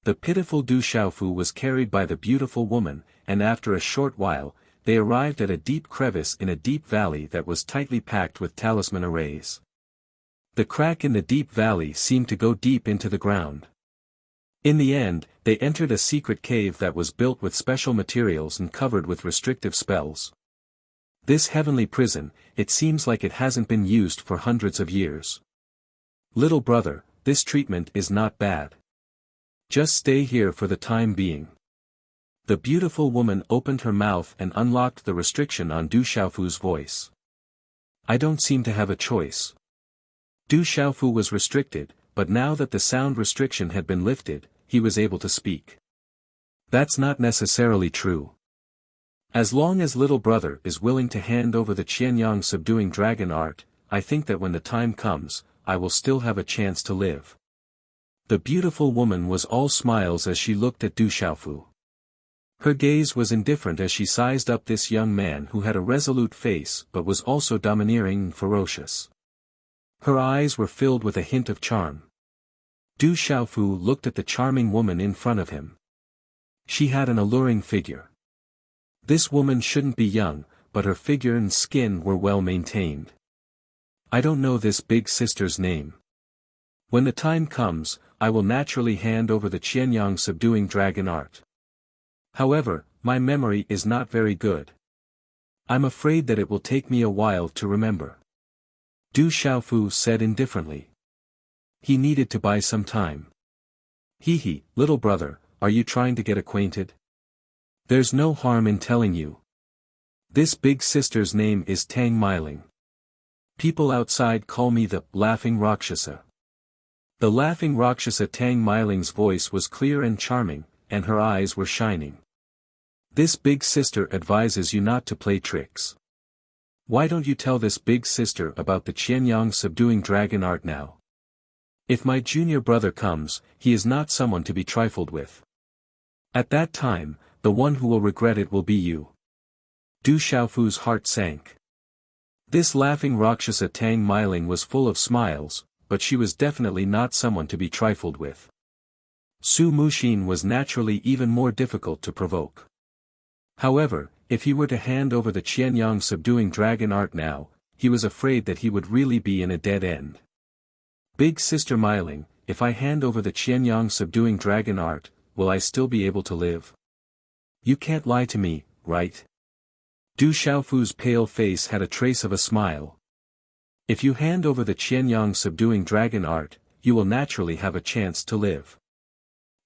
The pitiful Du Xiaofu was carried by the beautiful woman, and after a short while, they arrived at a deep crevice in a deep valley that was tightly packed with talisman arrays. The crack in the deep valley seemed to go deep into the ground. In the end, they entered a secret cave that was built with special materials and covered with restrictive spells. This heavenly prison, it seems like it hasn't been used for hundreds of years. Little brother, this treatment is not bad. Just stay here for the time being. The beautiful woman opened her mouth and unlocked the restriction on Du Xiaofu's voice. I don't seem to have a choice. Du Xiaofu was restricted, but now that the sound restriction had been lifted, he was able to speak. That's not necessarily true. As long as little brother is willing to hand over the Qianyang subduing dragon art, I think that when the time comes, I will still have a chance to live. The beautiful woman was all smiles as she looked at Du Xiaofu. Her gaze was indifferent as she sized up this young man who had a resolute face but was also domineering and ferocious. Her eyes were filled with a hint of charm. Du Xiaofu looked at the charming woman in front of him. She had an alluring figure. This woman shouldn't be young, but her figure and skin were well maintained. I don't know this big sister's name. When the time comes, I will naturally hand over the Qianyang subduing dragon art. However, my memory is not very good. I'm afraid that it will take me a while to remember. Du Xiaofu said indifferently. He needed to buy some time. He, little brother, are you trying to get acquainted? There's no harm in telling you. This big sister's name is Tang Meiling. People outside call me the Laughing Rakshasa. The Laughing Rakshasa Tang Meiling's voice was clear and charming, and her eyes were shining. This big sister advises you not to play tricks. Why don't you tell this big sister about the Qianyang subduing dragon art now? If my junior brother comes, he is not someone to be trifled with. At that time, the one who will regret it will be you. Du Xiaofu's heart sank. This Laughing Rakshasa Tang Meiling was full of smiles, but she was definitely not someone to be trifled with. Su Muxin was naturally even more difficult to provoke. However, if he were to hand over the Qianyang subduing dragon art now, he was afraid that he would really be in a dead end. Big Sister Meiling, if I hand over the Qianyang subduing dragon art, will I still be able to live? You can't lie to me, right? Du Xiaofu's pale face had a trace of a smile. If you hand over the Qianyang subduing dragon art, you will naturally have a chance to live.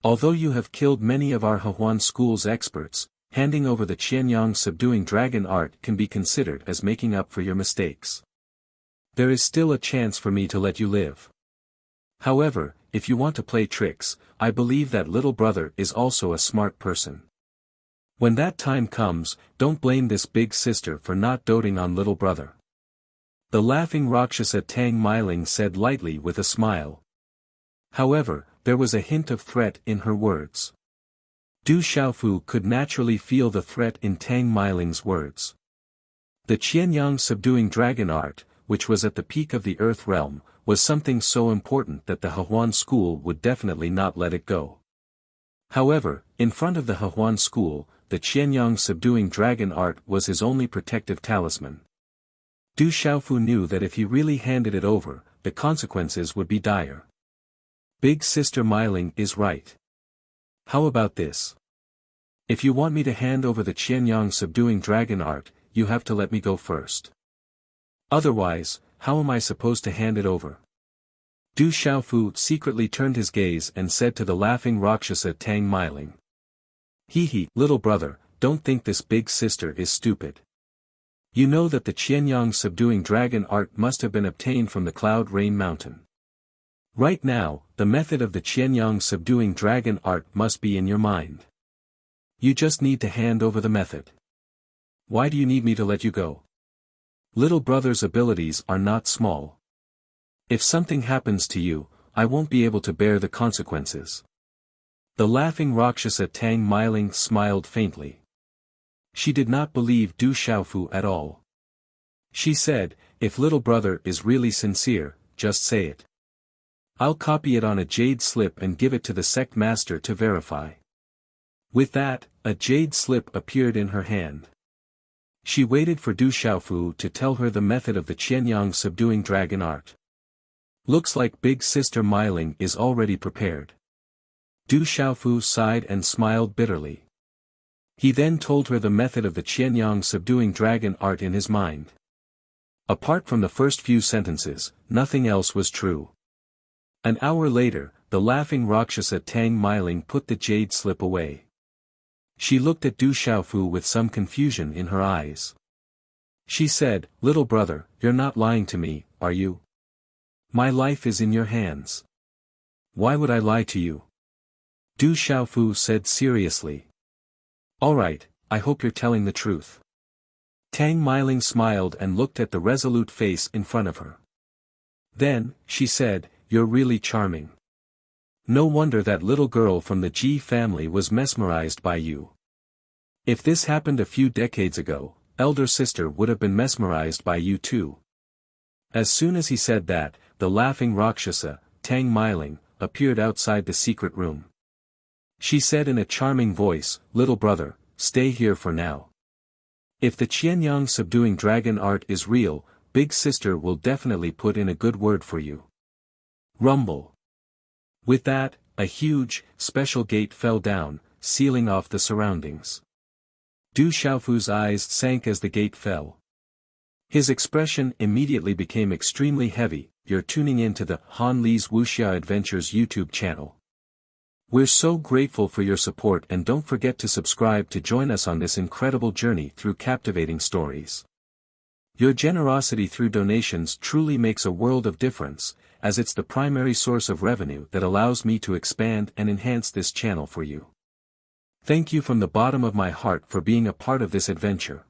Although you have killed many of our Hehuan school's experts, handing over the Qianyang subduing dragon art can be considered as making up for your mistakes. There is still a chance for me to let you live. However, if you want to play tricks, I believe that little brother is also a smart person. When that time comes, don't blame this big sister for not doting on little brother. The Laughing Rakshasa Tang Meiling said lightly with a smile. However, there was a hint of threat in her words. Du Xiaofu could naturally feel the threat in Tang Meiling's words. The Qianyang subduing dragon art, which was at the peak of the earth realm, was something so important that the Hehuan school would definitely not let it go. However, in front of the Hehuan school, the Qianyang subduing dragon art was his only protective talisman. Du Xiaofu knew that if he really handed it over, the consequences would be dire. Big Sister Meiling is right. How about this? If you want me to hand over the Qianyang subduing dragon art, you have to let me go first. Otherwise, how am I supposed to hand it over? Du Xiaofu secretly turned his gaze and said to the Laughing Rakshasa Tang Meiling. Little brother, don't think this big sister is stupid. You know that the Qianyang subduing dragon art must have been obtained from the Cloud Rain Mountain. Right now, the method of the Qianyang subduing dragon art must be in your mind. You just need to hand over the method. Why do you need me to let you go? Little brother's abilities are not small. If something happens to you, I won't be able to bear the consequences. The Laughing Rakshasa Tang Meiling smiled faintly. She did not believe Du Xiaofu at all. She said, if little brother is really sincere, just say it. I'll copy it on a jade slip and give it to the sect master to verify. With that, a jade slip appeared in her hand. She waited for Du Xiaofu to tell her the method of the Qianyang subduing dragon art. Looks like Big Sister Meiling is already prepared. Du Xiaofu sighed and smiled bitterly. He then told her the method of the Qianyang subduing dragon art in his mind. Apart from the first few sentences, nothing else was true. An hour later, the Laughing Rakshasa Tang Meiling put the jade slip away. She looked at Du Xiaofu with some confusion in her eyes. She said, little brother, you're not lying to me, are you? My life is in your hands. Why would I lie to you? Du Xiaofu said seriously. Alright, I hope you're telling the truth. Tang Meiling smiled and looked at the resolute face in front of her. Then, she said, you're really charming. No wonder that little girl from the Ji family was mesmerized by you. If this happened a few decades ago, elder sister would have been mesmerized by you too. As soon as he said that, the laughing Rakshasa, Tang Miling, appeared outside the secret room. She said in a charming voice, "Little brother, stay here for now. If the Qianyang subduing dragon art is real, big sister will definitely put in a good word for you." Rumble. With that, a huge, special gate fell down, sealing off the surroundings. Du Xiaofu's eyes sank as the gate fell. His expression immediately became extremely heavy. You're tuning in to the Han Li's Wuxia Adventures YouTube channel. We're so grateful for your support, and don't forget to subscribe to join us on this incredible journey through captivating stories. Your generosity through donations truly makes a world of difference, as it's the primary source of revenue that allows me to expand and enhance this channel for you. Thank you from the bottom of my heart for being a part of this adventure.